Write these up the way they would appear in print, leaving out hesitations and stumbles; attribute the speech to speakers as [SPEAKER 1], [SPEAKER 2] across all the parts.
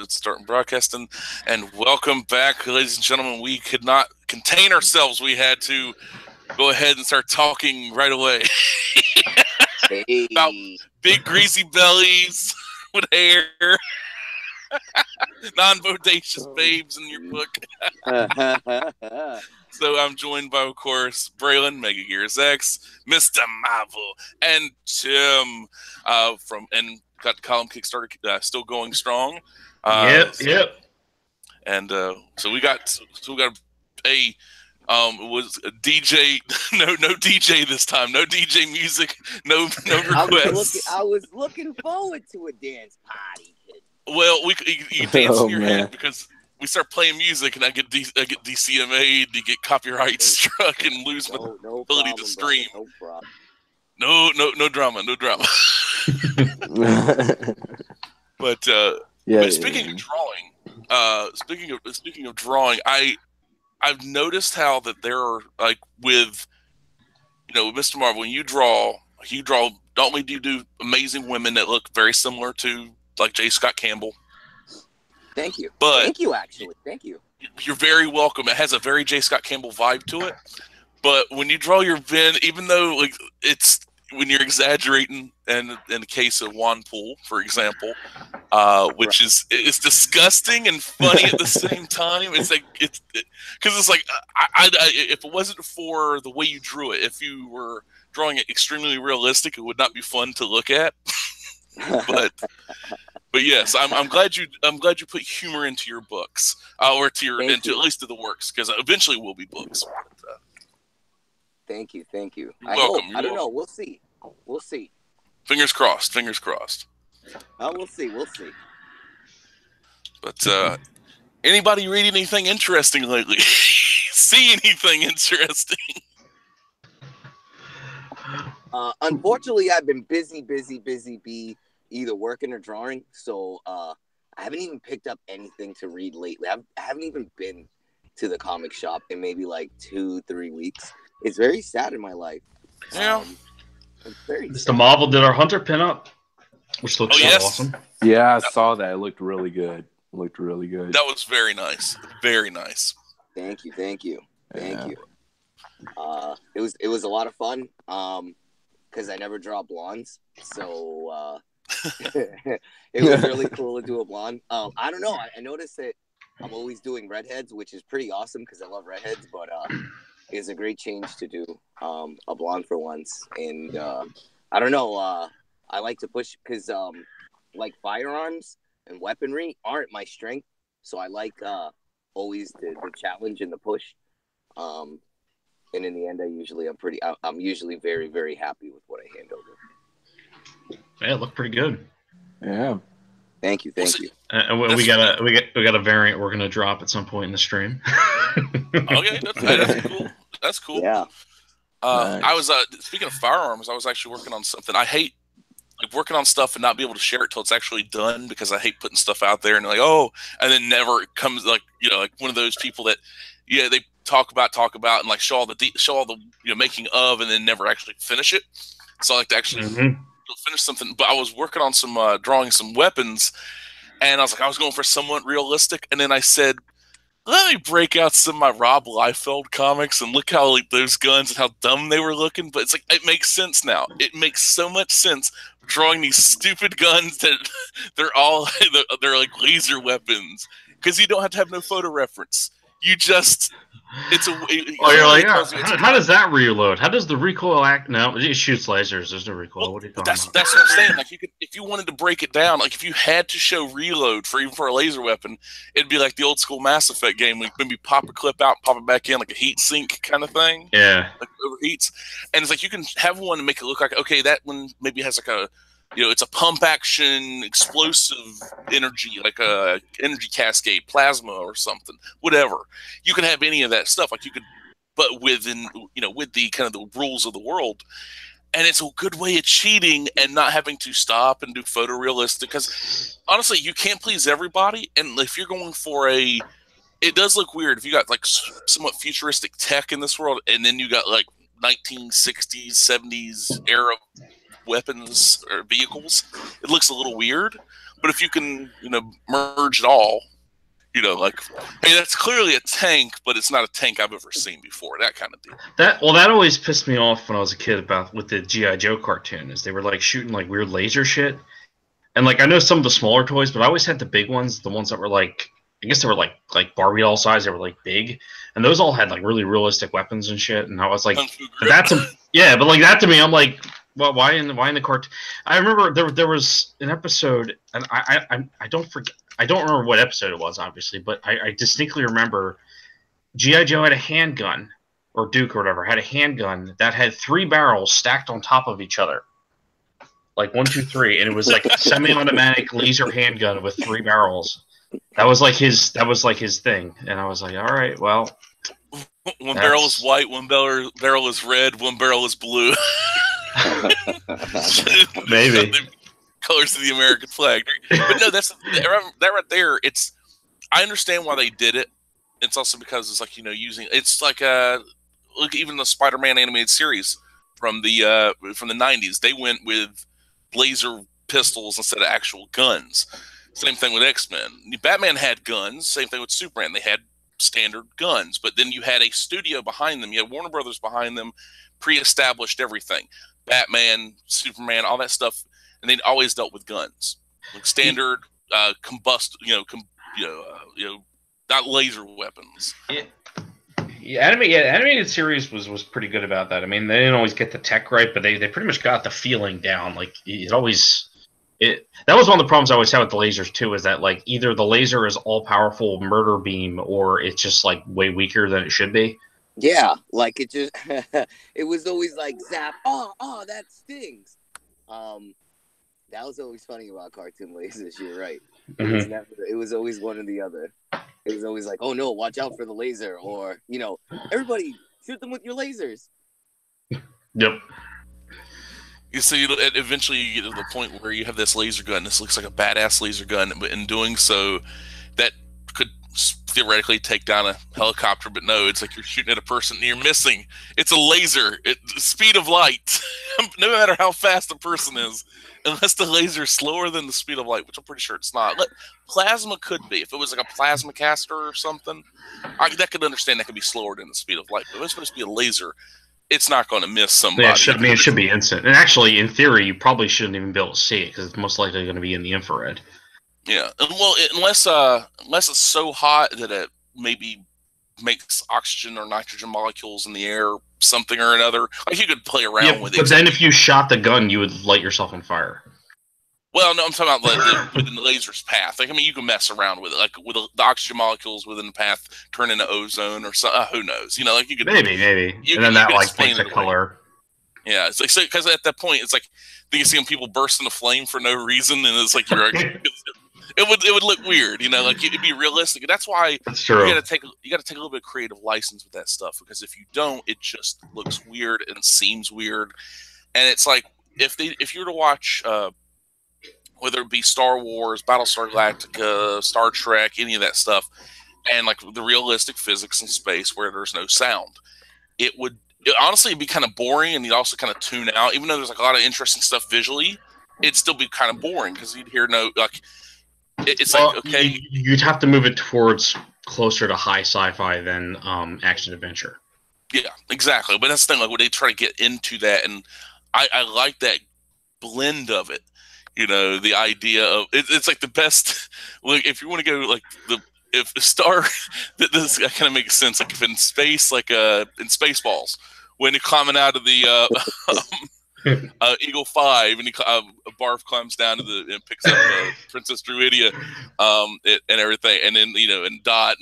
[SPEAKER 1] Starting broadcasting, and welcome back, ladies and gentlemen. We could not contain ourselves. We had to go ahead and start talking right away about
[SPEAKER 2] Hey.
[SPEAKER 1] big greasy bellies with hair, non-bodacious babes in your book. So I'm joined by, of course, Braylon, MegaGearsX, Mr. Mahvel, and Tim and got the column Kickstarter still going strong.
[SPEAKER 3] Yep.
[SPEAKER 1] And so we got a it was a DJ. No DJ this time. No DJ music. No requests.
[SPEAKER 2] I was looking forward to a dance party.
[SPEAKER 1] Well, you dance in your head because we start playing music, and I get DCMA'd, to get copyright struck, and lose my ability to stream.
[SPEAKER 2] Bro,
[SPEAKER 1] No drama. But speaking of drawing, I've noticed how that there are, like, with Mr. Marvel, when you draw. Not only do you do amazing women that look very similar to, like, J. Scott Campbell.
[SPEAKER 2] Thank you.
[SPEAKER 1] Thank
[SPEAKER 2] you.
[SPEAKER 1] You're very welcome. It has a very J. Scott Campbell vibe to it. But when you draw your Vin, even though, like, it's when you're exaggerating, and in the case of Juan Poole, for example, which is disgusting and funny at the same time. It's like because it's like if it wasn't for the way you drew it, if you were drawing it extremely realistic, it would not be fun to look at. but yes, I'm glad you put humor into your books, or to your at least to the works, because eventually will be books. But,
[SPEAKER 2] Thank you.
[SPEAKER 1] You're welcome.
[SPEAKER 2] I don't know. We'll see.
[SPEAKER 1] Fingers crossed.
[SPEAKER 2] We'll see.
[SPEAKER 1] But anybody read anything interesting lately? See anything interesting?
[SPEAKER 2] Unfortunately, I've been busy, either working or drawing. So I haven't even picked up anything to read lately. I haven't even been to the comic shop in maybe like 2-3 weeks. It's very sad in my life.
[SPEAKER 1] Yeah.
[SPEAKER 3] Mr. Marvel did our Hunter pinup, which looks awesome.
[SPEAKER 4] Yeah, I saw that. It looked really good.
[SPEAKER 1] That was very nice. Very nice.
[SPEAKER 2] Thank you. Thank you. It was a lot of fun. Because I never draw blondes, so it was really cool to do a blonde. I don't know. I noticed that I'm always doing redheads, which is pretty awesome because I love redheads. But it's a great change to do a blonde for once. And I don't know. I like to push because like firearms and weaponry aren't my strength, so I like always the challenge and the push. And in the end, I'm usually very, very happy with what I hand over.
[SPEAKER 3] Yeah, it looked pretty good.
[SPEAKER 4] Yeah.
[SPEAKER 2] Thank you.
[SPEAKER 3] And we got a variant we're gonna drop at some point in the stream.
[SPEAKER 1] Okay, that's cool. That's cool.
[SPEAKER 2] Yeah.
[SPEAKER 1] Nice. I was speaking of firearms, I was actually working on something. I hate working on stuff and not be able to share it till it's actually done, because I hate putting stuff out there and like, and then never it comes, like one of those people that they talk about and like show all the making of, and then never actually finish it. So I like to actually finish something. But I was working on some drawing some weapons, and I was going for somewhat realistic, and then I said, let me break out some of my Rob Liefeld comics and look how, like, those guns and how dumb they were looking. But it's like, it makes sense now. It makes so much sense drawing these stupid guns that they're like laser weapons, because you don't have to have no photo reference. You just
[SPEAKER 3] you're like, how does that reload? How does the recoil act? No, it shoots lasers. There's no recoil.
[SPEAKER 1] Well,
[SPEAKER 3] what are you talking about?
[SPEAKER 1] That's what I'm saying. Like, if you wanted to break it down, like if you had to show reload even for a laser weapon, it'd be like the old school Mass Effect game. Like maybe pop a clip out, pop it back in, like a heat sink kind of thing.
[SPEAKER 3] Yeah,
[SPEAKER 1] like overheats. And it's like you can have one and make it look like, okay, that one maybe has like a it's a pump action, explosive energy, like a energy cascade, plasma or something, whatever. You can have any of that stuff. Like you could, but with the kind of the rules of the world. And it's a good way of cheating and not having to stop and do photorealistic, because honestly, you can't please everybody. And if you're going for it does look weird if you got like somewhat futuristic tech in this world, and then you got like 1960s, 70s era weapons or vehicles. It looks a little weird. But if you can, merge it all, like, hey, that's clearly a tank, but it's not a tank I've ever seen before. That kind of deal.
[SPEAKER 3] That always pissed me off when I was a kid with the G.I. Joe cartoon, is they were like shooting like weird laser shit. And like I know some of the smaller toys, but I always had the big ones, the ones that were like, I guess they were like Barbie doll size. They were like big, and those all had like really realistic weapons and shit. And I was like, that's but like that to me, I'm like, well, why in the cartoon? I remember there was an episode, and I don't forget. I don't remember what episode it was, obviously, but I distinctly remember G.I. Joe had a handgun, or Duke or whatever, had a handgun that had 3 barrels stacked on top of each other. Like 1, 2, 3, and it was like a semi-automatic laser handgun with 3 barrels. That was like his thing. And I was like, all right, well.
[SPEAKER 1] One barrel is white, one barrel is red, one barrel is blue.
[SPEAKER 3] Maybe.
[SPEAKER 1] Colors of the American flag. But no, that right there, I understand why they did it. It's also because it's like, it's like look, even the Spider-Man animated series from the 90s, they went with laser pistols instead of actual guns. Same thing with X-Men. Batman had guns. Same thing with Superman. They had standard guns, but then you had a studio behind them. You had Warner Brothers behind them, pre-established everything. Batman, Superman, all that stuff. And they'd always dealt with guns, like standard not laser weapons.
[SPEAKER 3] Animated series was pretty good about that. I mean, they didn't always get the tech right, but they pretty much got the feeling down. Like that was one of the problems I always had with the lasers too, is that like either the laser is all powerful murder beam or it's just like way weaker than it should be.
[SPEAKER 2] Yeah, like it just it was always like zap. Oh, that stings. That was always funny about cartoon lasers. You're right. It was always one or the other. It was always like, oh no, watch out for the laser, or everybody shoot them with your lasers.
[SPEAKER 3] Yep.
[SPEAKER 1] You see, eventually you get to the point where you have this laser gun. This looks like a badass laser gun, but in doing so, that could theoretically take down a helicopter. But no, it's like you're shooting at a person and you're missing. It's a laser. Speed of light. No matter how fast the person is, unless the laser is slower than the speed of light, which I'm pretty sure it's not. Plasma could be. If it was like a plasma caster or something, I could understand that could be slower than the speed of light. But if it's supposed to be a laser, it's not going to miss somebody.
[SPEAKER 3] Yeah, it should be instant. And actually, in theory, you probably shouldn't even be able to see it because it's most likely going to be in the infrared.
[SPEAKER 1] Yeah, well, unless it's so hot that it maybe makes oxygen or nitrogen molecules in the air, something or another. Like you could play around with it.
[SPEAKER 3] But then if you shot the gun, you would light yourself on fire.
[SPEAKER 1] Well, no, I'm talking about within the laser's path. Like, I mean, you can mess around with it, like with the oxygen molecules within the path turn into ozone or something. Who knows? Like you could
[SPEAKER 3] maybe, and then that like takes a color.
[SPEAKER 1] Yeah, it's like because at that point, it's like you see people burst into flame for no reason, and it's like it would look weird, like it'd be realistic. That's why
[SPEAKER 3] that's true.
[SPEAKER 1] You got to take a little bit of creative license with that stuff, because if you don't, it just looks weird and seems weird. And it's like if you were to watch whether it be Star Wars, Battlestar Galactica, Star Trek, any of that stuff, and like the realistic physics in space where there's no sound, it honestly be kind of boring, and you'd also kind of tune out. Even though there's like a lot of interesting stuff visually, it'd still be kind of boring because you'd hear it's like, okay,
[SPEAKER 3] you'd have to move it towards closer to high sci-fi than action adventure.
[SPEAKER 1] Yeah, exactly. But that's the thing, like when they try to get into that, and I like that blend of it. The idea of it's like the best. Like if you want to go like if the star, this kind of makes sense. Like if in space, like in Spaceballs, when you're climbing out of the Eagle 5, and Barf climbs down and picks up Princess Druidia, and everything, and then and Dot,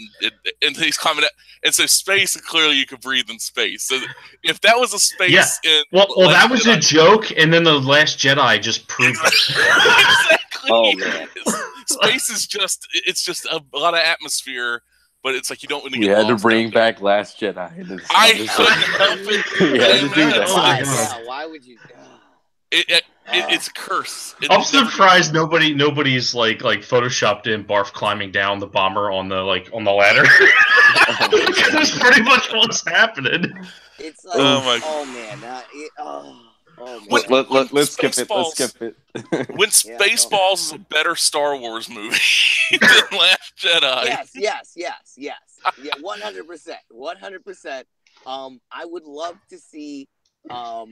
[SPEAKER 1] and he's climbing out, and so space, and clearly you could breathe in space. So if that was a space,
[SPEAKER 3] well, that was a joke, and then the Last Jedi just proved it.
[SPEAKER 1] Exactly.
[SPEAKER 2] Oh man,
[SPEAKER 1] space is just a lot of atmosphere. But it's like you don't really get
[SPEAKER 4] lost. You had to bring back
[SPEAKER 1] there.
[SPEAKER 4] Last Jedi.
[SPEAKER 1] I couldn't help it.
[SPEAKER 4] You had to do that.
[SPEAKER 2] Why would you?
[SPEAKER 1] It's a curse.
[SPEAKER 3] I'm surprised nobody's like photoshopped in Barf climbing down the bomber on the ladder. That's pretty much what's happening.
[SPEAKER 2] It's like, oh man, Oh,
[SPEAKER 4] let's skip it. Let's skip it.
[SPEAKER 1] When Spaceballs is a better Star Wars movie than Last Jedi.
[SPEAKER 2] Yes. Yeah, 100%. 100%. I would love to see a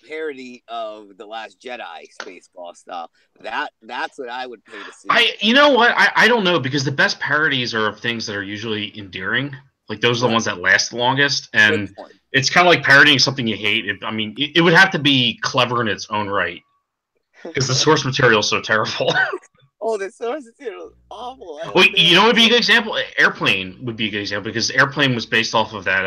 [SPEAKER 2] parody of The Last Jedi Spaceball style. That's what I would pay to see.
[SPEAKER 3] You know what? I don't know, because the best parodies are of things that are usually endearing. Like, those are the ones that last the longest. And it's kind of like parodying something you hate. It would have to be clever in its own right, because the source material is so terrible.
[SPEAKER 2] Oh, the source material is awful.
[SPEAKER 3] Wait, you know what would be a good example? Airplane would be a good example, because Airplane was based off of that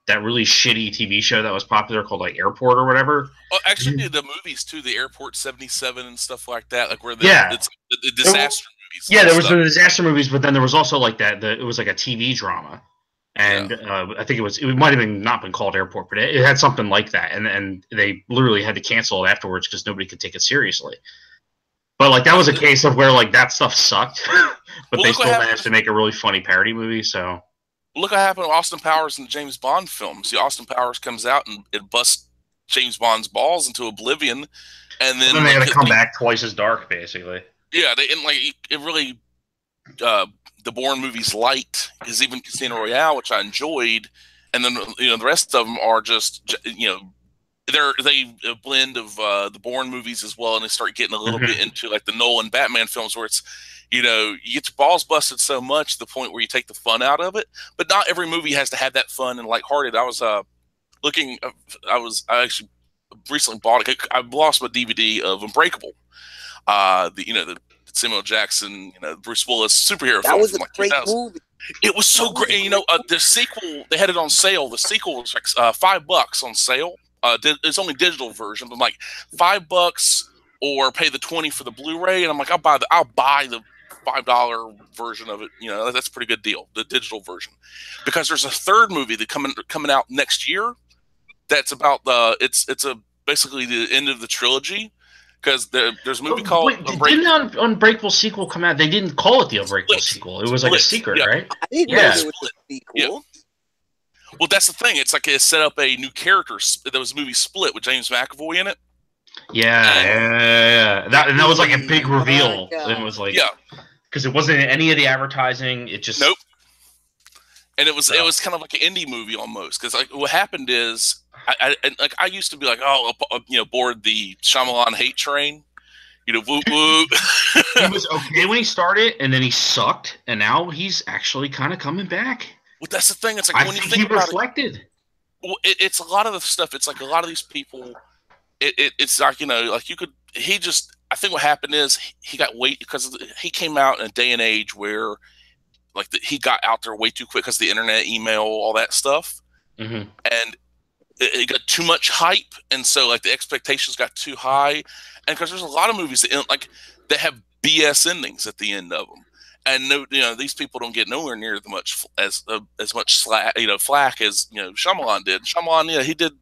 [SPEAKER 3] that really shitty TV show that was popular called, like, Airport or whatever.
[SPEAKER 1] Oh, actually, the movies too, the Airport 77 and stuff like that, like where it's the disaster movies.
[SPEAKER 3] Yeah, there was the disaster movies, but then there was also like that. It was like a TV drama, and I think it might have not been called Airport, but it had something like that, and they literally had to cancel it afterwards because nobody could take it seriously. But like, that was a case of where, like, that stuff sucked, but they still managed to make a really funny parody movie. So
[SPEAKER 1] look what happened to Austin Powers in the James Bond films. See, Austin Powers comes out and it busts James Bond's balls into oblivion, and then
[SPEAKER 3] they had to come back twice as dark, basically.
[SPEAKER 1] Yeah, it really. The Bourne movies light is even Casino Royale, which I enjoyed, and then the rest of them are just they're a blend of the Bourne movies as well, and they start getting a little bit into like the Nolan Batman films, where it's you get your balls busted so much to the point where you take the fun out of it. But not every movie has to have that fun and lighthearted. I was looking, I actually recently bought it. I lost my DVD of Unbreakable, the Samuel Jackson, Bruce Willis superhero film.
[SPEAKER 2] That was a
[SPEAKER 1] like
[SPEAKER 2] great movie.
[SPEAKER 1] It was so great. And, the sequel, they had it on sale. The sequel was like $5 on sale. It's only digital version, but like $5 or pay the $20 for the Blu-ray. And I'm like, I'll buy the $5 version of it. That's a pretty good deal, the digital version, because there's a third movie that coming out next year. That's about basically the end of the trilogy. Because there's a movie called
[SPEAKER 3] didn't Unbreakable sequel come out? They didn't call it the Unbreakable sequel. It was like a secret, right?
[SPEAKER 2] I didn't know it was a sequel. Yeah.
[SPEAKER 1] Well, that's the thing. It's like it set up a new character. There was a movie Split with James McAvoy in it.
[SPEAKER 3] Yeah. That was like a big reveal. It was like because it wasn't in any of the advertising. It just
[SPEAKER 1] And it was kind of like an indie movie almost, because like what happened is I used to be like, board the Shyamalan hate train, woo woo.
[SPEAKER 3] He was okay when he started, and then he sucked, and now he's actually kind of coming back.
[SPEAKER 1] Well, that's the thing. It's like when you think about
[SPEAKER 3] reflected.
[SPEAKER 1] Well, it's a lot of the stuff. It's like a lot of these people. It's like like you could. I think what happened is he got because he came out in a day and age where. Like he got out there way too quick because the internet, email, all that stuff, and it got too much hype, and so like the expectations got too high, and because there's a lot of movies that have BS endings at the end of them, and these people don't get nowhere near as much flack as Shyamalan did. Shyamalan, he did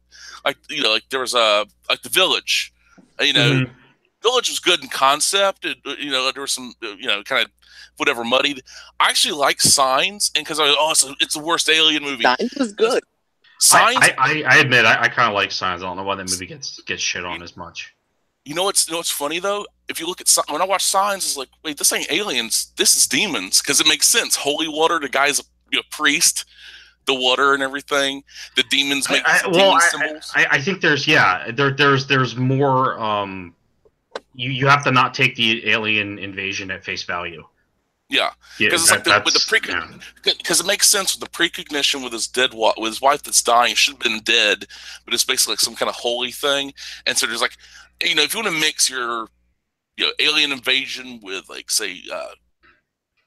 [SPEAKER 1] like there was like The Village, Village was good in concept. There was some kind of whatever muddied. I actually like Signs, and because it's the worst alien movie.
[SPEAKER 2] Signs was good.
[SPEAKER 3] Signs. I admit I kind of like Signs. I don't know why that movie gets shit on as much.
[SPEAKER 1] What's funny though? If you look at when I watch Signs, it's like, wait, this ain't aliens. This is demons, because it makes sense. Holy water. The guy's a priest. The water and everything. The demons make demon symbols.
[SPEAKER 3] I think there's more. You have to not take the alien invasion at face value.
[SPEAKER 1] Yeah, because it's like because it makes sense with the precognition with his with his wife that's dying. Should have been dead, but it's basically like some kind of holy thing. And so there's like, if you want to mix your alien invasion with like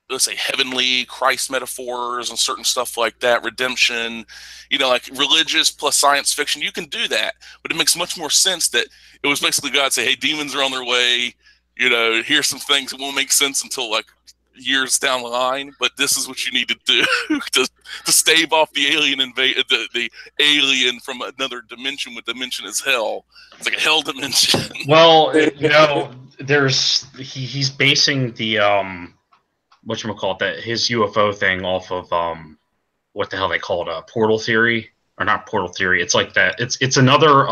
[SPEAKER 1] let's say heavenly Christ metaphors and certain stuff like that, redemption, like religious plus science fiction, you can do that. But it makes much more sense that it was basically God say, hey, demons are on their way. Here's some things that won't make sense until like years down the line, but this is what you need to do to stave off the alien the alien from another dimension. With dimension is hell. It's like a hell dimension.
[SPEAKER 3] Well, he's basing the his UFO thing off of what the hell they call it, portal theory, or not portal theory. It's like that. It's another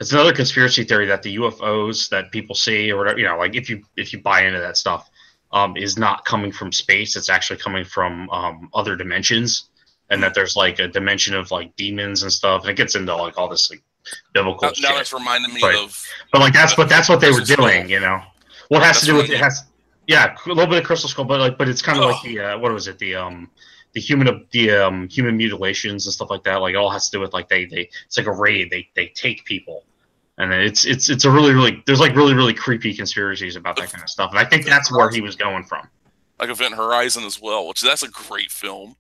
[SPEAKER 3] It's another conspiracy theory that the UFOs that people see or whatever, like if you buy into that stuff, is not coming from space. It's actually coming from other dimensions, and that there's like a dimension of like demons and stuff. And it gets into like all this like biblical shit.
[SPEAKER 1] Now that's reminding me of.
[SPEAKER 3] But like that's what they were doing. What has to do with it has. Yeah, a little bit of Crystal Skull, but it's kind of like the what was it the human mutilations and stuff like that. Like it all has to do with like it's like a raid. They take people. And it's a really there's like really creepy conspiracies about that kind of stuff, and I think that's where he was going from.
[SPEAKER 1] Like Event Horizon as well, which that's a great film.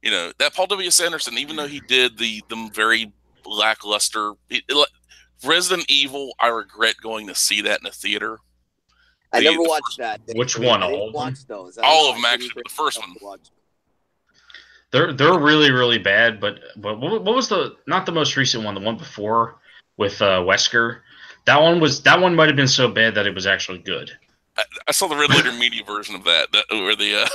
[SPEAKER 1] That Paul W.S. Anderson, even though he did the very lackluster Resident Evil, I regret going to see that in the theater.
[SPEAKER 2] I never watched that.
[SPEAKER 3] Which one?
[SPEAKER 2] All those.
[SPEAKER 1] All of them actually. The first one.
[SPEAKER 3] They're really bad, but what was not the most recent one? The one before. With Wesker, that one might have been so bad that it was actually good.
[SPEAKER 1] I saw the Red Letter Media version of that where the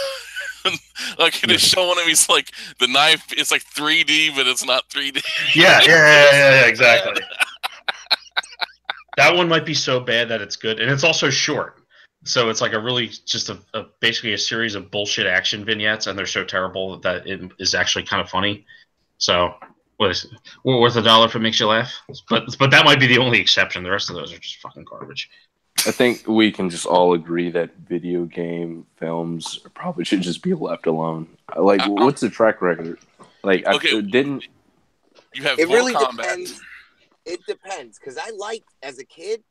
[SPEAKER 1] like it is showing him. He's like the knife. It's like 3D, but it's not 3D.
[SPEAKER 3] Yeah, exactly. That one might be so bad that it's good, and it's also short. So it's like a really just basically a series of bullshit action vignettes, and they're so terrible that it is actually kind of funny. So. Worth $1 if it makes you laugh, but that might be the only exception. The rest of those are just fucking garbage.
[SPEAKER 4] I think we can just all agree that video game films probably should just be left alone. Like, what's the track record? Like,
[SPEAKER 1] okay,
[SPEAKER 4] didn't
[SPEAKER 1] you have?
[SPEAKER 2] It really depends. It depends because as a kid,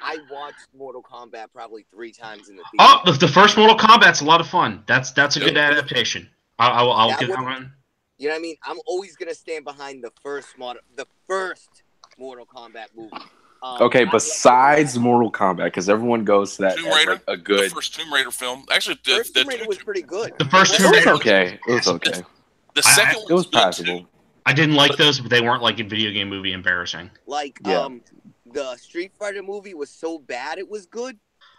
[SPEAKER 2] I watched Mortal Kombat probably 3 times in the theater.
[SPEAKER 3] Oh, the first Mortal Kombat's a lot of fun. That's a good adaptation. I'll give that one.
[SPEAKER 2] You know what I mean? I'm always gonna stand behind the first Mortal Kombat movie.
[SPEAKER 4] Okay, besides Mortal Kombat, because everyone goes to that
[SPEAKER 1] Tomb Raider,
[SPEAKER 4] like a good.
[SPEAKER 1] The first Tomb Raider film. Actually,
[SPEAKER 2] the first Tomb Raider was pretty good.
[SPEAKER 3] The first Tomb Raider
[SPEAKER 4] was okay. It was okay.
[SPEAKER 1] The second one
[SPEAKER 4] it was passable.
[SPEAKER 3] I didn't like those, but they weren't like a video game movie embarrassing.
[SPEAKER 2] Like the Street Fighter movie was so bad it was good.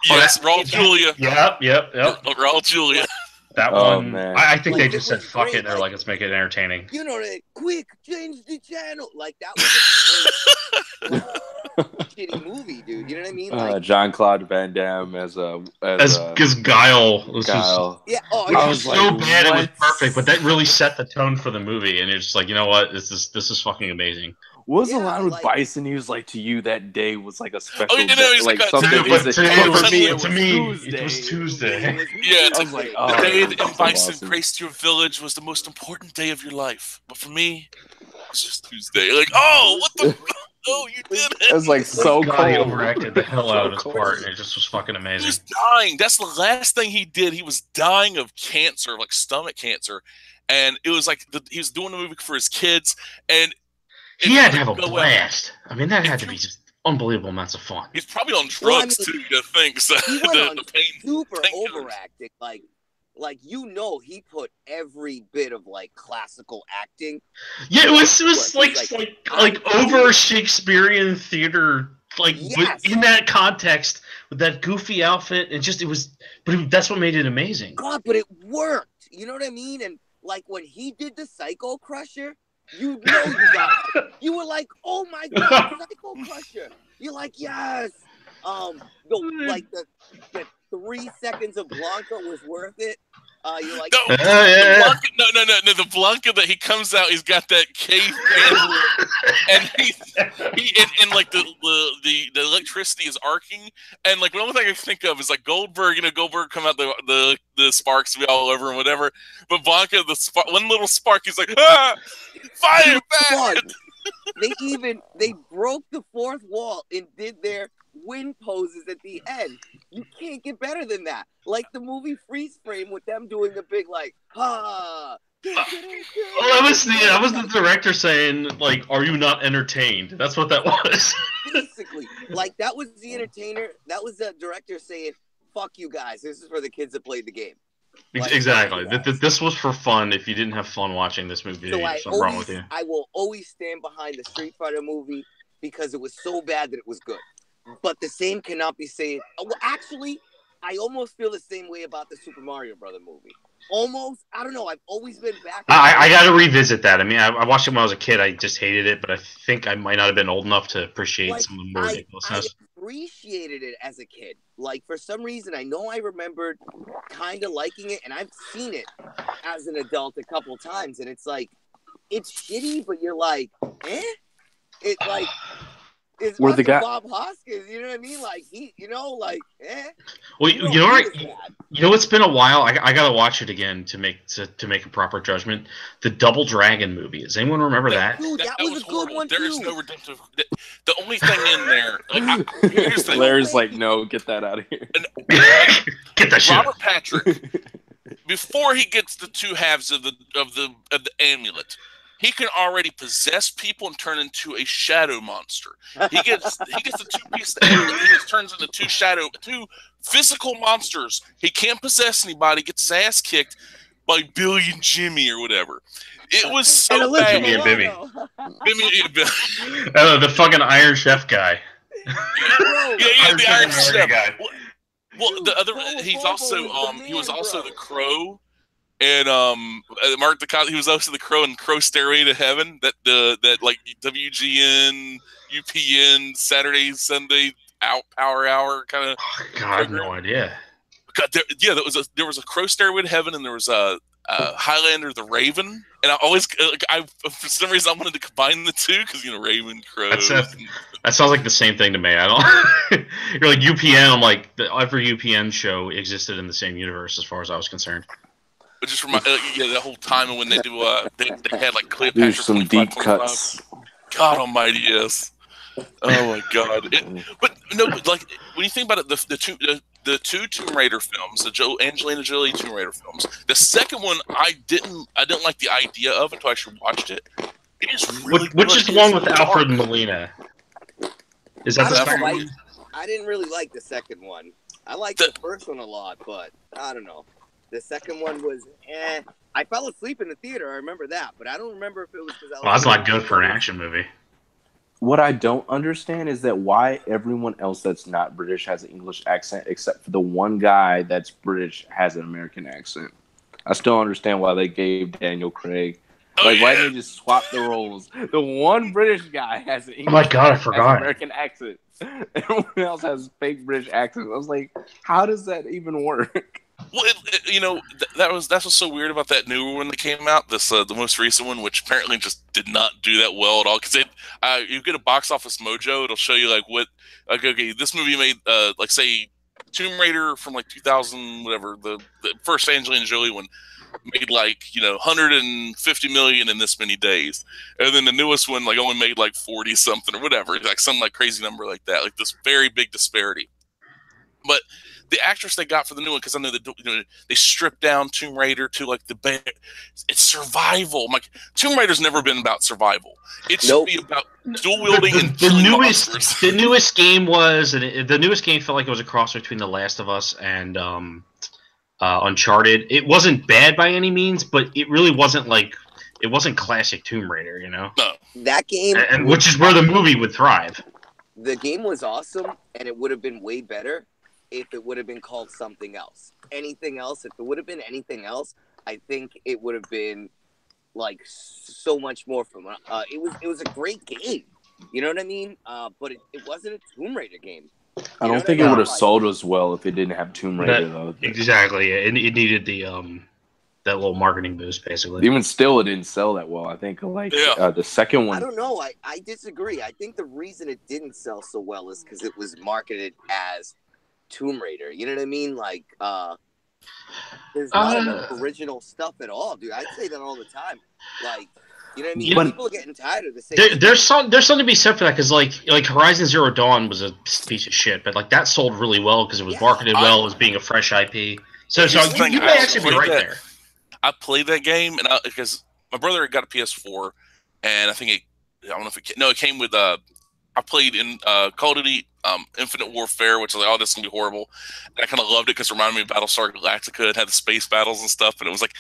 [SPEAKER 1] Yes, Raul Julia.
[SPEAKER 3] Yep.
[SPEAKER 1] Raul Julia.
[SPEAKER 3] That one,
[SPEAKER 4] man.
[SPEAKER 3] I think they just said fuck it. They're like, let's make it entertaining.
[SPEAKER 2] Quick, change the channel. Like that was a great shitty movie, dude. You know what I mean? Like
[SPEAKER 4] Jean-Claude Van Damme as
[SPEAKER 3] Guile.
[SPEAKER 2] Guile.
[SPEAKER 3] It was so bad it was perfect, but that really set the tone for the movie. And you're just like, you know what? This is fucking amazing.
[SPEAKER 4] What was the line with Bison? He was like, "To you, that day was like a special."
[SPEAKER 1] Oh, he's
[SPEAKER 4] like
[SPEAKER 1] something.
[SPEAKER 3] To me, it was Tuesday.
[SPEAKER 1] Yeah, it's
[SPEAKER 4] like,
[SPEAKER 1] the day that Bison graced your village was the most important day of your life. But for me, it's just Tuesday. Like, what the? Oh, you did it!
[SPEAKER 4] It was like so cool.
[SPEAKER 3] He overacted the hell out of his part, and it just was fucking amazing. He
[SPEAKER 1] was dying. That's the last thing he did. He was dying of cancer, like stomach cancer, and it was like he was doing the movie for his kids, and.
[SPEAKER 3] He had to have a blast. I mean, that had to be just unbelievable amounts of fun.
[SPEAKER 1] He's probably on drugs too. I think so.
[SPEAKER 2] He went on super overacting. Like he put every bit of like classical acting.
[SPEAKER 3] Yeah, it was like over Shakespearean theater. Like in that context with that goofy outfit, that's what made it amazing.
[SPEAKER 2] God, but it worked. You know what I mean? And like when he did the Psycho Crusher. You got it. You were like, oh my God, Psycho Crusher. You're like, yes. The 3 seconds of Blanca was worth it. You're like,
[SPEAKER 1] no, the Blanca that he comes out, he's got that cave and and like the electricity is arcing, and like the only thing I can think of is like Goldberg come out the sparks be all over and whatever, but Blanca one little spark, he's like fire back.
[SPEAKER 2] They broke the fourth wall and did their wind poses at the end. You can't get better than that. Like the movie Freeze Frame with them doing the big like
[SPEAKER 3] that was the director saying like, "Are you not entertained?" That's what that was.
[SPEAKER 2] Basically, like that was the entertainer. That was the director saying, "Fuck you guys. This is for the kids that played the game."
[SPEAKER 3] Like, exactly. This was for fun. If you didn't have fun watching this movie, there's something wrong with you.
[SPEAKER 2] I will always stand behind the Street Fighter movie because it was so bad that it was good. But the same cannot be said. Well, actually, I almost feel the same way about the Super Mario Brother movie. almost, I don't know. I've always been back.
[SPEAKER 3] I got to revisit that. I mean, I watched it when I was a kid. I just hated it, but I think I might not have been old enough to appreciate some of the more ridiculousness.
[SPEAKER 2] I appreciated it as a kid. Like, for some reason, I know I remembered kind of liking it, and I've seen it as an adult a couple times, and it's like, it's shitty, but you're like, eh? It's like, it's Bob Hoskins, you know what I mean? Like, he, you know, like, eh?
[SPEAKER 3] Well, you know, it's been a while. I gotta watch it again to make a proper judgment. The Double Dragon movie. Does anyone remember that?
[SPEAKER 2] Dude, that was a good one,
[SPEAKER 1] There
[SPEAKER 2] too.
[SPEAKER 1] is no redemptive. The only thing in there, here's the
[SPEAKER 4] Larry's like, no, get that out of here.
[SPEAKER 3] Get that shit.
[SPEAKER 1] Robert Patrick, before he gets the two halves of the amulet, he can already possess people and turn into a shadow monster. He gets the two pieces of the amulet, he just turns into two physical monsters. He can't possess anybody, gets his ass kicked by Billy and Jimmy or whatever. It was so bad.
[SPEAKER 3] Jimmy and Bimmy. The fucking Iron Chef guy.
[SPEAKER 1] Yeah, the Iron Chef guy. Well, the other he was also the Crow. And Mark Dacascos, he was also the Crow in Crow Stairway to Heaven. That like WGN, UPN, Saturday, Sunday, Power Hour kind of.
[SPEAKER 3] Oh, God, I have no idea.
[SPEAKER 1] God, there was a Crow Stairway to Heaven, and there was a Highlander the Raven. And I always for some reason I wanted to combine the two because Raven, Crow. That
[SPEAKER 3] sounds like the same thing to me. I don't. You're like UPN. I'm like every UPN show existed in the same universe as far as I was concerned.
[SPEAKER 1] But just remind, the whole time when they do, they had like Cleopatra.
[SPEAKER 4] There's some deep cuts.
[SPEAKER 1] God Almighty, yes. Oh my God! But like when you think about it, the two Tomb Raider films, the Angelina Jolie Tomb Raider films. The second one, I didn't like the idea of until I actually watched it. It is really
[SPEAKER 3] which is the one with Alfred and Molina? Is that the second one?
[SPEAKER 2] I didn't really like the second one. I liked the first one a lot, but I don't know. The second one was, I fell asleep in the theater. I remember that, but I don't remember if it was because I was.
[SPEAKER 3] Well, that's not good for an action movie.
[SPEAKER 4] What I don't understand is that why everyone else that's not British has an English accent, except for the one guy that's British has an American accent. I still don't understand why they gave Daniel Craig. Why didn't they just swap the roles? The one British guy has an English
[SPEAKER 3] I forgot.
[SPEAKER 4] American accent. Everyone else has fake British accents. I was like, how does that even work?
[SPEAKER 1] Well, that's what's so weird about that newer one that came out. This the most recent one, which apparently just did not do that well at all. Because you get a box office mojo, it'll show you like what okay, this movie made like say Tomb Raider from like 2000 whatever the first Angelina Jolie one made like 150 million in this many days, and then the newest one like only made like 40 something or whatever, like some like crazy number like that, like this very big disparity. But the actress they got for the new one, because I know they stripped down Tomb Raider to like it's survival. I'm like, Tomb Raider's never been about survival. It should be about dual wielding and
[SPEAKER 3] the newest game was, and the newest game felt like it was a cross between The Last of Us and Uncharted. It wasn't bad by any means, but it really wasn't like it wasn't classic Tomb Raider,
[SPEAKER 1] No.
[SPEAKER 2] That game,
[SPEAKER 3] and which is where the movie would thrive.
[SPEAKER 2] The game was awesome, and it would have been way better if it would have been called something else. Anything else, if it would have been anything else, I think it would have been like so much more fun. It was a great game. You know what I mean? But it wasn't a Tomb Raider game.
[SPEAKER 4] I don't think it would have sold as well if it didn't have Tomb Raider though.
[SPEAKER 3] Exactly. It needed the that little marketing boost basically.
[SPEAKER 4] Even still, it didn't sell that well. I think the second one.
[SPEAKER 2] I don't know. I disagree. I think the reason it didn't sell so well is because it was marketed as Tomb Raider. You know what I mean? Like, there's not enough original stuff at all, dude. I say that all the time. Like, you know what I mean? People are getting tired of the same.
[SPEAKER 3] There's something to be said for that, because like Horizon Zero Dawn was a piece of shit, but like that sold really well because it was marketed well as being a fresh IP. So you may actually be right there.
[SPEAKER 1] I played that game because my brother got a PS4, and I think it came with I played in Call of Duty Infinite Warfare, which was like, oh, this is gonna be horrible. And I kind of loved it because it reminded me of Battlestar Galactica. It had the space battles and stuff, and it was like,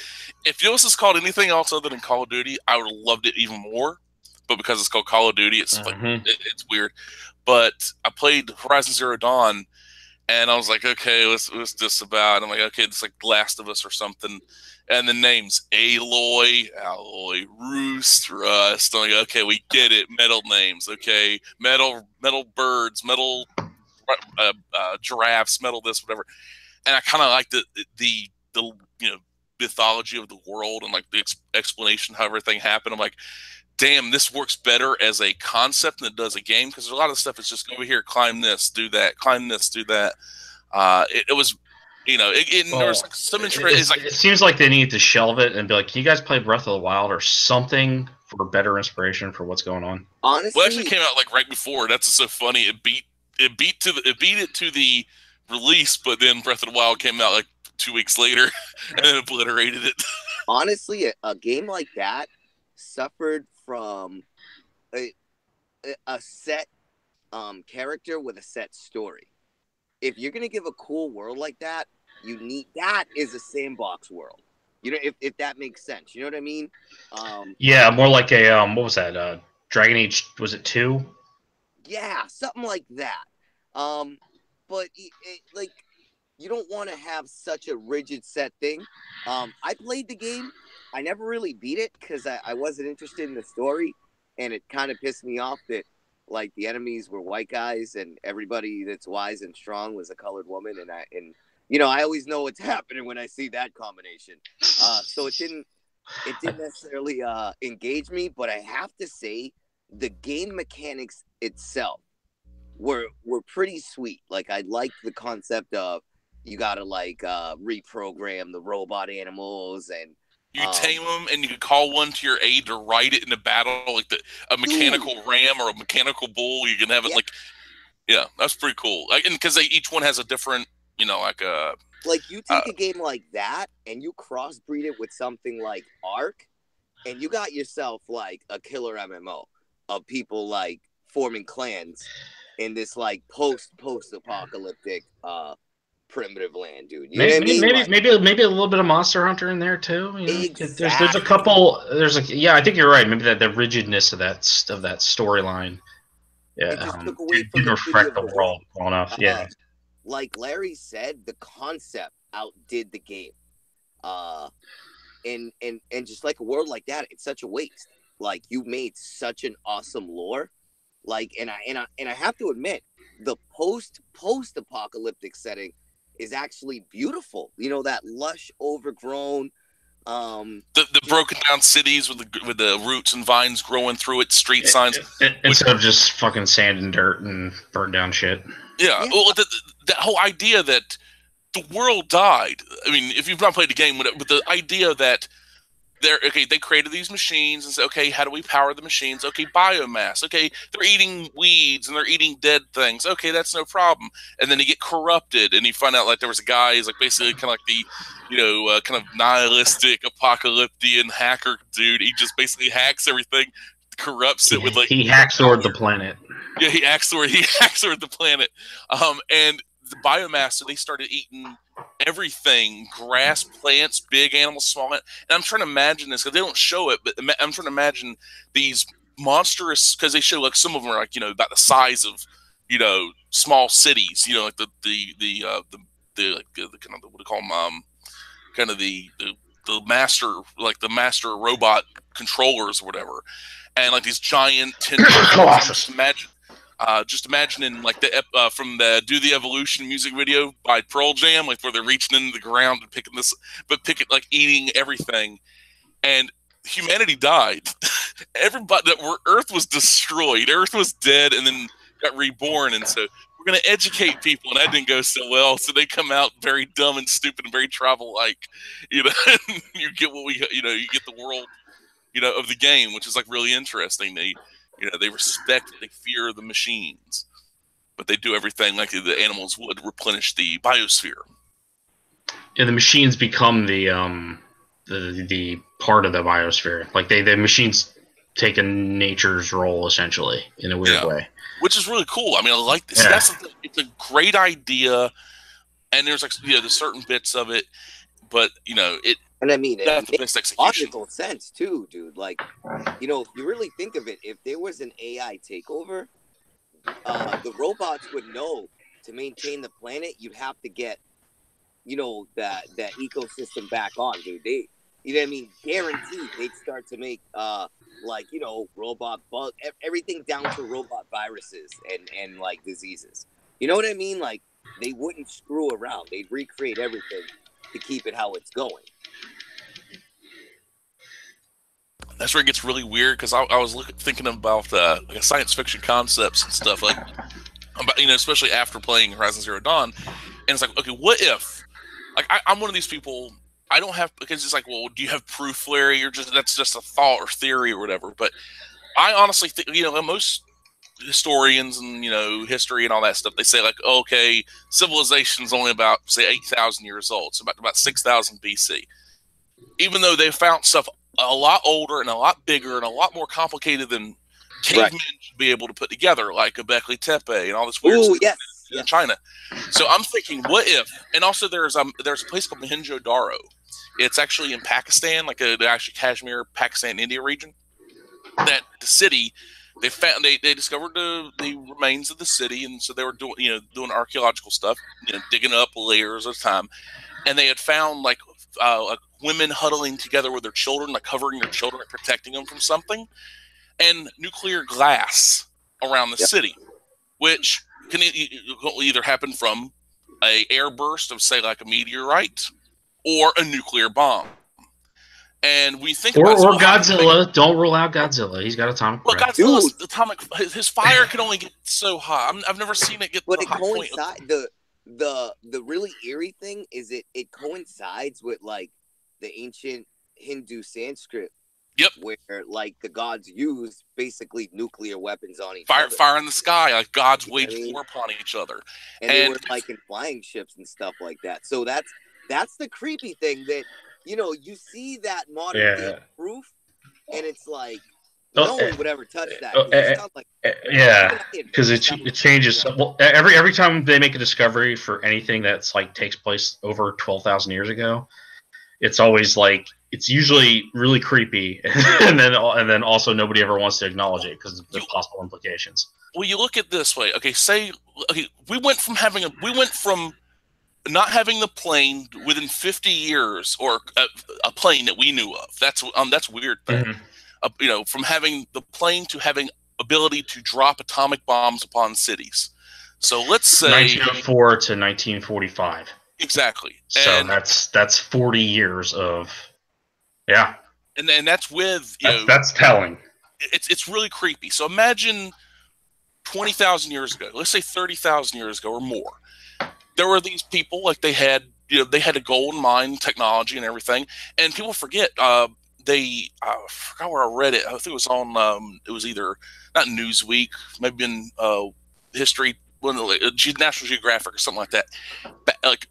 [SPEAKER 1] if this is called anything else other than Call of Duty, I would have loved it even more. But because it's called Call of Duty, it's like it's weird. But I played Horizon Zero Dawn, And I was like, okay, what's this about? And I'm like, okay, it's like Last of Us or something. And the names Aloy, Alloy, Roost, Rust. I'm like, okay, we get it. Metal names, okay. Metal birds, metal giraffes, metal this, whatever. And I kind of like the mythology of the world and like the explanation how everything happened. I'm like, damn, this works better as a concept than it does a game, because a lot of the stuff is just over here, climb this, do that, climb this, do that. It was, there was like some interest.
[SPEAKER 3] It seems like they need to shelve it and be like, can you guys play Breath of the Wild or something for better inspiration for what's going on?
[SPEAKER 2] Honestly,
[SPEAKER 1] well, it actually came out like right before. That's so funny. It beat it to the release, but then Breath of the Wild came out like 2 weeks later and then obliterated it.
[SPEAKER 2] Honestly, a game like that suffered from a set character with a set story. If you're gonna give a cool world like that, that is a sandbox world. If that makes sense, you know what I mean?
[SPEAKER 3] Yeah, more like a what was that? Dragon Age, was it 2?
[SPEAKER 2] Yeah, something like that. But like, you don't want to have such a rigid set thing. I played the game. I never really beat it because I wasn't interested in the story, and it kind of pissed me off that like the enemies were white guys and everybody that's wise and strong was a colored woman, and I always know what's happening when I see that combination. So it didn't necessarily engage me, but I have to say the game mechanics itself were pretty sweet. Like, I liked the concept of you gotta like reprogram the robot animals, and
[SPEAKER 1] you tame them, and you can call one to your aid to ride it in a battle, like a mechanical ram or a mechanical bull. You can have it that's pretty cool. Like, and because each one has a different, like
[SPEAKER 2] you take a game like that and you crossbreed it with something like Ark, and you got yourself like a killer MMO of people like forming clans in this like post-apocalyptic primitive land, dude. You know what I mean?
[SPEAKER 3] Maybe a little bit of Monster Hunter in there too.
[SPEAKER 2] Exactly.
[SPEAKER 3] There's a couple. I think you're right. Maybe the rigidness of that storyline. Yeah,
[SPEAKER 2] it just took away from
[SPEAKER 3] didn't reflect the world well enough. Yeah,
[SPEAKER 2] like Larry said, the concept outdid the game. And just like a world like that, it's such a waste. Like, you made such an awesome lore. Like, and I have to admit, the post-apocalyptic setting is actually beautiful. That lush, overgrown,
[SPEAKER 1] the broken down cities with the roots and vines growing through it, street signs
[SPEAKER 3] instead of just fucking sand and dirt and burned down shit.
[SPEAKER 1] Yeah. Well, that whole idea that the world died. I mean, if you've not played the game, but the idea that they created these machines and said, okay, how do we power the machines? Okay, biomass. Okay, they're eating weeds and they're eating dead things. Okay, that's no problem. And then they get corrupted, and you find out like there was a guy who's like basically kind of like the kind of nihilistic, apocalyptic hacker dude. He just basically hacks everything, corrupts it with like
[SPEAKER 3] he hacks toward the planet.
[SPEAKER 1] Yeah, he hacks toward the planet. And the biomass, so they started eating everything, grass, plants, big animals, small. And I'm trying to imagine this because they don't show it, but I'm trying to imagine these monstrous, because they show like some of them are like about the size of small cities, like the kind of what do you call them, kind of the master robot controllers or whatever, and like these giant tentacles. Just imagining like from the "Do the Evolution" music video by Pearl Jam, like where they're reaching into the ground and picking like eating everything, and humanity died. Earth was destroyed. Earth was dead, and then got reborn. And so we're gonna educate people, and that didn't go so well. So they come out very dumb and stupid and very travel-like. You get what you get the world, of the game, which is like really interesting. They respect, they fear the machines, but they do everything like the animals would, replenish the biosphere.
[SPEAKER 3] And the machines become the part of the biosphere. Like the machines take a nature's role essentially in a weird way,
[SPEAKER 1] which is really cool. I mean, I like this. Yeah. It's a great idea, and there's like there's certain bits of it, but it.
[SPEAKER 2] And I mean, it makes logical sense too, dude. Like, if you really think of it, if there was an AI takeover, the robots would know to maintain the planet, you'd have to get, you know, that ecosystem back on, dude. You know what I mean? Guaranteed, they'd start to make like, you know, robot bug, everything down to robot viruses and like diseases. You know what I mean? Like, they wouldn't screw around. They'd recreate everything to keep it how it's going.
[SPEAKER 1] That's where it gets really weird, because I was thinking about like science fiction concepts and stuff, like, about, you know, especially after playing Horizon Zero Dawn, and it's like, okay, what if, like, I'm one of these people, I don't have, because it's like, well, do you have proof, Larry, or that's just a thought or theory or whatever? But I honestly think, you know, most historians and, you know, history and all that stuff, they say, like, okay, civilization's only about, say, 8,000 years old, so about 6,000 BC. Even though they found stuff a lot older and a lot bigger and a lot more complicated than cavemen should be able to put together, like Göbekli Tepe and all this weird stuff in China. So I'm thinking, what if? And also, there's a place called Mohenjo-Daro. It's actually in Pakistan, like actually Kashmir, Pakistan, India region. That the city, they found, they discovered the remains of the city, and so they were doing archaeological stuff, you know, digging up layers at a time, and they had found like women huddling together with their children, like covering their children and protecting them from something, and nuclear glass around the city, which can either happen from a airburst of, say, like a meteorite, or a nuclear bomb. And we think about
[SPEAKER 3] Godzilla. Don't rule out Godzilla. He's got atomic.
[SPEAKER 1] Well, Godzilla's atomic. His fire can only get so high. I've never seen it get.
[SPEAKER 2] But it coincides. The really eerie thing is it coincides with like the ancient Hindu Sanskrit.
[SPEAKER 1] Yep.
[SPEAKER 2] Where like the gods used basically nuclear weapons on each other.
[SPEAKER 1] Fire in the sky, like gods waged war upon each other.
[SPEAKER 2] And they were like in flying ships and stuff like that. So that's the creepy thing, that, you know, you see that modern day proof, and it's like no one would ever touch that.
[SPEAKER 3] Because it changes. Well, every time they make a discovery for anything that's like takes place over 12,000 years ago, it's always like, it's usually really creepy, and then also nobody ever wants to acknowledge it because of the possible implications.
[SPEAKER 1] Well, you look at it this way. Okay, we went from not having the plane within 50 years, or a plane that we knew of. That's weird thing. Mm-hmm. You know, from having the plane to having ability to drop atomic bombs upon cities. So let's say
[SPEAKER 3] 1904 to 1945.
[SPEAKER 1] Exactly.
[SPEAKER 3] So and that's 40 years of
[SPEAKER 1] and that's with
[SPEAKER 3] that's telling.
[SPEAKER 1] It's really creepy. So imagine 20,000 years ago, let's say 30,000 years ago or more. There were these people, like they had a gold mine technology and everything, and people forget. I forgot where I read it. I think it was on. It was either not Newsweek, maybe in History, National Geographic or something like that. Like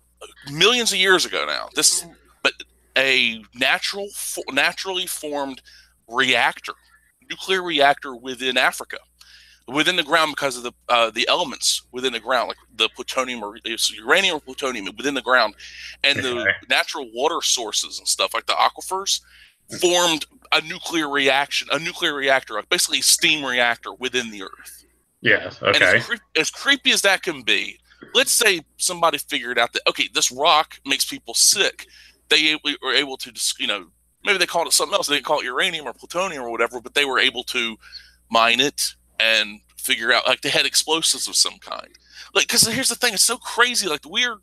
[SPEAKER 1] millions of years ago now. But a naturally formed reactor, nuclear reactor within Africa. Within the ground, because of the elements within the ground, like the plutonium or uranium or plutonium within the ground, and the natural water sources and stuff like the aquifers formed a nuclear reactor, like basically a steam reactor within the Earth.
[SPEAKER 3] Yeah. Okay.
[SPEAKER 1] And as creepy as that can be, let's say somebody figured out that, okay, this rock makes people sick. They were able to, maybe they called it something else. They didn't call it uranium or plutonium or whatever, but they were able to mine it and figure out, like, they had explosives of some kind. Like, because here's the thing, it's so crazy, like the weird,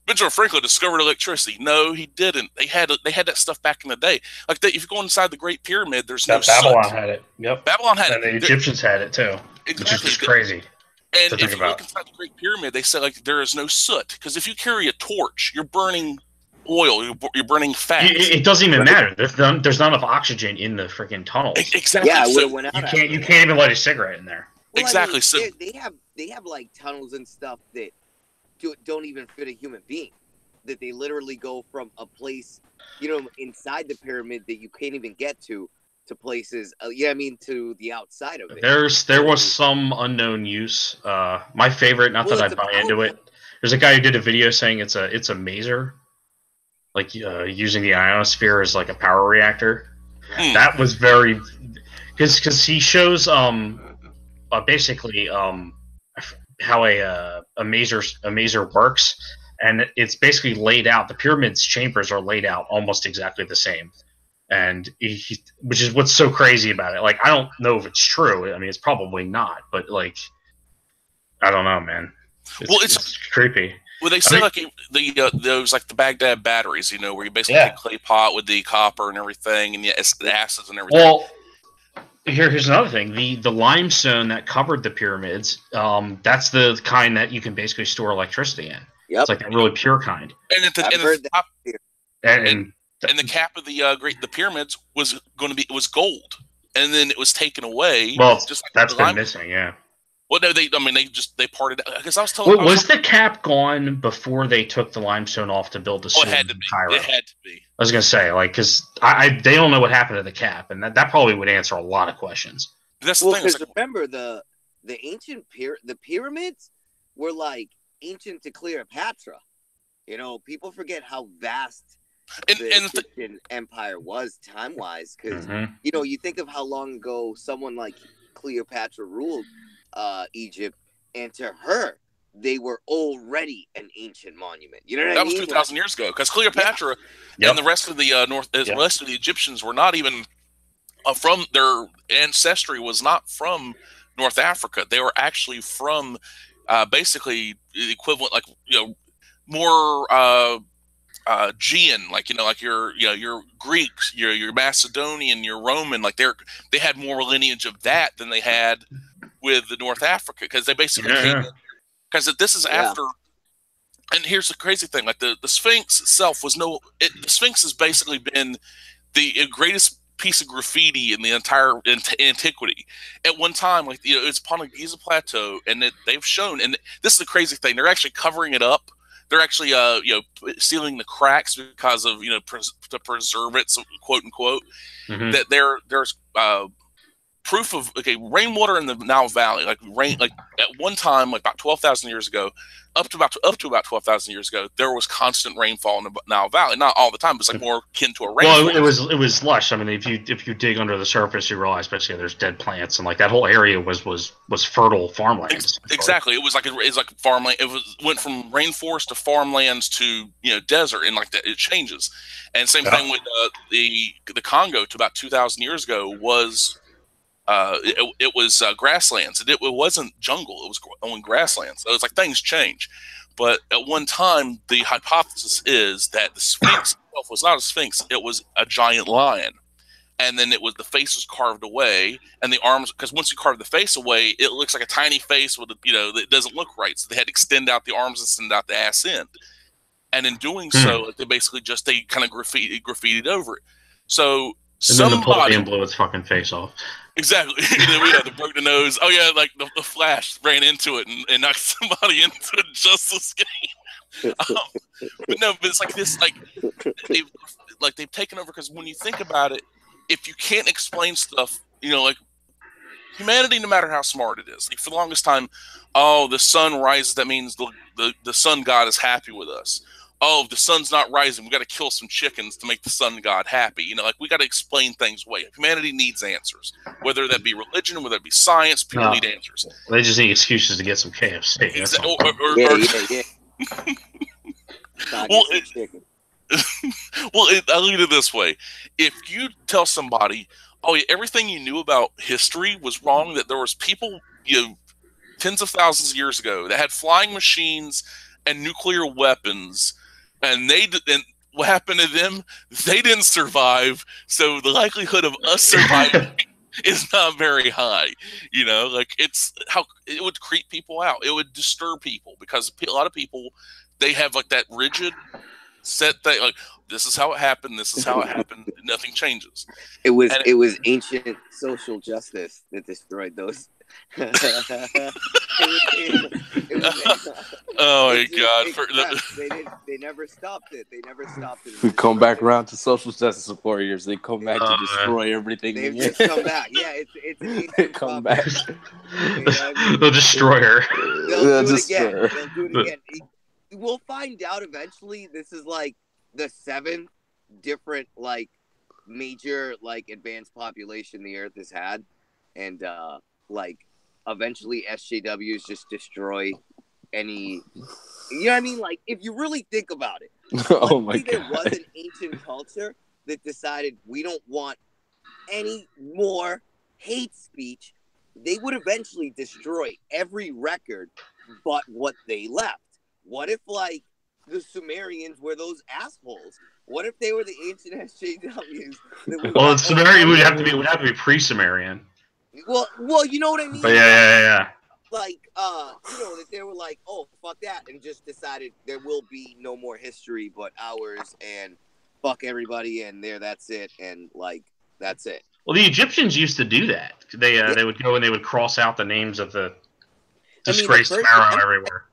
[SPEAKER 1] Benjamin Franklin discovered electricity. No, he didn't. They had that stuff back in the day. Like, if you go inside the Great Pyramid, there's no
[SPEAKER 3] Babylon
[SPEAKER 1] soot.
[SPEAKER 3] Had it. Yep.
[SPEAKER 1] Babylon had it.
[SPEAKER 3] And the Egyptians had it too. Exactly. Which is just crazy.
[SPEAKER 1] And if you look inside the Great Pyramid, they said, like, there is no soot, because if you carry a torch, you're burning oil, you're burning fat.
[SPEAKER 3] It doesn't even matter. There's not enough oxygen in the freaking tunnels.
[SPEAKER 1] Exactly.
[SPEAKER 2] Yeah,
[SPEAKER 1] so
[SPEAKER 3] you can't even light a cigarette in there.
[SPEAKER 2] Well,
[SPEAKER 1] exactly.
[SPEAKER 2] I mean,
[SPEAKER 1] So
[SPEAKER 2] they have like tunnels and stuff that don't even fit a human being. That they literally go from a place, inside the pyramid that you can't even get to places. To the outside of it.
[SPEAKER 3] There was some unknown use. My favorite, not that I buy into it. There's a guy who did a video saying it's a maser. Like using the ionosphere as like a power reactor. That was very, because he shows basically mazer works, and it's basically laid out. The pyramid's chambers are laid out almost exactly the same, and which is what's so crazy about it. Like, I don't know if it's true. I mean, it's probably not, but like, I don't know, man. It's creepy.
[SPEAKER 1] Well, they say those like the Baghdad batteries, you know, where you basically take clay pot with the copper and everything, and the acids and everything.
[SPEAKER 3] Well, here's another thing: the limestone that covered the pyramids, that's the kind that you can basically store electricity in.
[SPEAKER 2] Yep.
[SPEAKER 3] It's like a really pure kind.
[SPEAKER 1] And the cap of the pyramids was gold, and then it was taken away.
[SPEAKER 3] Well, just like that's been missing, yeah.
[SPEAKER 1] Well, no, they parted. Because I was telling.
[SPEAKER 3] Was the cap gone before they took the limestone off to build the?
[SPEAKER 1] Oh, it had to be. It had to be.
[SPEAKER 3] I was gonna say, like, because they don't know what happened to the cap, and that probably would answer a lot of questions.
[SPEAKER 2] That's the thing. Because remember the ancient pyramids were like ancient to Cleopatra. You know, people forget how vast the Egyptian empire was time wise. Because you know, you think of how long ago someone like Cleopatra ruled Egypt, and to her, they were already an ancient monument. You know what I mean?
[SPEAKER 1] That was 2,000 years ago, because Cleopatra and the rest of the rest of the Egyptians were not even from, their ancestry was not from North Africa. They were actually from basically the equivalent, like, you know, more Aegean, like, you know, like your Greeks, your Macedonian, your Roman, like they had more lineage of that than they had with the North Africa, because they basically came in, because this is after. And here's the crazy thing: like the Sphinx itself was the Sphinx has basically been the greatest piece of graffiti in the entire antiquity. At one time, like, you know, it's upon a Giza plateau, and they've shown, and this is the crazy thing: they're actually covering it up. They're actually, you know, sealing the cracks because of, you know, to preserve it, so, quote unquote. That there's proof of rainwater in the Nile Valley, like at one time, like about 12,000 years ago, up to about 12,000 years ago, there was constant rainfall in the Nile Valley. Not all the time, but it's like more akin to a rainforest.
[SPEAKER 3] Well, it was lush. I mean, if you dig under the surface, you realize basically there's dead plants, and like that whole area was fertile farmlands.
[SPEAKER 1] Exactly, it was like farmland. Went from rainforest to farmlands to, you know, desert, and like that it changes. And same thing with the Congo to about 2,000 years ago was. It was grasslands. It wasn't jungle. It was only grasslands. So it's like things change. But at one time, the hypothesis is that the Sphinx itself was not a Sphinx. It was a giant lion. And then the face was carved away, and the arms, because once you carve the face away, it looks like a tiny face with, you know, it doesn't look right. So they had to extend out the arms and extend out the ass end. And in doing so, they basically they kind of graffitied over it. So
[SPEAKER 3] then Napoleon blew its fucking face off.
[SPEAKER 1] Exactly. They broke the nose. Oh yeah, like the Flash ran into it and knocked somebody into a Justice game. But no, but it's like this, like they've taken over, because when you think about it, if you can't explain stuff, you know, like humanity, no matter how smart it is, like for the longest time, oh, the sun rises, that means the sun god is happy with us. Oh, the sun's not rising, we got to kill some chickens to make the sun god happy. You know, like, we got to explain things away. Humanity needs answers, whether that be religion, whether it be science. People need answers.
[SPEAKER 3] They just need excuses to get some KFC.
[SPEAKER 1] I'll leave it this way: if you tell somebody, "Oh, yeah, everything you knew about history was wrong," that there was people, you know, tens of thousands of years ago that had flying machines and nuclear weapons. And what happened to them? They didn't survive, so the likelihood of us surviving is not very high. You know, like, it's how it would creep people out. It would disturb people, because a lot of people, they have like that rigid set thing, like, this is how it happened. This is how it happened. Nothing changes.
[SPEAKER 2] It was ancient social justice that destroyed those.
[SPEAKER 1] Oh my God!
[SPEAKER 2] They never stopped it.
[SPEAKER 4] We come back around to social justice warriors. They come back to destroy everything.
[SPEAKER 2] They've just come back. Yeah, it's
[SPEAKER 4] they come back.
[SPEAKER 3] The destroyer.
[SPEAKER 2] They'll do it again. We'll find out eventually. This is like the 7th different, like, major, like, advanced population the Earth has had, and like eventually SJWs just destroy any. You know what I mean? Like, if you really think about it,
[SPEAKER 4] Oh my
[SPEAKER 2] there
[SPEAKER 4] god.
[SPEAKER 2] was an ancient culture that decided we don't want any more hate speech, they would eventually destroy every record but what they left. What if, like, the Sumerians were those assholes? What if they were the ancient SJWs?
[SPEAKER 3] Well, the Sumerian would have to be pre-Sumerian.
[SPEAKER 2] Well, you know what I mean?
[SPEAKER 3] But yeah.
[SPEAKER 2] Like, you know, that they were like, oh, fuck that, and just decided there will be no more history but ours, and fuck everybody, and that's it, and, like, that's it.
[SPEAKER 3] Well, the Egyptians used to do that. They would go and they would cross out the names of the disgraced pharaoh everywhere.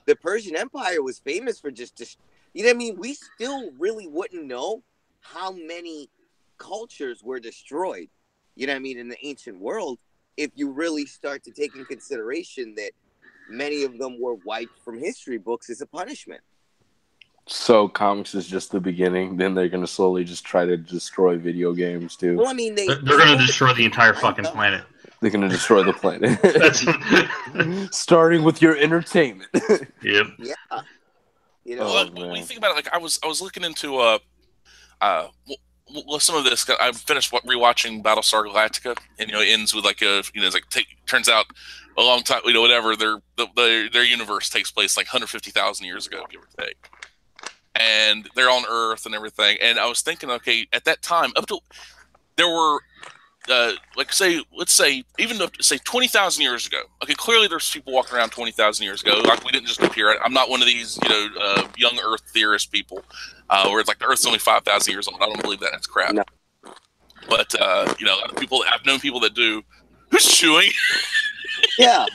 [SPEAKER 2] The Persian Empire was famous for just, you know what I mean? We still really wouldn't know how many cultures were destroyed, you know what I mean, in the ancient world, if you really start to take in consideration that many of them were wiped from history books as a punishment.
[SPEAKER 4] So comics is just the beginning. Then they're going to slowly just try to destroy video games too.
[SPEAKER 2] Well, I mean,
[SPEAKER 3] they're going to destroy the entire fucking planet.
[SPEAKER 4] They're going to destroy the planet. Starting with your entertainment.
[SPEAKER 3] Yep.
[SPEAKER 2] Yeah. You know,
[SPEAKER 1] well, when you think about it, like I was looking into some of this. I finished rewatching Battlestar Galactica, and it ends with like it's like turns out a long time, whatever their universe takes place like 150,000 years ago, give or take, and they're on Earth and everything. And I was thinking, okay, at that time, up to there were let's say even up to say 20,000 years ago. Okay, clearly there's people walking around 20,000 years ago. Like we didn't just appear. I'm not one of these young Earth theorist people where it's like the Earth's only 5,000 years old. I don't believe that. That's crap. No. But I've known people that do. Who's chewing?
[SPEAKER 2] Yeah.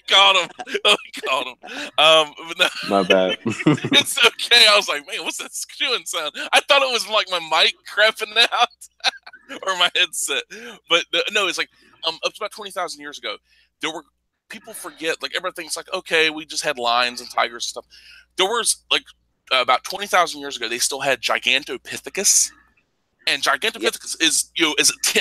[SPEAKER 1] Got him. Oh, got him. But no,
[SPEAKER 4] my bad.
[SPEAKER 1] It's okay. I was like, man, what's that chewing sound? I thought it was like my mic crapping out or my headset. But no, it's like up to about 20,000 years ago, there were people forget, like everybody thinks like, okay, we just had lions and tigers and stuff. There was like about 20,000 years ago, they still had Gigantopithecus. And Gigantopithecus is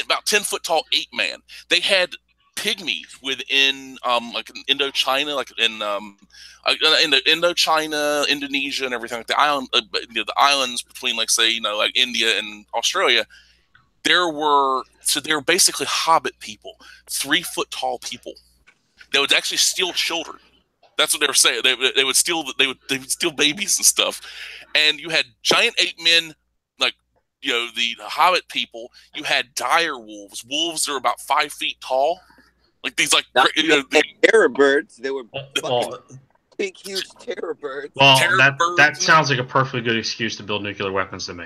[SPEAKER 1] about 10-foot tall ape man. They had pygmies within like in Indochina, like in Indochina, Indonesia, and everything like the island, the islands between like say like India and Australia. They were basically hobbit people, 3-foot tall people. They would actually steal children. That's what they were saying. They would steal babies and stuff. And you had giant ape men, like the hobbit people. You had dire wolves. Wolves are about 5 feet tall. Like these, like
[SPEAKER 2] terror birds. They were big, huge terror birds.
[SPEAKER 3] Well, that sounds like a perfectly good excuse to build nuclear weapons to me.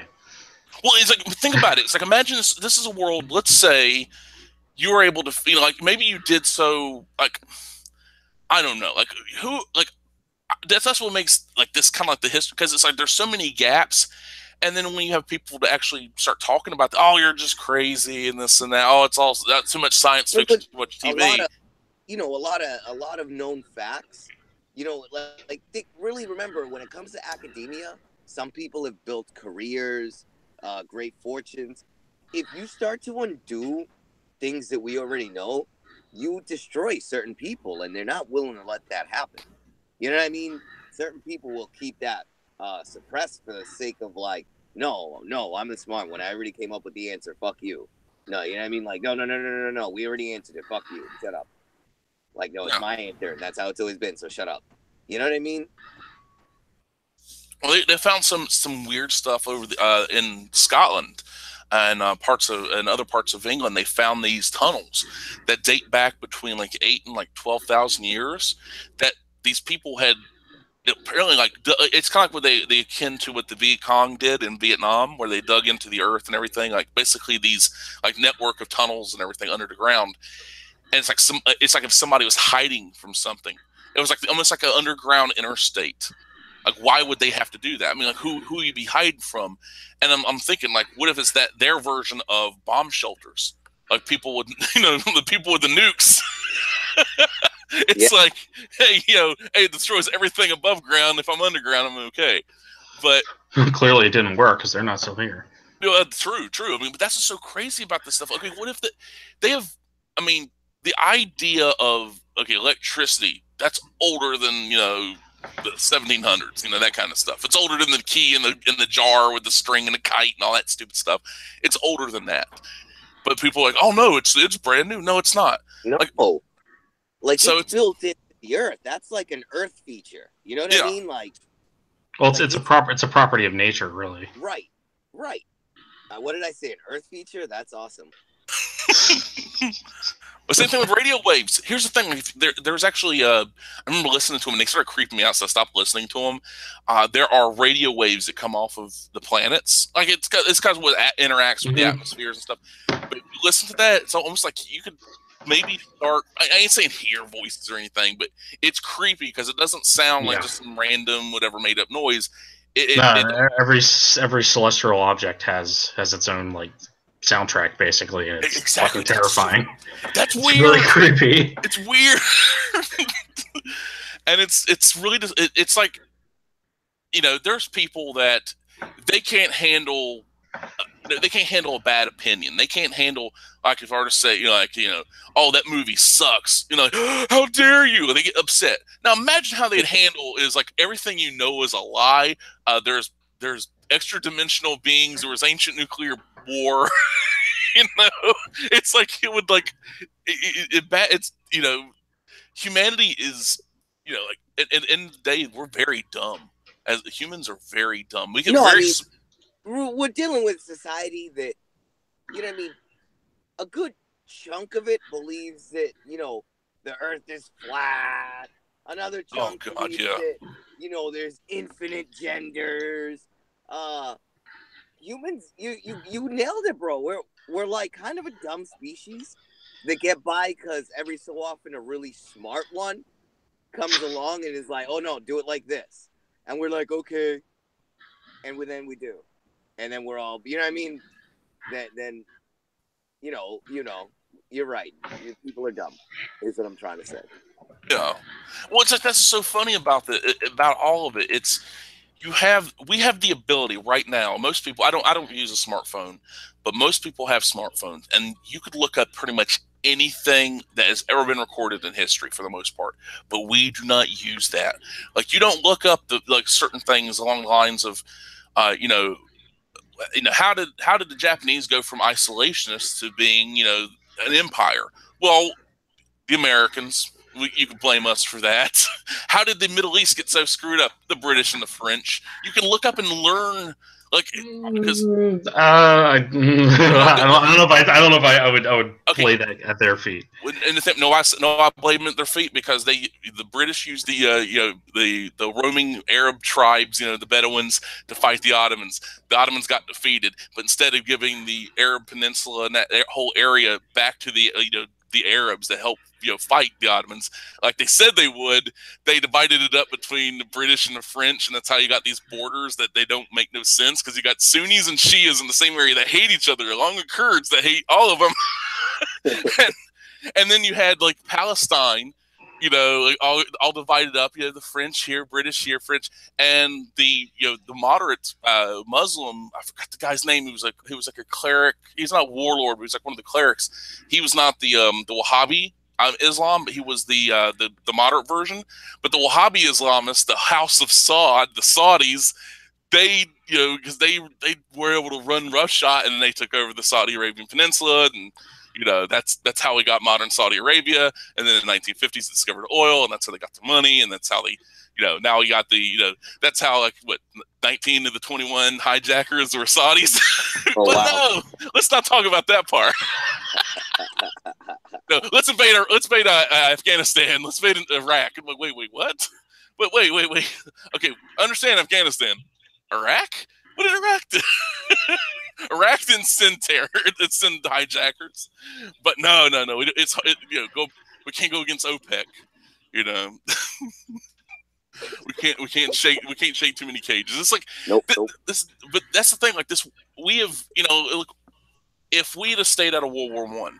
[SPEAKER 1] Well, it's like, think about it. It's like, imagine this is a world. Let's say you were able to, like maybe you did so, like I don't know, like who, like that's what makes like this kind of like the history, because it's like there's so many gaps. And then when you have people to actually start talking about, you're just crazy and this and that. Oh, it's all that's too much science fiction, too much TV.
[SPEAKER 2] A lot of known facts. Like really remember when it comes to academia, some people have built careers, great fortunes. If you start to undo things that we already know, you destroy certain people, and they're not willing to let that happen. You know what I mean? Certain people will keep that suppressed for the sake of like, no, I'm the smart one. I already came up with the answer. Fuck you. No, you know what I mean? Like, no. We already answered it. Fuck you. Shut up. Like, no, it's my answer. And that's how it's always been. So shut up. You know what I mean?
[SPEAKER 1] Well, they found some weird stuff over in Scotland and other parts of England. They found these tunnels that date back between like 8 and like 12,000 years. That these people had. Apparently, like it's kind of like what they akin to what the Viet Cong did in Vietnam, where they dug into the earth and everything. Like basically these like network of tunnels and everything under the ground. And it's like if somebody was hiding from something. It was like almost like an underground interstate. Like why would they have to do that? I mean, like who would you be hiding from? And I'm thinking like, what if it's their version of bomb shelters? Like people with the people with the nukes. It's like, hey, it destroys everything above ground. If I'm underground, I'm okay. But
[SPEAKER 3] clearly, it didn't work because they're not still here.
[SPEAKER 1] True. I mean, but that's what's so crazy about this stuff. Okay, what if they have? I mean, the idea of electricity that's older than the 1700s, that kind of stuff. It's older than the key in the jar with the string and the kite and all that stupid stuff. It's older than that. But people are like, oh no, it's brand new. No, it's not.
[SPEAKER 2] No, so it's built into the earth. That's like an earth feature. You know what I mean? Like,
[SPEAKER 3] well, it's a property of nature, really.
[SPEAKER 2] Right. What did I say? An earth feature? That's awesome.
[SPEAKER 1] Well, same thing with radio waves. Here's the thing: there's actually, I remember listening to them, and they started creeping me out, so I stopped listening to them. There are radio waves that come off of the planets. Like it's kind of what interacts with the atmospheres and stuff. But if you listen to that, it's almost like you could maybe start. I ain't saying hear voices or anything, but it's creepy because it doesn't sound like just some random whatever made up noise.
[SPEAKER 3] Every celestial object has its own like soundtrack, basically, and it's fucking terrifying.
[SPEAKER 1] That's weird.
[SPEAKER 3] It's really creepy.
[SPEAKER 1] It's weird, and it's really it's like there's people that they can't handle a bad opinion. They can't handle, like, if I were to say, oh, that movie sucks. How dare you? They get upset. Now imagine how they'd handle is like everything is a lie. There's extra dimensional beings. There was ancient nuclear war. It's like it would like it's humanity is like at the end of the day we're very dumb. As humans are very dumb. We get
[SPEAKER 2] we're dealing with society that a good chunk of it believes that the earth is flat. Another chunk believes that there's infinite genders. Humans, you nailed it, bro. We're like kind of a dumb species that get by because every so often a really smart one comes along and is like, oh no, do it like this, and we're like, okay, and then we do, and then we're all, you know what I mean? Then you're right. People are dumb, is what I'm trying to say.
[SPEAKER 1] Yeah. Well, it's like that's so funny about all of it. It's we have the ability right now. Most people, I don't use a smartphone, but most people have smartphones, and you could look up pretty much anything that has ever been recorded in history for the most part. But we do not use that. Like, you don't look up certain things along the lines of, how did the Japanese go from isolationists to being an empire? Well, the Americans. You can blame us for that. How did the Middle East get so screwed up? The British and the French. You can look up and learn, because
[SPEAKER 3] I don't know if I would play that at their feet.
[SPEAKER 1] And I blame them at their feet because the British used the roaming Arab tribes, the Bedouins, to fight the Ottomans. The Ottomans got defeated, but instead of giving the Arab Peninsula and that whole area back to the Arabs to help fight the Ottomans like they said they would, they divided it up between the British and the French, and that's how you got these borders that they don't make no sense, because you got Sunnis and Shias in the same area that hate each other, along with Kurds that hate all of them. and then you had like Palestine, all divided up. You have the French here, British here, French, and the moderate Muslim. I forgot the guy's name. He was like a cleric. He's not a warlord, but he's like one of the clerics. He was not the Wahhabi Islam, but he was the moderate version. But the Wahhabi Islamists, the House of Saud, the Saudis, they because they were able to run roughshod, and then they took over the Saudi Arabian Peninsula, and that's how we got modern Saudi Arabia. And then in the 1950s, they discovered oil, and that's how they got the money, and that's how they, now you got that's how 19 of the 21 hijackers were Saudis.
[SPEAKER 2] Oh,
[SPEAKER 1] but
[SPEAKER 2] wow.
[SPEAKER 1] No, let's not talk about that part. No, let's invade Afghanistan. Let's invade Iraq. I'm like, wait, what? But wait. Okay, understand Afghanistan. Iraq? What did Iraq do? Iraq didn't send terror. It sent hijackers. But no. We can't go against OPEC. We can't shake too many cages. It's like
[SPEAKER 2] nope.
[SPEAKER 1] But that's the thing. Like this, we have if we'd have stayed out of World War One,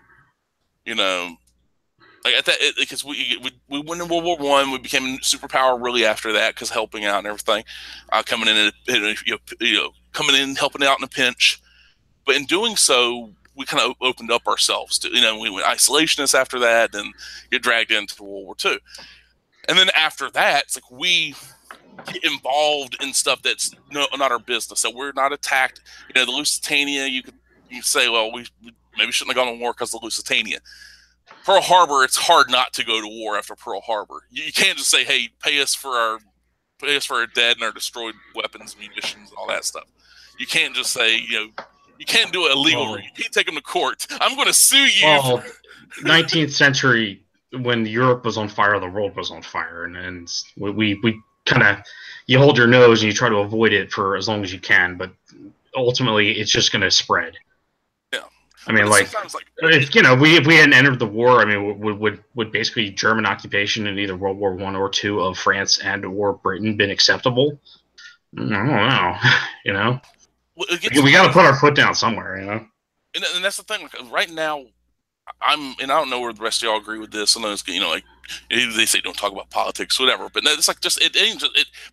[SPEAKER 1] like at that, because we went in World War One, we became a superpower really after that, because helping out and everything, coming in, coming in, helping out in a pinch, But in doing so, we kind of opened up ourselves to, we went isolationists after that, then get dragged into World War II. And then after that, it's like we get involved in stuff that's not our business. So we're not attacked. The Lusitania, you could say, well, we maybe shouldn't have gone to war because of the Lusitania. Pearl Harbor, it's hard not to go to war after Pearl Harbor. You can't just say, hey, pay us for our dead and our destroyed weapons, munitions, and all that stuff. You can't just say, you can't do it illegally. You can't take them to court. I'm going to sue you.
[SPEAKER 3] Well, 19th century, when Europe was on fire, the world was on fire, and we kind of, you hold your nose and you try to avoid it for as long as you can, but ultimately it's just going to spread.
[SPEAKER 1] Yeah.
[SPEAKER 3] I mean, if we hadn't entered the war, I mean, would basically German occupation in either World War I or II of France and or Britain been acceptable? I don't know. We got to put our foot down somewhere,
[SPEAKER 1] And that's the thing. Like, right now, and I don't know where the rest of y'all agree with this. I know it's, they say don't talk about politics, whatever. But it's like but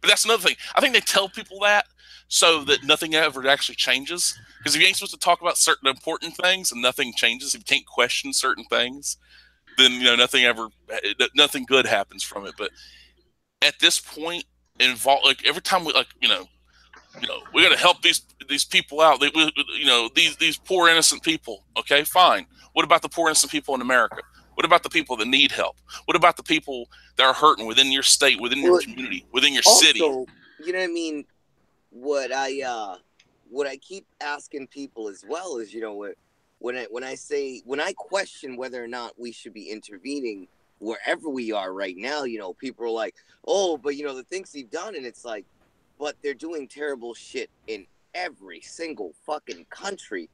[SPEAKER 1] that's another thing. I think they tell people that so that nothing ever actually changes. Because if you ain't supposed to talk about certain important things and nothing changes, if you can't question certain things, then nothing good happens from it. But at this point, every time we we got to help these people out. These poor innocent people. Okay, fine. What about the poor innocent people in America? What about the people that need help? What about the people that are hurting within your state, within your community, within your city?
[SPEAKER 2] You know what I mean? What I keep asking people as well is, when I question whether or not we should be intervening wherever we are right now, people are like, oh, but the things he's done, and it's like, but they're doing terrible shit in every single fucking country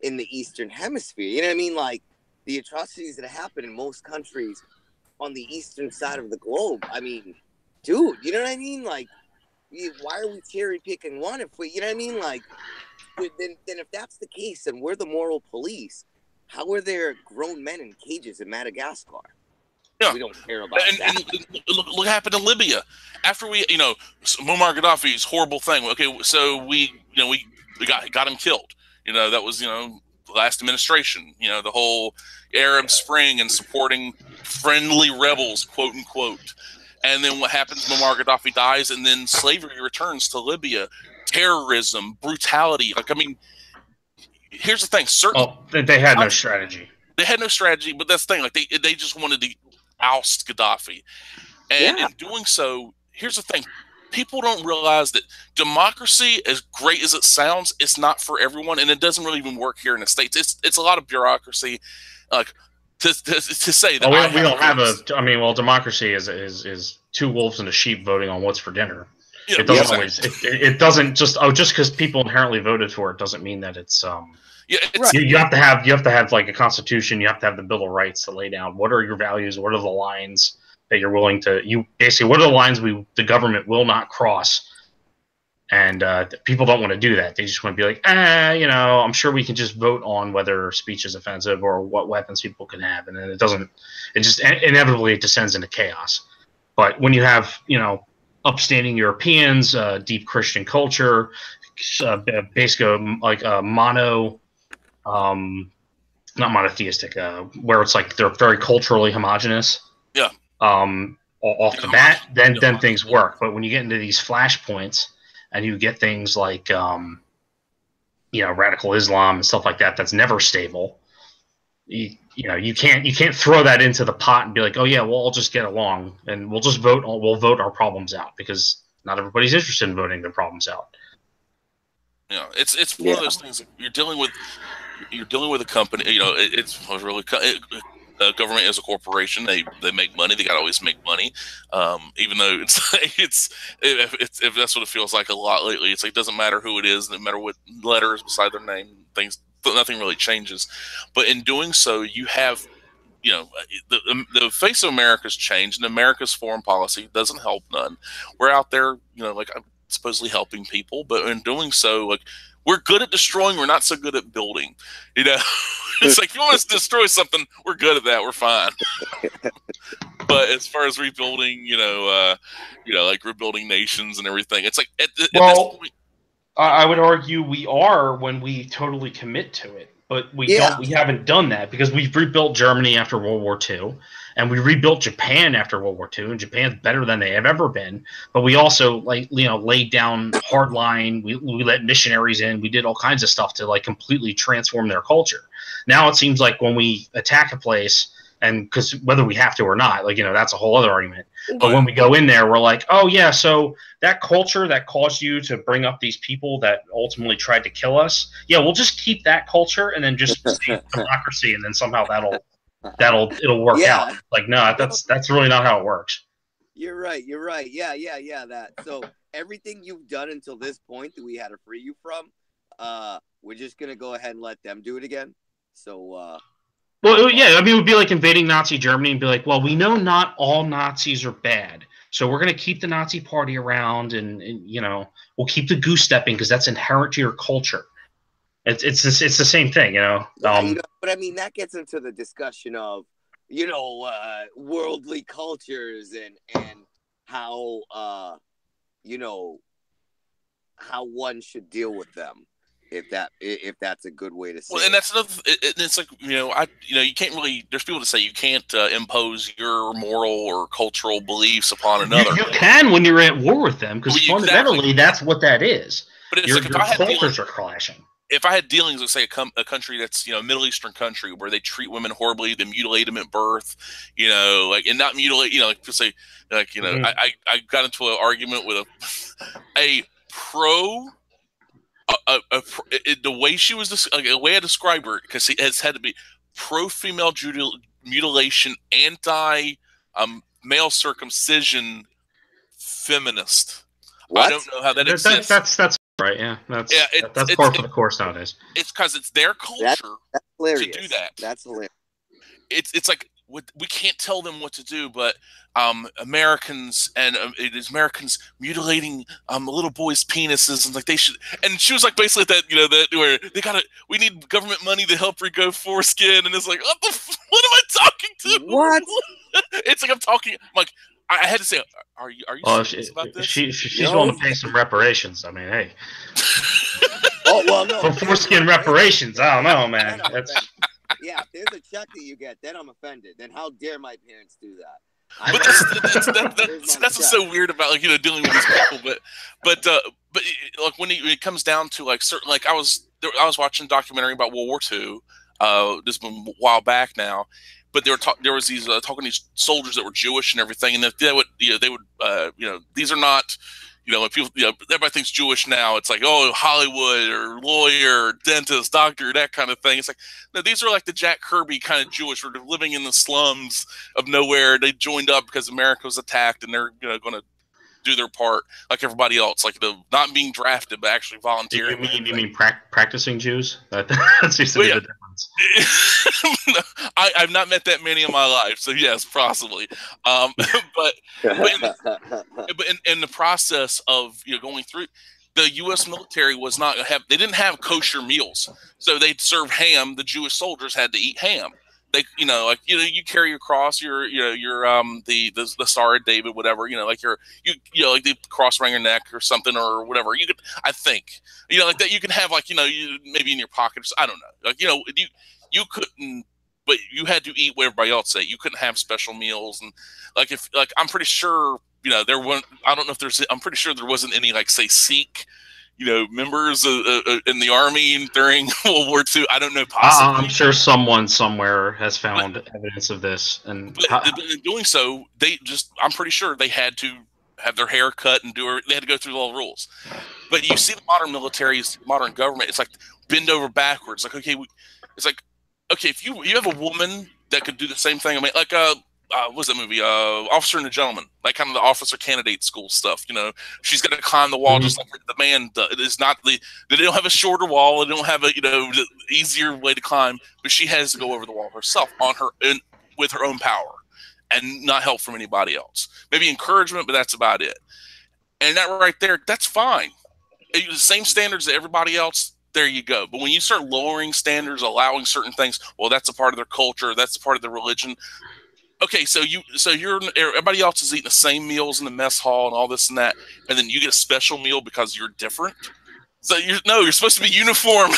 [SPEAKER 2] in the Eastern Hemisphere. You know what I mean? Like, the atrocities that happen in most countries on the eastern side of the globe. I mean, dude, you know what I mean? Like, why are we cherry picking one? If we, you know what I mean? Like, then if that's the case, and we're the moral police, how are there grown men in cages in Madagascar?
[SPEAKER 1] Yeah.
[SPEAKER 2] We don't care about that.
[SPEAKER 1] And look what happened in Libya after we, Muammar Gaddafi's horrible thing. Okay, so we got him killed. That was the last administration. The whole Arab Spring and supporting friendly rebels, quote unquote. And then what happens? Muammar Gaddafi dies, and then slavery returns to Libya. Terrorism, brutality. Like, I mean, here's the thing.
[SPEAKER 3] They had no strategy.
[SPEAKER 1] They had no strategy, but that's the thing. Like, they just wanted to oust Gaddafi. And in doing so, here's the thing. People don't realize that democracy, as great as it sounds, it's not for everyone, and it doesn't really even work here in the States. It's a lot of bureaucracy. Like, to say that
[SPEAKER 3] we don't have democracy is two wolves and a sheep voting on what's for dinner. Yeah, it doesn't always. It doesn't just because people inherently voted for it doesn't mean that it's you have to have like a constitution. You have to have the Bill of Rights to lay down what are your values, what are the lines that you're willing to. What are the lines the government will not cross. And people don't want to do that. They just want to be like, I'm sure we can just vote on whether speech is offensive or what weapons people can have. And then it just inevitably descends into chaos. But when you have, upstanding Europeans, deep Christian culture, basically like not monotheistic, where it's like they're very culturally homogenous.
[SPEAKER 1] Yeah.
[SPEAKER 3] Off the bat, then things work. But when you get into these flashpoints, and you get things like, radical Islam and stuff like that. That's never stable. You can't throw that into the pot and be like, oh yeah, we'll all just get along and we'll just vote. We'll vote our problems out because not everybody's interested in voting their problems out.
[SPEAKER 1] It's one of those things that you're dealing with a company. It's really. The government is a corporation. They make money. They got to always make money. Even though if that's what it feels like a lot lately. It's like it doesn't matter who it is, no matter what letters beside their name, nothing really changes. But in doing so, you have the face of America's changed, and America's foreign policy doesn't help none. We're out there, supposedly helping people, but in doing so, like, we're good at destroying. We're not so good at building. It's like if you want us to destroy something, we're good at that. We're fine. But as far as rebuilding, like rebuilding nations and everything, it's like at this point.
[SPEAKER 3] I would argue we are when we totally commit to it, but we don't. We haven't done that because we've rebuilt Germany after World War II, and we rebuilt Japan after World War II, and Japan's better than they have ever been. But we also laid down hard line. We let missionaries in. We did all kinds of stuff to completely transform their culture. Now it seems like when we attack a place, and because whether we have to or not, that's a whole other argument. But when we go in there, we're like, oh yeah, so that culture that caused you to bring up these people that ultimately tried to kill us, yeah, we'll just keep that culture and then just save democracy, and then somehow it'll work out. No, that's really not how it works.
[SPEAKER 2] You're right. Yeah. That. So everything you've done until this point that we had to free you from, we're just gonna go ahead and let them do it again. So.
[SPEAKER 3] Well, yeah, I mean, it would be like invading Nazi Germany and be like, well, we know not all Nazis are bad, so we're going to keep the Nazi party around, and we'll keep the goose stepping because that's inherent to your culture. It's the same thing,
[SPEAKER 2] Yeah, but I mean, that gets into the discussion of, worldly cultures and how, how one should deal with them. If that's a good way to say.
[SPEAKER 1] Well, and that's another. It's like you can't really. There's people that say you can't impose your moral or cultural beliefs upon another.
[SPEAKER 3] You can when you're at war with them, because fundamentally that's what that is.
[SPEAKER 1] But it's
[SPEAKER 3] your
[SPEAKER 1] cultures
[SPEAKER 3] are clashing.
[SPEAKER 1] If I had dealings with, say, a country that's a Middle Eastern country where they treat women horribly, they mutilate them at birth, and not mutilate, say, I got into an argument with a pro. The way she was, the way I described her, because it has had to be pro-female mutilation, anti-male circumcision feminist.
[SPEAKER 2] What?
[SPEAKER 1] I don't know how that exists.
[SPEAKER 3] That's right. Yeah, that's par for the course nowadays.
[SPEAKER 1] It's because it's their culture
[SPEAKER 2] that's hilarious.
[SPEAKER 1] To do that.
[SPEAKER 2] That's hilarious.
[SPEAKER 1] It's like we can't tell them what to do, but Americans mutilating little boys' penises, and they should. And she was like basically that where we need government money to help regrow foreskin, and it's like what am I talking to?
[SPEAKER 2] What?
[SPEAKER 1] It's like I'm talking. I'm like I had to say, are you serious about this?
[SPEAKER 3] She's willing to pay some reparations. I mean, hey.
[SPEAKER 2] Oh well, no.
[SPEAKER 3] For foreskin reparations, I don't know, man.
[SPEAKER 2] Yeah, if there's a check that you get, then I'm offended. Then how dare my parents do that?
[SPEAKER 1] But that's what's so weird about dealing with these people. But when it comes down to certain I was watching a documentary about World War II. This has been a while back now, but there was these talking to these soldiers that were Jewish and everything, and they would these are not. When people, everybody thinks Jewish now. It's like, oh, Hollywood or lawyer, or dentist, doctor, that kind of thing. It's like, no, these are like the Jack Kirby kind of Jewish. Where they're living in the slums of nowhere. They joined up because America was attacked, and they're going to do their part like everybody else, not being drafted but actually volunteering.
[SPEAKER 3] You mean practicing Jews? That seems to be the difference.
[SPEAKER 1] I've not met that many in my life, so yes, possibly. But in the process of going through, the U.S. military was not they didn't have kosher meals, so they'd serve ham. The Jewish soldiers had to eat ham. They, you carry your cross, the Star of David, whatever, like the cross around your neck or something or whatever. You could, I think, that you can have maybe in your pocket. I don't know, you couldn't, but you had to eat what everybody else ate. You couldn't have special meals, and I'm pretty sure there weren't. I don't know if there's. I'm pretty sure there wasn't any say Sikh. Members in the army during World War II. I don't know. Possibly.
[SPEAKER 3] I'm sure someone somewhere has found evidence of this. And
[SPEAKER 1] in doing so, I'm pretty sure they had to have their hair cut and they had to go through all the rules. But you see the modern military's, modern government, it's like bend over backwards. It's like, okay, if you have a woman that could do the same thing. I mean, what's that movie? Officer and the Gentleman, kind of the officer candidate school stuff. She's going to climb the wall just like the man does. It is not they don't have a shorter wall. They don't have the easier way to climb, but she has to go over the wall herself with her own power and not help from anybody else. Maybe encouragement, but that's about it. And that right there, that's fine. The same standards as everybody else. There you go. But when you start lowering standards, allowing certain things, well, that's a part of their culture. That's a part of their religion. Okay, so everybody else is eating the same meals in the mess hall and all this and that, and then you get a special meal because you're different. So you're supposed to be uniform.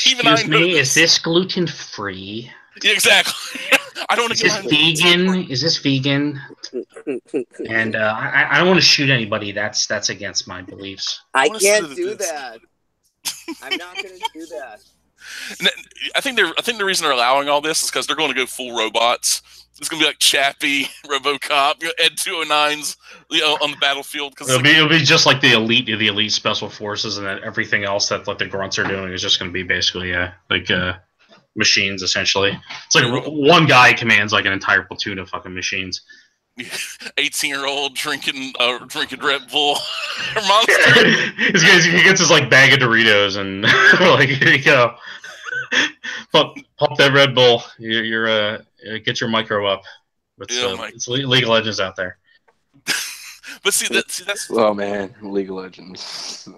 [SPEAKER 1] Even
[SPEAKER 3] Excuse me, is this gluten free?
[SPEAKER 1] Yeah, exactly. I don't want to
[SPEAKER 3] get vegan. Is this vegan? And I don't want to shoot anybody. That's against my beliefs.
[SPEAKER 2] I can't do that. I'm not going to do that.
[SPEAKER 1] I think the reason they're allowing all this is because they're going to go full robots. It's going to be like Chappie, RoboCop, Ed 209s, on the battlefield.
[SPEAKER 3] It'll be just like the elite special forces, and then everything else that like the grunts are doing is just going to be basically machines essentially. It's like one guy commands like an entire platoon of fucking machines.
[SPEAKER 1] 18-year-old drinking Red Bull or Monster.
[SPEAKER 3] He gets his like bag of Doritos and like, here you go. Pump that Red Bull. You're get your micro up. It's League of Legends out there.
[SPEAKER 1] But that's
[SPEAKER 4] oh man, League of Legends.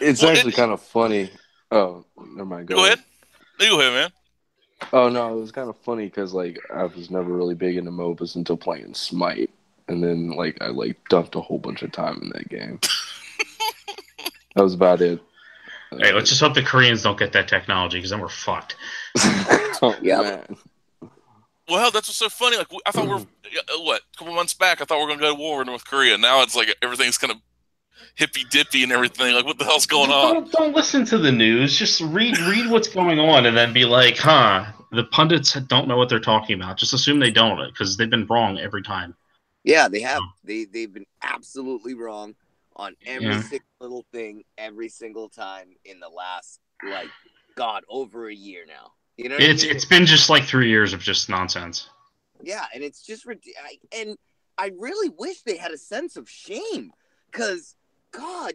[SPEAKER 4] It's actually kind of funny. Oh, never mind.
[SPEAKER 1] Go ahead. Go ahead, man.
[SPEAKER 4] Oh no, it was kind of funny because like I was never really big into MOBAs until playing Smite, and then like I dumped a whole bunch of time in that game. That was about it.
[SPEAKER 3] Hey, let's just hope the Koreans don't get that technology, because then we're fucked.
[SPEAKER 4] Man.
[SPEAKER 1] Well, that's what's so funny. Like I thought a couple months back, I thought we were going to go to war with North Korea. Now it's like everything's kind of hippy dippy and everything. Like what the hell's going on?
[SPEAKER 3] Don't listen to the news. Just read what's going on, and then be like, huh? The pundits don't know what they're talking about. Just assume they don't, because they've been wrong every time.
[SPEAKER 2] Yeah, they have. They've been absolutely wrong on every single little thing, every single time in the last over a year now. You know,
[SPEAKER 3] it's been just like 3 years of just nonsense.
[SPEAKER 2] Yeah, and it's just and I really wish they had a sense of shame, because God,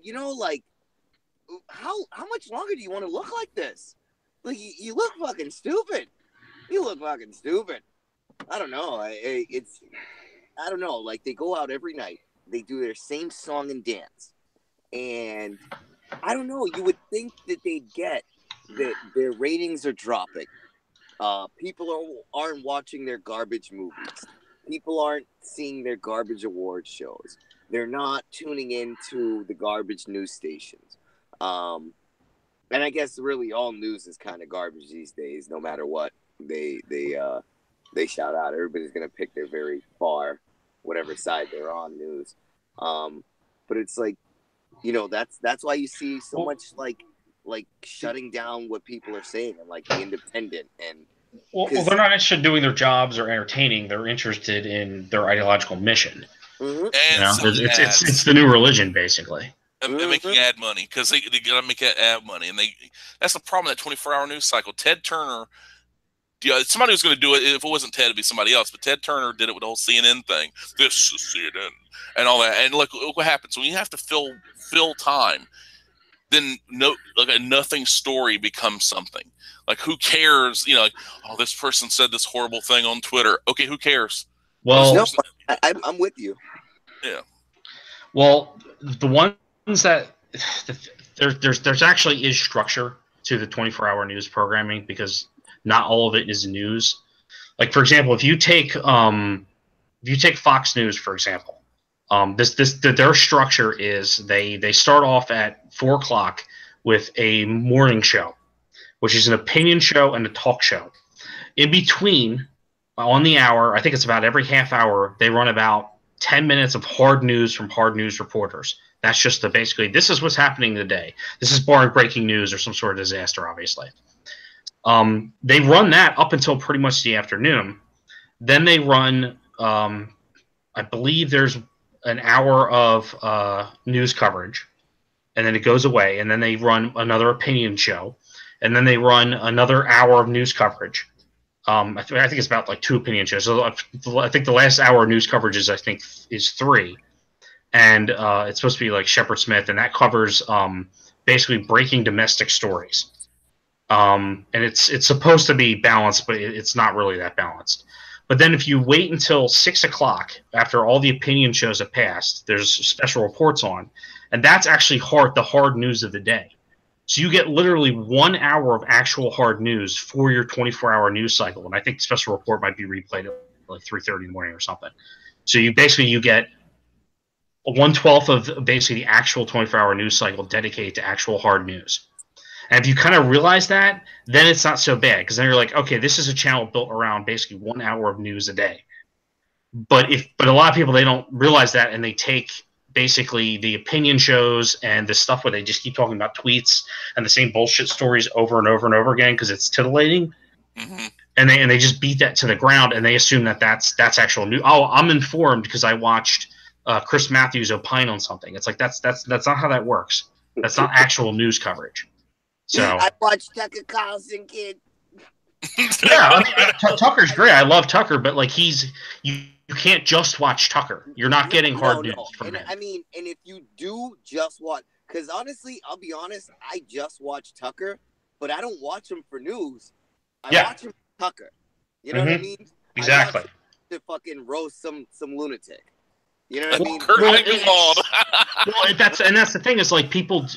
[SPEAKER 2] how much longer do you want to look like this? Like you look fucking stupid. You look fucking stupid. I don't know. I don't know. Like they go out every night. They do their same song and dance, and I don't know. You would think that they'd get that their ratings are dropping. People aren't watching their garbage movies. People aren't seeing their garbage award shows. They're not tuning into the garbage news stations. And I guess really all news is kind of garbage these days. No matter what they shout out, everybody's gonna pick their very far whatever side they're on news. But it's like, that's why you see so much like shutting down what people are saying and like the independent and.
[SPEAKER 3] Well, they're not interested in doing their jobs or entertaining. They're interested in their ideological mission.
[SPEAKER 2] Mm-hmm.
[SPEAKER 3] It's the new religion, basically.
[SPEAKER 1] And making ad money, because they got to make that ad money, and that's the problem with that 24-hour news cycle. Ted Turner, somebody was going to do it. If it wasn't Ted, it'd be somebody else. But Ted Turner did it with the whole CNN thing. This is CNN and all that. And look what happens when you have to fill time. Then a nothing story becomes something. Like who cares? This person said this horrible thing on Twitter. Okay, who cares?
[SPEAKER 3] Well,
[SPEAKER 2] I'm with you.
[SPEAKER 1] Yeah.
[SPEAKER 3] Well, the ones that there's actually is structure to the 24-hour news programming, because not all of it is news. Like for example, if you take Fox News, for example, their structure is they start off at 4:00 with a morning show, which is an opinion show and a talk show. In between, on the hour, I think it's about every half hour, they run about 10 minutes of hard news from hard news reporters. That's just basically, this is what's happening today. This is boring breaking news or some sort of disaster, obviously. They run that up until pretty much the afternoon. Then they run, I believe there's an hour of news coverage, and then it goes away. And then they run another opinion show. And then they run another hour of news coverage. I think it's about like 2 opinion shows. So I think the last hour of news coverage is 3, and it's supposed to be like Shepard Smith, and that covers basically breaking domestic stories. And it's supposed to be balanced, but it's not really that balanced. But then if you wait until 6:00 after all the opinion shows have passed, there's special reports on, and that's actually the hard news of the day. So you get literally 1 hour of actual hard news for your 24-hour news cycle. And I think the special report might be replayed at like 3:30 in the morning or something. So you get 1/12 of basically the actual 24-hour news cycle dedicated to actual hard news. And if you kind of realize that, then it's not so bad, because then you're like, okay, this is a channel built around basically 1 hour of news a day. But a lot of people, they don't realize that, and they take basically the opinion shows and the stuff where they just keep talking about tweets and the same bullshit stories over and over and over again because it's titillating.
[SPEAKER 1] Mm-hmm.
[SPEAKER 3] And they just beat that to the ground, and they assume that that's actual news. Oh, I'm informed because I watched Chris Matthews opine on something. It's like that's not how that works. That's not actual news coverage. So
[SPEAKER 2] I watched Tucker Carlson, kid.
[SPEAKER 3] Yeah, I mean, Tucker's great. I love Tucker, but like you can't just watch Tucker. You're not getting hard news from him.
[SPEAKER 2] I mean, and if you do just watch, because honestly, I'll be honest, I just watch Tucker, but I don't watch him for news. I watch him for Tucker. You know what I mean?
[SPEAKER 3] Exactly.
[SPEAKER 2] I watch him to fucking roast some lunatic. You know what I mean?
[SPEAKER 3] That's the thing is like people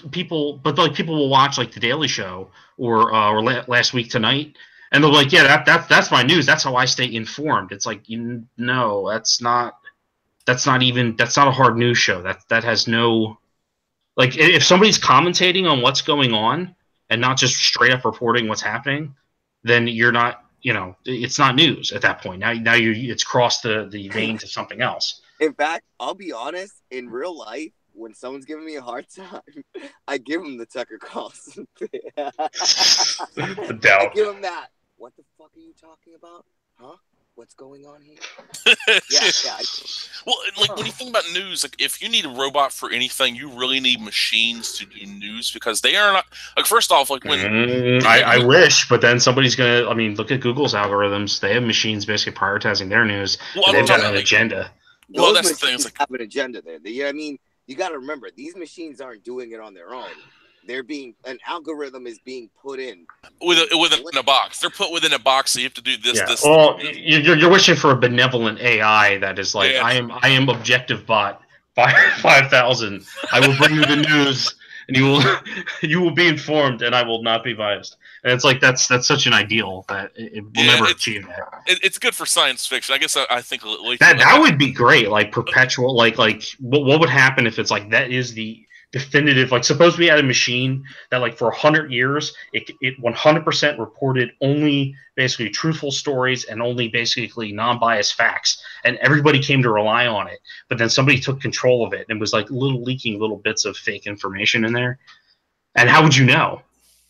[SPEAKER 3] will watch like the Daily Show or Last Week Tonight, and they'll be like, yeah, that's my news. That's how I stay informed. It's like, that's not a hard news show. That has no, like, if somebody's commentating on what's going on and not just straight up reporting what's happening, then you're not, it's not news at that point. Now it's crossed the vein to something else.
[SPEAKER 2] In fact, I'll be honest, in real life, when someone's giving me a hard time, I give them the Tucker Carlson thing. I give them that. What the fuck are you talking about? Huh? What's going on here? Yeah.
[SPEAKER 1] Well, like when you think about news, like if you need a robot for anything, you really need machines to do news because they are not. Like first off, like when
[SPEAKER 3] I wish, but then somebody's gonna. I mean, look at Google's algorithms. They have machines basically prioritizing their news. Well, they've got an agenda.
[SPEAKER 1] Well, that's the thing. It's like
[SPEAKER 2] have an agenda there. You know what I mean? You got to remember, these machines aren't doing it on their own. An algorithm is being put in
[SPEAKER 1] within a box. They're put within a box, so you have to do this.
[SPEAKER 3] Yeah.
[SPEAKER 1] This.
[SPEAKER 3] Well, you're wishing for a benevolent AI that is like, I am Objective Bot 5000. I will bring you the news, and you will be informed, and I will not be biased. And it's like that's such an ideal that it will never achieve that.
[SPEAKER 1] It's good for science fiction. I guess I think
[SPEAKER 3] that would be great. Like perpetual. Like what would happen if it's like that is the definitive, like suppose we had a machine that like for 100 years it 100% reported only basically truthful stories and only basically non-biased facts, and everybody came to rely on it, but then somebody took control of it and was like leaking little bits of fake information in there, and how would you know?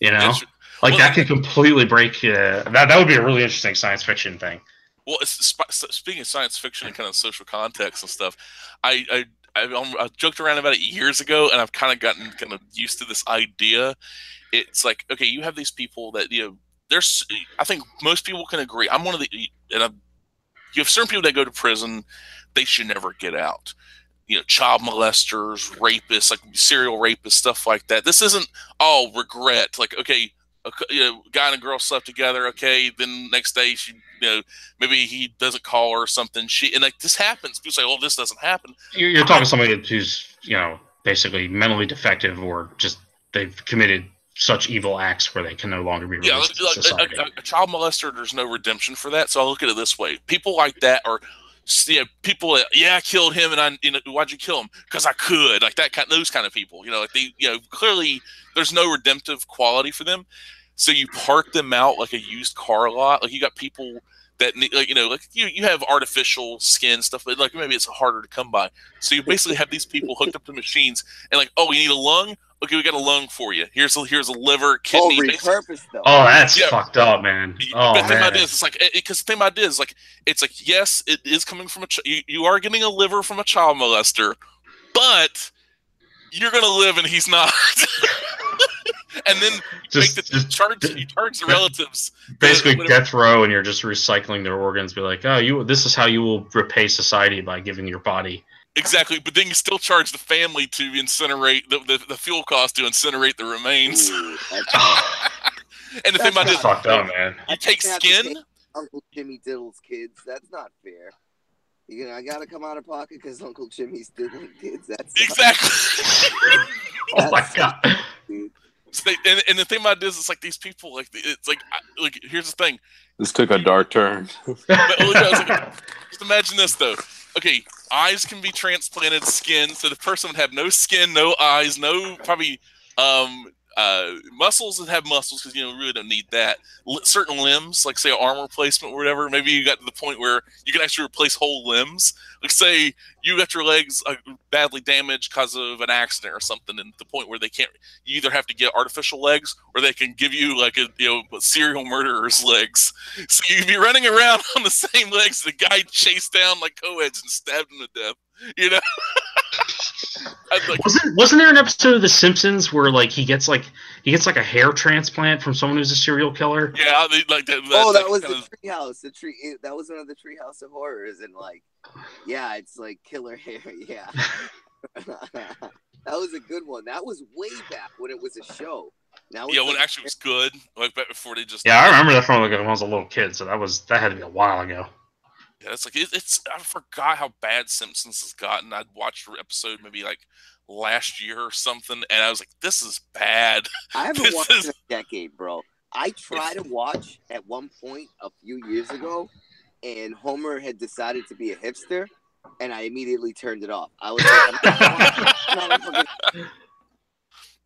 [SPEAKER 3] That could completely break that would be a really interesting science fiction thing.
[SPEAKER 1] Well, speaking of science fiction and kind of social context and stuff, I joked around about it years ago, and I've kind of gotten kind of used to this idea. It's like, okay, you have these people that there's. I think most people can agree. I'm one of you have certain people that go to prison, they should never get out. Child molesters, rapists, like serial rapists, stuff like that. This isn't all regret. Like, okay, guy and a girl slept together. Okay, then next day she. Maybe he doesn't call her or something. And like this happens. People say, "Oh, this doesn't happen."
[SPEAKER 3] You're talking to somebody who's basically mentally defective, or just they've committed such evil acts where they can no longer be released to society.
[SPEAKER 1] A child molester, there's no redemption for that. So I look at it this way: people like that are people that I killed him, and why'd you kill him? Because I could. Like those kind of people. Clearly there's no redemptive quality for them. So you park them out like a used car lot. Like you got people that you have artificial skin stuff, but like maybe it's harder to come by. So you basically have these people hooked up to machines and like, oh, you need a lung? Okay, we got a lung for you. Here's a liver, kidney.
[SPEAKER 2] Oh, repurposed though.
[SPEAKER 3] Oh, that's fucked up, man. Oh,
[SPEAKER 1] but the thing about it is, it's like because the thing about it is like it's like yes, it is coming from you are getting a liver from a child molester, but you're gonna live and he's not. And then you charge the relatives.
[SPEAKER 3] Basically death row, and you're just recycling their organs. Be like, oh, this is how you will repay society by giving your body.
[SPEAKER 1] Exactly, but then you still charge the family to incinerate the fuel cost to incinerate the remains.
[SPEAKER 2] Ooh,
[SPEAKER 1] and the thing about this,
[SPEAKER 3] fucked up, man.
[SPEAKER 1] You take skin.
[SPEAKER 2] Uncle Jimmy Diddle's kids. That's not fair. I gotta come out of pocket because Uncle Jimmy's diddling kids. That's
[SPEAKER 1] exactly.
[SPEAKER 3] Oh my god.
[SPEAKER 2] Dude.
[SPEAKER 1] So and the thing about this is like these people like it's like here's the thing.
[SPEAKER 4] This took a dark turn.
[SPEAKER 1] Just imagine this though. Okay, eyes can be transplanted, skin, so the person would have no skin, no eyes, no probably muscles and have muscles because you know we really don't need that. Certain limbs, like say arm replacement or whatever, maybe you got to the point where you can actually replace whole limbs. Like say you got your legs badly damaged because of an accident or something, and the point where they can't. You either have to get artificial legs, or they can give you like a serial murderer's legs. So you'd be running around on the same legs the guy chased down like co-eds and stabbed him to death. You know. Like,
[SPEAKER 3] wasn't there an episode of The Simpsons where like he gets like a hair transplant from someone who's a serial killer?
[SPEAKER 1] Yeah, like that.
[SPEAKER 2] That was the Treehouse. That was one of the Treehouse of Horrors, and like, yeah, it's like killer hair. Yeah, that was a good one. That was way back when it was a show. Now
[SPEAKER 1] when it actually was good, like back before they just.
[SPEAKER 3] Yeah, I remember that from like when I was a little kid. So that had to be a while ago.
[SPEAKER 1] Yeah, it's like it's. I forgot how bad Simpsons has gotten. I'd watched an episode maybe like last year or something, and I was like, "This is bad."
[SPEAKER 2] I haven't watched in a decade, bro. I tried to watch at one point a few years ago, and Homer had decided to be a hipster, and I immediately turned it off. I was like,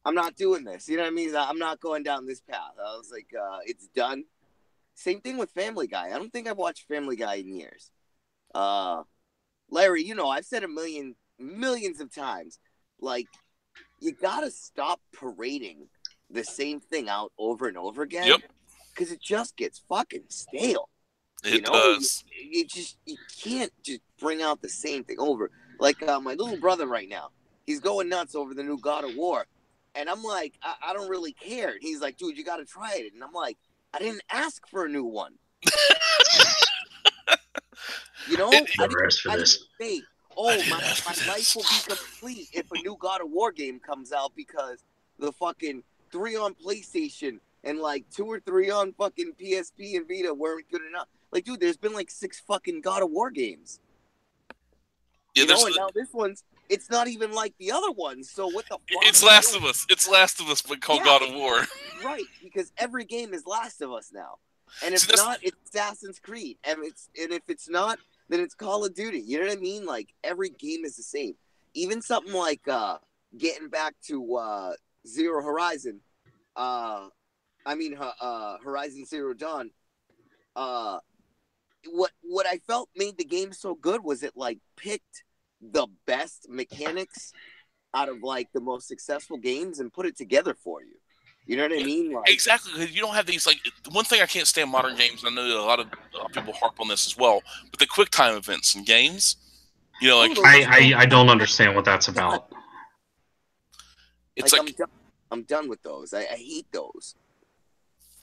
[SPEAKER 2] I'm not doing this. You know what I mean? I'm not going down this path. I was like, it's done. Same thing with Family Guy. I don't think I've watched Family Guy in years. Larry, you know, I've said millions of times, like, you gotta stop parading the same thing out over and over again.
[SPEAKER 1] Yep.
[SPEAKER 2] Because it just gets fucking stale.
[SPEAKER 1] It does.
[SPEAKER 2] You can't just bring out the same thing over. Like, my little brother right now, he's going nuts over the new God of War. And I'm like, I don't really care. And he's like, dude, you gotta try it. And I'm like, I didn't ask for a new one. You know, I didn't say, oh, my life will be complete if a new God of War game comes out because the fucking 3 on PlayStation and like 2 or 3 on fucking PSP and Vita weren't good enough. Like, dude, there's been like 6 fucking God of War games. Yeah, and now this one's, it's not even like the other ones. So what the fuck?
[SPEAKER 1] It's Last of Us. It's Last of Us, but called God of War.
[SPEAKER 2] Right, because every game is Last of Us now. And if not, it's Assassin's Creed. And if it's not, then it's Call of Duty. You know what I mean? Like, every game is the same. Even something like getting back to Zero Horizon. Horizon Zero Dawn. What I felt made the game so good was it, like, picked the best mechanics out of, like, the most successful games and put it together for you. You know what I mean? Like,
[SPEAKER 1] exactly, because you don't have these, like, one thing I can't stand modern games, and I know a lot of people harp on this as well, but the quick time events in games, you know, like...
[SPEAKER 3] I don't understand what that's about.
[SPEAKER 2] It's like I'm done with those. I hate those.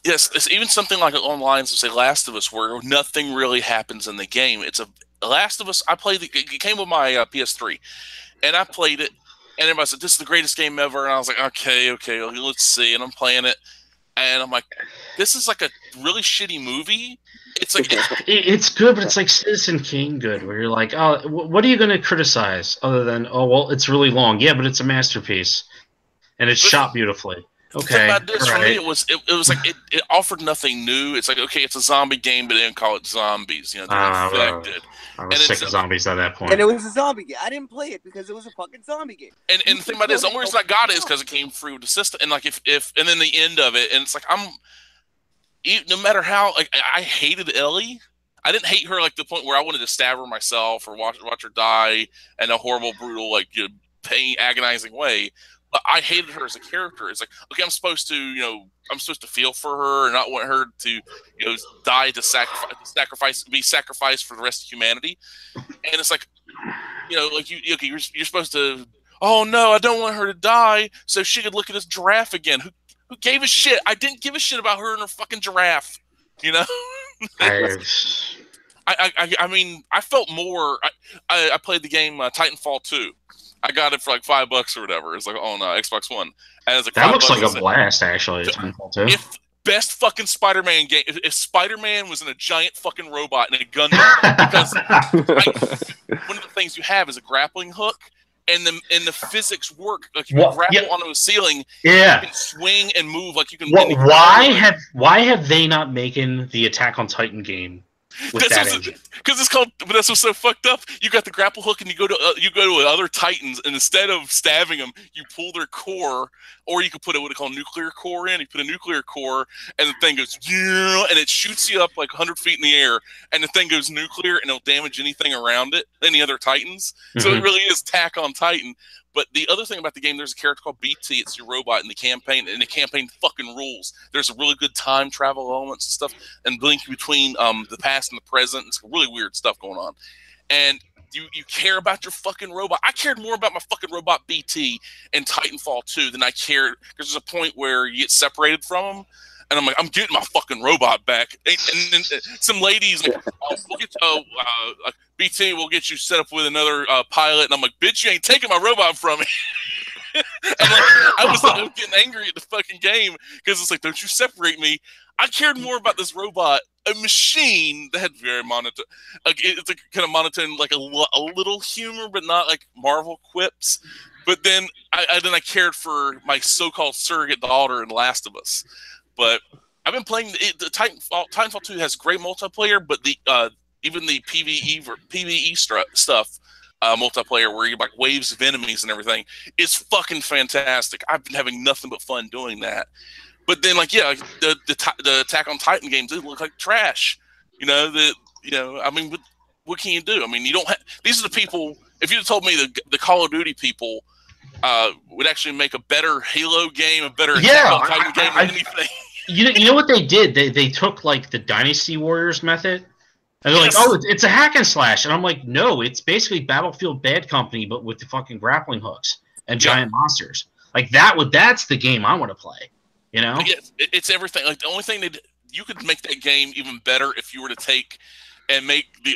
[SPEAKER 1] Yes, it's even something like online, so say Last of Us, where nothing really happens in the game. It's a Last of Us. I played it came with my PS3, and I played it, and everybody said this is the greatest game ever, and I was like, okay, let's see, and I'm playing it, and I'm like, this is like a really shitty movie. It's like
[SPEAKER 3] it's good, but it's like Citizen Kane good, where you're like, oh, what are you going to criticize other than, oh well, it's really long, yeah, but it's a masterpiece, and it's shot beautifully. Okay.
[SPEAKER 1] About this, for me, it was like it offered nothing new. It's like, okay, it's a zombie game, but they didn't call it zombies. You know, they're infected.
[SPEAKER 3] I was sick of zombies at that point.
[SPEAKER 2] And it was a zombie game. I didn't play it because it was a fucking zombie game.
[SPEAKER 1] And the thing about this, the only reason I got it is because it came through the system. And like if and then the end of it, and it's like no matter how, like, I hated Ellie. I didn't hate her like the point where I wanted to stab her myself or watch her die in a horrible, brutal, like, pain, agonizing way. But I hated her as a character. It's like, okay, I'm supposed to feel for her and not want her to, die to be sacrificed for the rest of humanity. And it's like, you're supposed to, oh no, I don't want her to die so she could look at this giraffe again. Who gave a shit? I didn't give a shit about her and her fucking giraffe. I mean, I felt more. I played the game Titanfall 2. I got it for like $5 or whatever. It's like on Xbox One. And it's like
[SPEAKER 3] that looks like a blast, actually.
[SPEAKER 1] If best fucking Spider-Man game, if Spider-Man was in a giant fucking robot and a gun, because one of the things you have is a grappling hook, and the physics work. Like, you can grapple onto a ceiling, you can swing and move like you can.
[SPEAKER 3] Why have they not making the Attack on Titan game with that engine.
[SPEAKER 1] Because it's called. But that's what's so fucked up. You got the grapple hook, and you go to other Titans, and instead of stabbing them, you pull their core, or you could put what they call nuclear core in. You put a nuclear core, and the thing goes, and it shoots you up like 100 feet in the air, and the thing goes nuclear, and it'll damage anything around it, any other Titans. So it really is Attack on Titan. But the other thing about the game, there's a character called BT. It's your robot in the campaign, and the campaign fucking rules. There's a really good time travel elements and stuff, and linking between the past and the present. It's really weird stuff going on. And you care about your fucking robot. I cared more about my fucking robot BT in Titanfall 2 than I cared, because there's a point where you get separated from them, and I'm like, I'm getting my fucking robot back. And then some ladies like, BT, we'll get you set up with another pilot. And I'm like, bitch, you ain't taking my robot from me. And like, I was getting angry at the fucking game because it's like, don't you separate me. I cared more about this robot, a machine that had very monotone. Like, it's a kind of monotone, like a little humor, but not like Marvel quips. But then I cared for my so-called surrogate daughter in Last of Us. But I've been playing the Titanfall 2 has great multiplayer, but even the PvE stuff, multiplayer where you like waves of enemies and everything, is fucking fantastic. I've been having nothing but fun doing that. But then, like, yeah, the Attack on Titan games, they look like trash. I mean, what can you do? I mean, you don't have. These are the people. If you'd told me the Call of Duty people would actually make a better Halo game, a better Attack on Titan game than anything.
[SPEAKER 3] You know what they did? They took like the Dynasty Warriors method, and they're like, oh, it's a hack and slash, and I'm like, no, it's basically Battlefield Bad Company, but with the fucking grappling hooks and giant monsters. Like that's the game I want to play. You know?
[SPEAKER 1] It's everything. Like the only thing you could make that game even better if you were to take and make the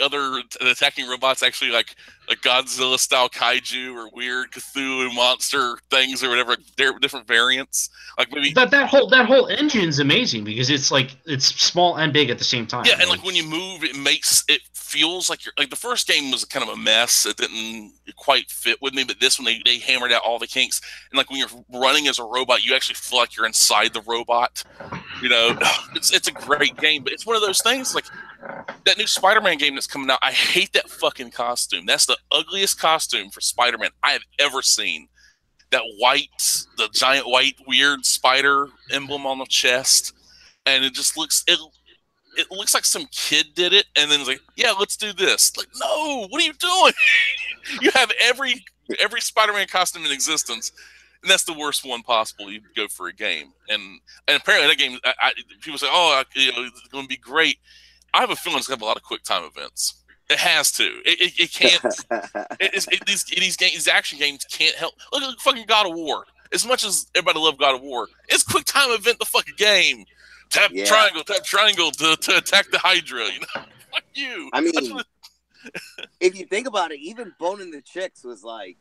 [SPEAKER 1] attacking robots actually like Godzilla style kaiju or weird Cthulhu monster things or whatever. They're different variants. Like maybe
[SPEAKER 3] that whole engine's amazing because it's like it's small and big at the same time.
[SPEAKER 1] Yeah, and like when you move, it feels like you're like the first game was kind of a mess. It didn't quite fit with me, but this one they hammered out all the kinks. And like when you're running as a robot, you actually feel like you're inside the robot. You know, it's a great game, but it's one of those things like that new Spider-Man game that's coming out. I hate that fucking costume. That's the ugliest costume for Spider-Man I have ever seen. That the giant white weird spider emblem on the chest, and it just looks it looks like some kid did it, and then it's like, yeah, let's do this. Like, no, what are you doing? You have every Spider-Man costume in existence, and that's the worst one possible. You go for a game, and apparently that game, people say, oh, it's going to be great. I have a feeling it's going to have a lot of quick time events. It has to. It can't. These action games can't help. Look at fucking God of War. As much as everybody loves God of War, it's quick time event the fucking game. Tap triangle to attack the Hydra. You know, fuck you.
[SPEAKER 2] I mean, if you think about it, even boning the chicks was like,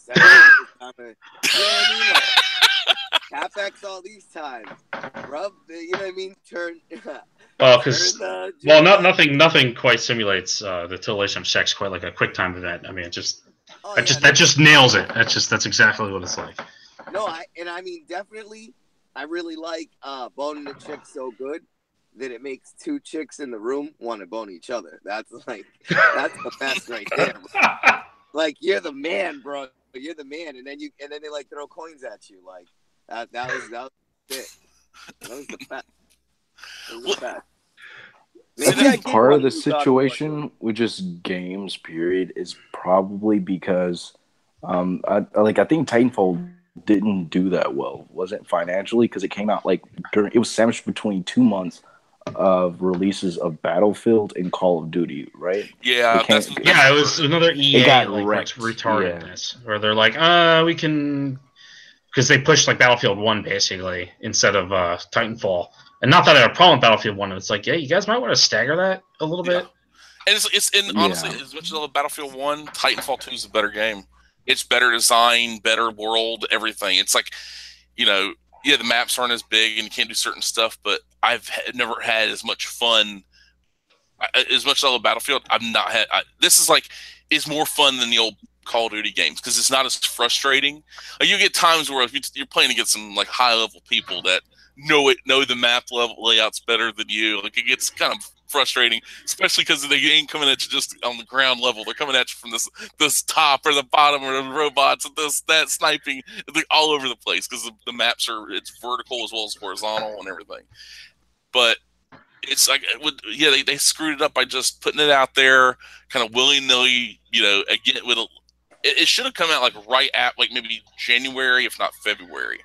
[SPEAKER 2] you know what I mean? Like, CapEx all these times, rub. You know what I mean? Turn.
[SPEAKER 3] Nothing quite simulates the titillation of sex quite like a quick time event. I mean, that just nails it. That's exactly what it's like.
[SPEAKER 2] No, I mean definitely. I really like boning the chick so good that it makes two chicks in the room want to bone each other. That's the best right there. Bro. Like, you're the man, bro. You're the man, and then they like throw coins at you. Like that was it. That was the best.
[SPEAKER 4] I think part of the situation with just games, period, is probably because I think Titanfall didn't do that well. Wasn't financially because it came out it was sandwiched between 2 months of releases of Battlefield and Call of Duty, right?
[SPEAKER 1] Yeah,
[SPEAKER 3] it was another EA retardedness where they're like, we can, because they pushed like Battlefield 1 basically instead of Titanfall. And not that I have a problem with Battlefield 1. It's like, yeah, you guys might want to stagger that a little bit.
[SPEAKER 1] And honestly, as much as I love Battlefield 1, Titanfall 2 is a better game. It's better design, better world, everything. It's like, the maps aren't as big and you can't do certain stuff, but I've never had as much fun. As much as I love Battlefield, I've not had. This is more fun than the old Call of Duty games because it's not as frustrating. Like, you get times where you're playing against some high level people that know the map level layouts better than you. Like, it gets kind of frustrating, especially because they ain't coming at you just on the ground level. They're coming at you from this top or the bottom or the robots and that sniping. They're all over the place because the maps it's vertical as well as horizontal and everything. But it's like they screwed it up by just putting it out there, kind of willy nilly. Again it should have come out like right at like maybe January, if not February.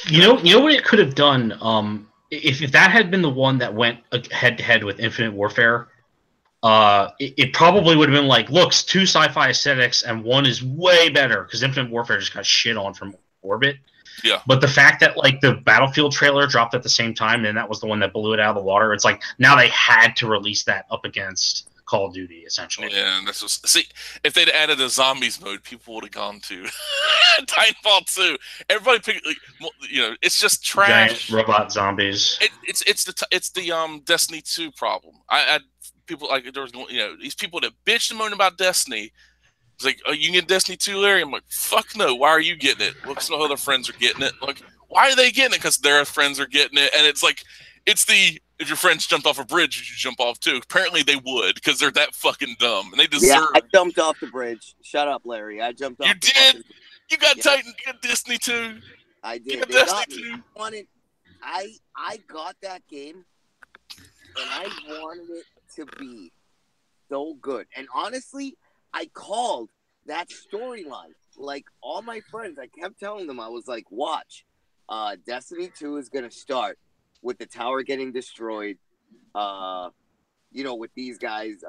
[SPEAKER 3] You know what it could have done. If that had been the one that went head to head with Infinite Warfare, it probably would have been like, looks, 2 sci-fi aesthetics and one is way better because Infinite Warfare just got shit on from Orbit.
[SPEAKER 1] Yeah.
[SPEAKER 3] But the fact that like the Battlefield trailer dropped at the same time and that was the one that blew it out of the water, it's like now they had to release that up against Call of Duty, essentially.
[SPEAKER 1] Yeah, and if they'd added a zombies mode, people would have gone to Titanfall 2. Everybody picked, it's just trash.
[SPEAKER 3] Giant robot zombies.
[SPEAKER 1] It's the Destiny 2 problem. I people like there was these people that bitched and moaned about Destiny. It's like, oh, you can get Destiny 2, Larry? I'm like, fuck no. Why are you getting it? Well, some other friends are getting it. Like, why are they getting it? Because their friends are getting it, and it's like, if your friends jumped off a bridge, you should jump off too. Apparently they would, because they're that fucking dumb, and they deserve.
[SPEAKER 2] Yeah, I jumped off the bridge. Shut up, Larry. I jumped off.
[SPEAKER 1] You did. You got Titan. You got Destiny 2.
[SPEAKER 2] I did.
[SPEAKER 1] You got
[SPEAKER 2] Destiny
[SPEAKER 1] Destiny
[SPEAKER 2] 2. I got that game, and I wanted it to be so good. And honestly, I called that storyline. Like all my friends, I kept telling them, I was like, watch, Destiny 2 is gonna start with the tower getting destroyed, with these guys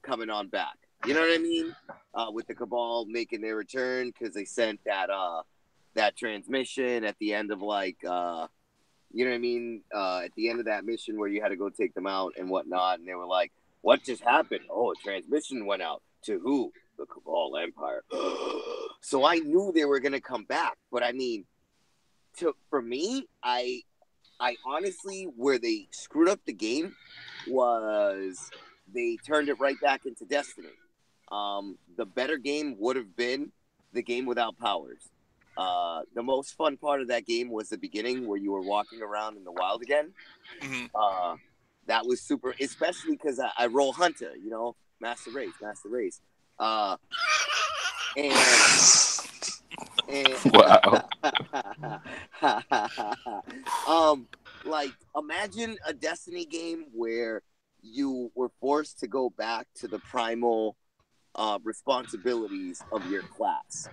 [SPEAKER 2] coming on back. You know what I mean? With the Cabal making their return because they sent that transmission at the end of at the end of that mission where you had to go take them out and whatnot, and they were like, what just happened? Oh, a transmission went out. To who? The Cabal Empire. So I knew they were gonna come back, but I mean, for me, I honestly, where they screwed up the game was they turned it right back into Destiny. The better game would have been the game without powers. The most fun part of that game was the beginning where you were walking around in the wild again.
[SPEAKER 1] Mm-hmm.
[SPEAKER 2] That was super, especially because I roll Hunter, master race. And
[SPEAKER 4] wow.
[SPEAKER 2] Imagine a Destiny game where you were forced to go back to the primal responsibilities of your class.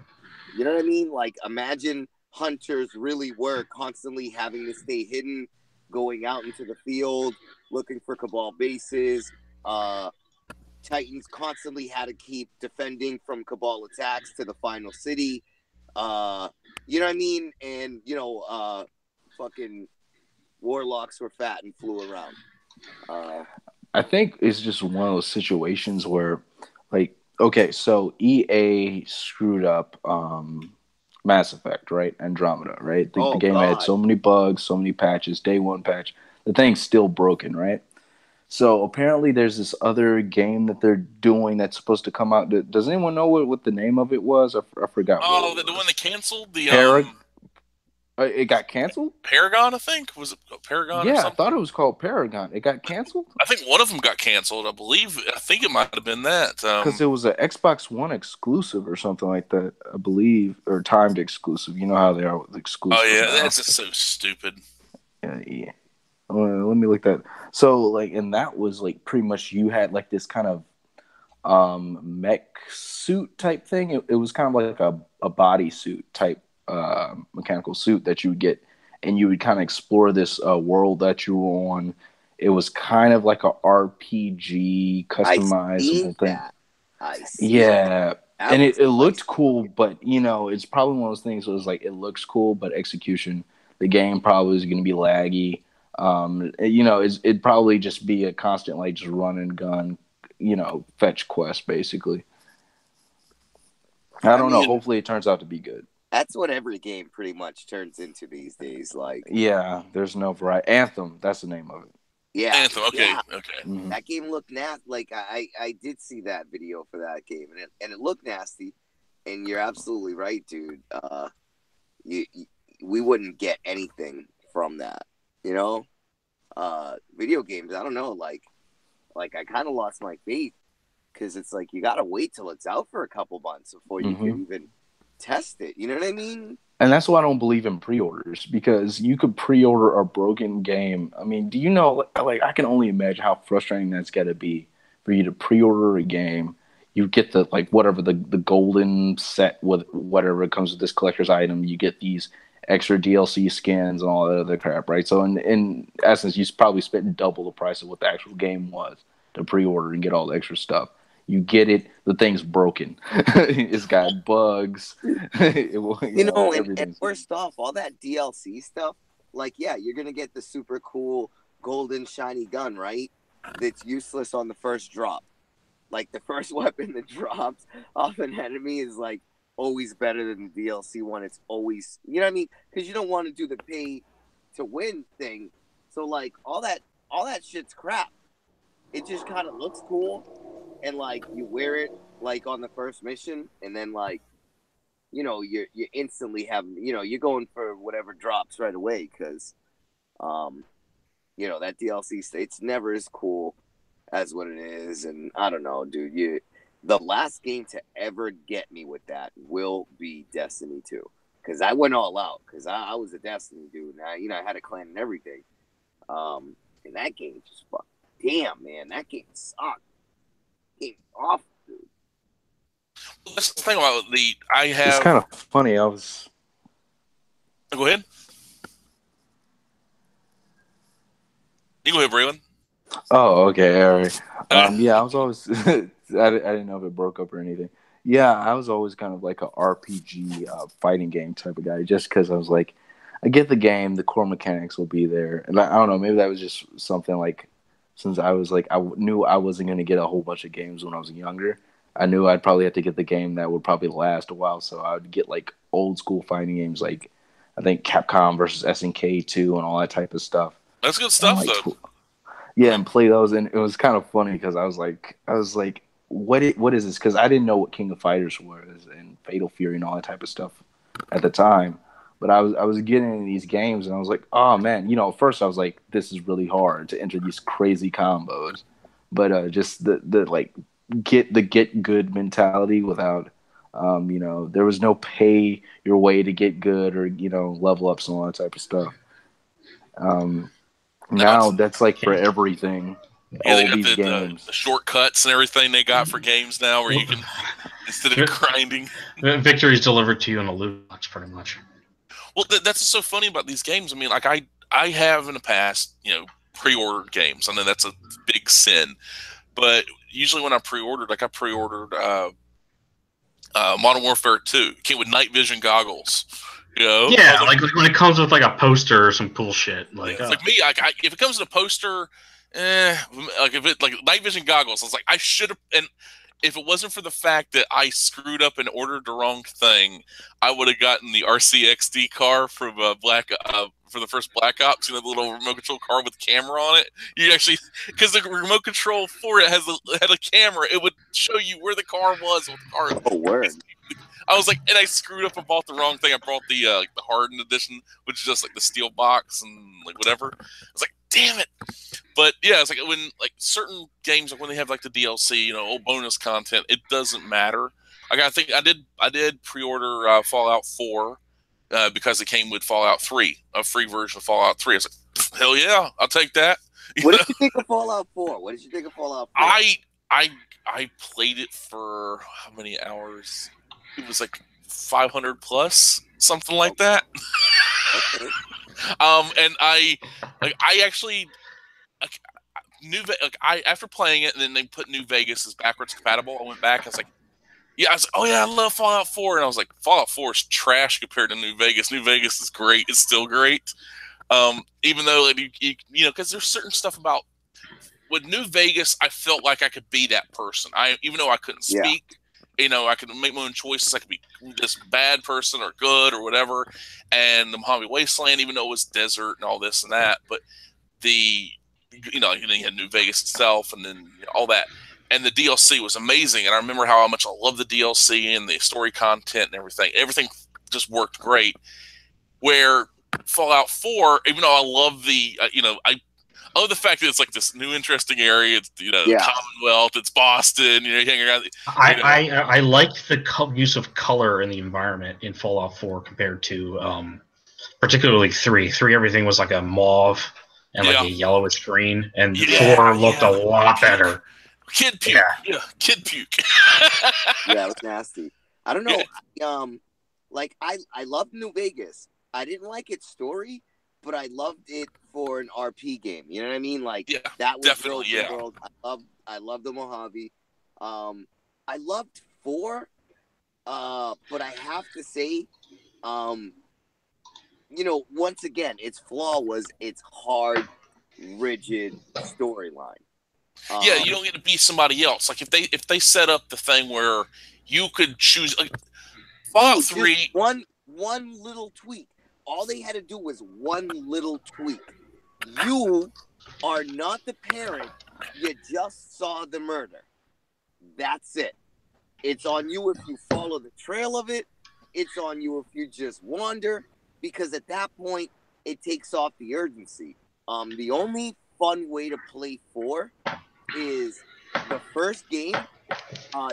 [SPEAKER 2] You know what I mean? Like, imagine hunters really were constantly having to stay hidden, going out into the field, looking for Cabal bases. Titans constantly had to keep defending from Cabal attacks to the final city. You know what I mean? And, fucking warlocks were fat and flew around.
[SPEAKER 4] I think it's just one of those situations where, like, okay, so EA screwed up Mass Effect, right? Andromeda, right? The game had so many bugs, so many patches, day one patch. The thing's still broken, right? So apparently there's this other game that they're doing that's supposed to come out. Does anyone know what the name of it was? I forgot.
[SPEAKER 1] Oh, the one they canceled?
[SPEAKER 4] It got canceled?
[SPEAKER 1] Paragon, I think? Was it Paragon or something?
[SPEAKER 4] I thought it was called Paragon. It got canceled?
[SPEAKER 1] I think one of them got canceled, I think it might have been that.
[SPEAKER 4] Because it was an Xbox One exclusive or something like that, I believe, or timed exclusive. You know how they are with exclusive.
[SPEAKER 1] Oh, yeah, that's just so stupid.
[SPEAKER 4] Yeah. Let me look that. So, and that was, pretty much you had, this kind of mech suit type thing. It was kind of like a bodysuit type mechanical suit that you would get, and you would kind of explore this world that you were on. It was kind of like a RPG customizable thing.
[SPEAKER 2] I see.
[SPEAKER 4] Yeah. And it looked cool, but it's probably one of those things where it was it looks cool, but execution, the game probably is going to be laggy. It'd probably just be a constant just run and gun, fetch quest basically. I don't know. Hopefully it turns out to be good.
[SPEAKER 2] That's what every game pretty much turns into these days.
[SPEAKER 4] Yeah, there's no variety. Anthem, that's the name of it.
[SPEAKER 2] Yeah,
[SPEAKER 1] Anthem. Okay,
[SPEAKER 2] yeah.
[SPEAKER 1] okay.
[SPEAKER 2] Mm-hmm. That game looked nasty. I did see that video for that game, and it looked nasty. And you're absolutely right, dude. We wouldn't get anything from that, video games. I don't know, like I kind of lost my faith because it's like you gotta wait till it's out for a couple months before you can even test it. You know what I mean?
[SPEAKER 4] And that's why I don't believe in pre-orders, because you could pre-order a broken game. I mean, do you know, like, I can only imagine how frustrating that's got to be for you to pre-order a game. You get the, like, whatever, the golden set with whatever comes with this collector's item. You get these extra DLC skins and all that other crap, right? So in essence, you probably spent double the price of what the actual game was to pre-order and get all the extra stuff. You get it, the thing's broken. It's got bugs.
[SPEAKER 2] And first off, all that DLC stuff, like, yeah, you're going to get the super cool golden shiny gun, right? That's useless on the first drop. Like, the first weapon that drops off an enemy is, like, always better than the DLC one. It's always, you know what I mean? Because you don't want to do the pay to win thing. So, like, all that shit's crap. It just kind of looks cool. And, like, you wear it, like, on the first mission, and then, like, you know, you instantly have, you know, you're going for whatever drops right away because, you know, that DLC, it's never as cool as what it is. And I don't know, dude, the last game to ever get me with that will be Destiny 2. Because I went all out, because I was a Destiny dude, and I had a clan and everything. And that game just damn, man, that game sucked. Game awful, dude.
[SPEAKER 1] Well, that's the thing about
[SPEAKER 4] It's kind of funny.
[SPEAKER 1] Go ahead. You go ahead, Braylon.
[SPEAKER 4] Oh, okay, all right. Yeah, I was always I didn't know if it broke up or anything. Yeah, I was always kind of like a RPG fighting game type of guy, just because I was like, I get the game, the core mechanics will be there, and I don't know, maybe that was just something like, since I was like, I knew I wasn't going to get a whole bunch of games when I was younger. I knew I'd probably have to get the game that would probably last a while, so I would get like old school fighting games, like I think Capcom versus SNK 2 and all that type of stuff.
[SPEAKER 1] That's good stuff, though.
[SPEAKER 4] Yeah, and play those, and it was kind of funny because I was like, what is this? Because I didn't know what King of Fighters was and Fatal Fury and all that type of stuff at the time. But I was getting into these games, and I was like, oh man, you know, at first I was like, this is really hard to enter these crazy combos, but just the like get good mentality without, you know, there was no pay your way to get good or, you know, level ups and all that type of stuff. Now that's like for everything.
[SPEAKER 1] Yeah, all these games, the shortcuts and everything they got for games now, where you can, instead of grinding,
[SPEAKER 3] victory's delivered to you in a loot box, pretty much.
[SPEAKER 1] Well, that's what's so funny about these games. I mean, like I have in the past, you know, pre-ordered games. I know that's a big sin, but usually when I pre-ordered, like I pre-ordered Modern Warfare 2. It came with night vision goggles. You know?
[SPEAKER 3] Yeah, like when it comes with like a poster or some cool shit. Like,
[SPEAKER 1] like me, if it comes with a poster, like if it like night vision goggles, I was like, I should have. And if it wasn't for the fact that I screwed up and ordered the wrong thing, I would have gotten the RCXD car from for the first Black Ops. You know, the little remote control car with camera on it. You actually, because the remote control for it had a camera, it would show you where the car was. With the car.
[SPEAKER 2] Oh, word.
[SPEAKER 1] I was like, and I screwed up and bought the wrong thing. I bought the like the hardened edition, which is just like the steel box and like whatever. I was like, damn it. But yeah, it's like when like certain games, like when they have like the DLC, you know, old bonus content, it doesn't matter. Like I think I did pre-order Fallout 4 because it came with Fallout 3, a free version of Fallout 3. I was like, hell yeah, I'll take that.
[SPEAKER 2] What did you think of Fallout 4? What did you think of Fallout 4?
[SPEAKER 1] I played it for how many hours? It was like 500 plus, something like that.
[SPEAKER 2] Okay.
[SPEAKER 1] And I actually after playing it, and then they put New Vegas as backwards compatible. I went back. I was like, yeah, oh yeah, I love Fallout 4, and I was like, Fallout 4 is trash compared to New Vegas. New Vegas is great. It's still great. Even though like, you know, because there's certain stuff about with New Vegas, I felt like I could be that person. Even though I couldn't speak. Yeah. You know, I could make my own choices. I could be this bad person or good or whatever. And the Mojave Wasteland, even though it was desert and all this and that, but you had New Vegas itself and then all that. And the DLC was amazing. And I remember how much I loved the DLC and the story content and everything. Everything just worked great. Where Fallout 4, even though I love I love the fact that it's like this new interesting area. It's the
[SPEAKER 2] Yeah.
[SPEAKER 1] Commonwealth. It's Boston. You hang around.
[SPEAKER 3] I like the use of color in the environment in Fallout 4 compared to particularly 3. 3, everything was like a mauve and like a yellowish green, and 4 looked a lot better.
[SPEAKER 1] Kid puke. Yeah, kid puke.
[SPEAKER 2] Yeah, it was nasty. I don't know. Like I loved New Vegas. I didn't like its story, but I loved it for an RP game. You know what I mean? Like that was
[SPEAKER 1] definitely
[SPEAKER 2] world. I loved the Mojave. I loved 4, but I have to say, you know, once again, its flaw was its hard, rigid storyline.
[SPEAKER 1] Yeah, you don't get to be somebody else. Like if they set up the thing where you could choose, like Fallout 3,
[SPEAKER 2] one little tweak. All they had to do was one little tweak. You are not the parent. You just saw the murder. That's it. It's on you if you follow the trail of it. It's on you if you just wander. Because at that point, it takes off the urgency. The only fun way to play 4 is the first game.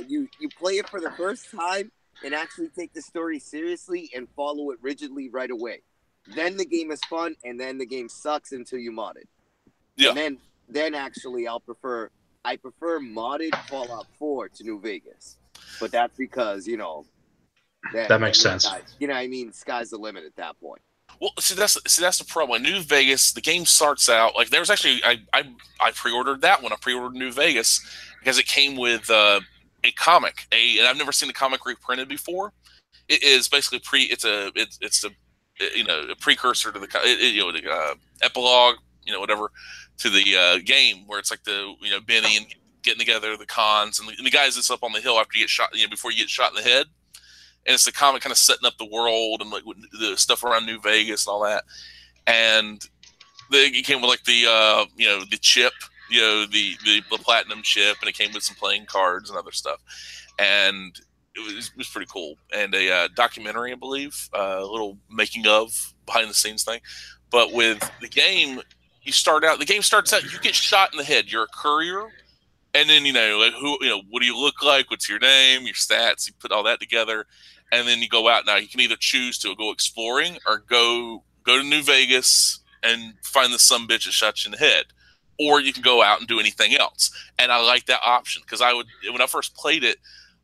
[SPEAKER 2] You play it for the first time and actually take the story seriously and follow it rigidly right away. Then the game is fun, and then the game sucks until you mod it. Yeah. And then actually I prefer modded Fallout 4 to New Vegas. But that's because, you know,
[SPEAKER 3] that makes sense.
[SPEAKER 2] You know what I mean? Sky's the limit at that point.
[SPEAKER 1] Well, see that's the problem. New Vegas, the game starts out like there's actually I pre-ordered that one. I pre-ordered New Vegas because it came with a comic. And I've never seen the comic reprinted before. It is basically it's a precursor to the epilogue, whatever, to the game where it's like the Benny and getting together, the cons and the guys that's up on the hill after you get shot, before you get shot in the head. And it's the comic kind of setting up the world and like the stuff around New Vegas and all that. And it came with like the the chip, the platinum chip, and it came with some playing cards and other stuff. And it was pretty cool. And a documentary, I believe, a little making of behind the scenes thing. But with the game, the game starts out, you get shot in the head. You're a courier. And then, like what do you look like? What's your name? Your stats? You put all that together. And then you go out. Now you can either choose to go exploring or go to New Vegas and find the sumbitch that shot you in the head, or you can go out and do anything else. And I like that option because when I first played it,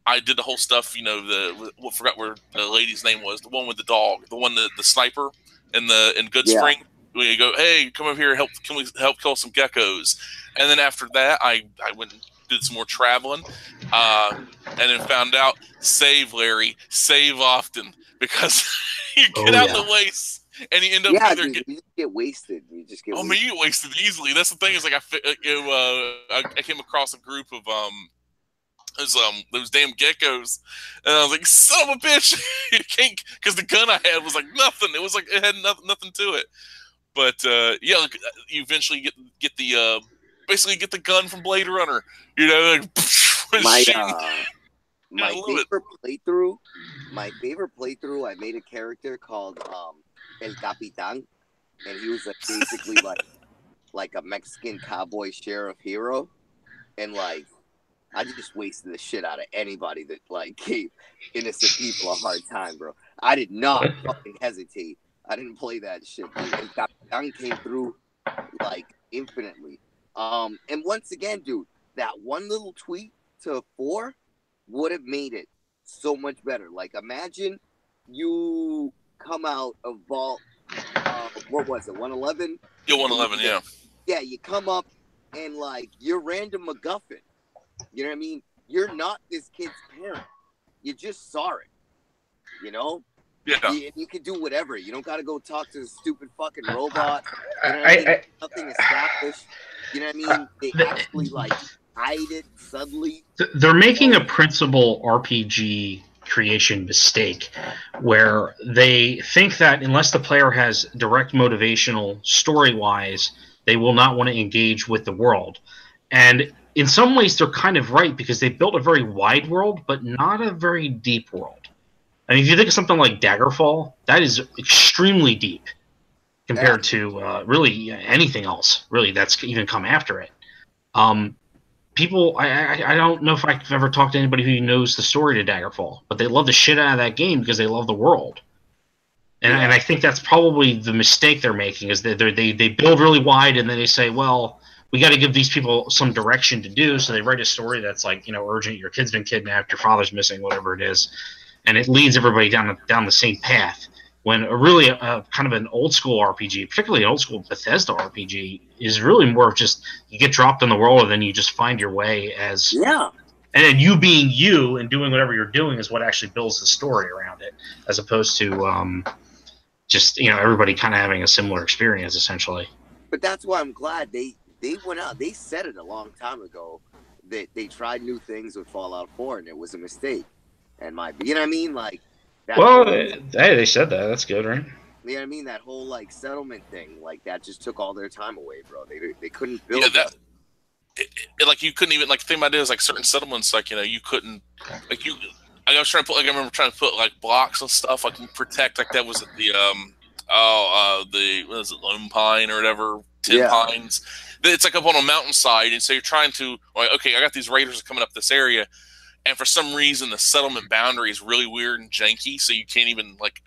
[SPEAKER 1] I did the whole stuff. I forgot where the lady's name was, the one with the dog, the one the sniper in Good Spring. When you go, hey, come over here, can we help kill some geckos? And then after that, I went and did some more traveling, and then found out, save Larry, save often, because you get out of the waste and you end up
[SPEAKER 2] you just get wasted. You just get wasted.
[SPEAKER 1] You get wasted easily. That's the thing is like I came across a group of those damn geckos, and I was like, son of a bitch, you can't, because the gun I had was like nothing. It was like it had nothing to it. But you eventually get the basically get the gun from Blade Runner. My
[SPEAKER 2] favorite playthrough, I made a character called El Capitan, and he was basically like a Mexican cowboy sheriff hero, and like I just wasted the shit out of anybody that like gave innocent people a hard time, bro. I did not fucking hesitate. I didn't play that shit. El Capitan came through like infinitely. And once again, dude, that one little tweak to 4 would have made it so much better. Like, imagine you come out of Vault, what was it, 111?
[SPEAKER 1] Yeah, 111, yeah.
[SPEAKER 2] Yeah, you come up and, like, you're random MacGuffin. You know what I mean? You're not this kid's parent. You just saw it, Yeah. You can do whatever. You don't got to go talk to the stupid fucking robot. You know what I mean? Nothing established. You know what I mean? They actually, like, hide it subtly.
[SPEAKER 3] They're making a principal RPG creation mistake where they think that unless the player has direct motivational story-wise, they will not want to engage with the world. And in some ways, they're kind of right because they built a very wide world, but not a very deep world. I mean, if you think of something like Daggerfall, that is extremely deep. compared to really anything else, really, that's even come after it. People, I don't know if I've ever talked to anybody who knows the story to Daggerfall, but they love the shit out of that game because they love the world. And I think that's probably the mistake they're making, is that they build really wide and then they say, well, we got to give these people some direction to do, so they write a story that's like, urgent, your kid's been kidnapped, your father's missing, whatever it is, and it leads everybody down the same path. When really kind of an old school RPG, particularly an old school Bethesda RPG, is really more of just you get dropped in the world and then you just find your way as and then you being you and doing whatever you're doing is what actually builds the story around it, as opposed to just everybody kind of having a similar experience essentially.
[SPEAKER 2] But that's why I'm glad they went out. They said it a long time ago that they tried new things with Fallout 4 and it was a mistake. And you know what I mean? Like,
[SPEAKER 3] hey, they said that. That's good, right?
[SPEAKER 2] You know what I mean? That whole like settlement thing, like that just took all their time away, bro. They couldn't build that.
[SPEAKER 1] Like you couldn't even like the thing about it is like certain settlements, like you couldn't like you. I was trying to put like I remember trying to put like blocks and stuff like protect like that was the what is it, Lone Pine or whatever, Tin Pines. It's like up on a mountainside, and so you're trying to like, okay, I got these raiders coming up this area, and for some reason the settlement boundary is really weird and janky, so you can't even like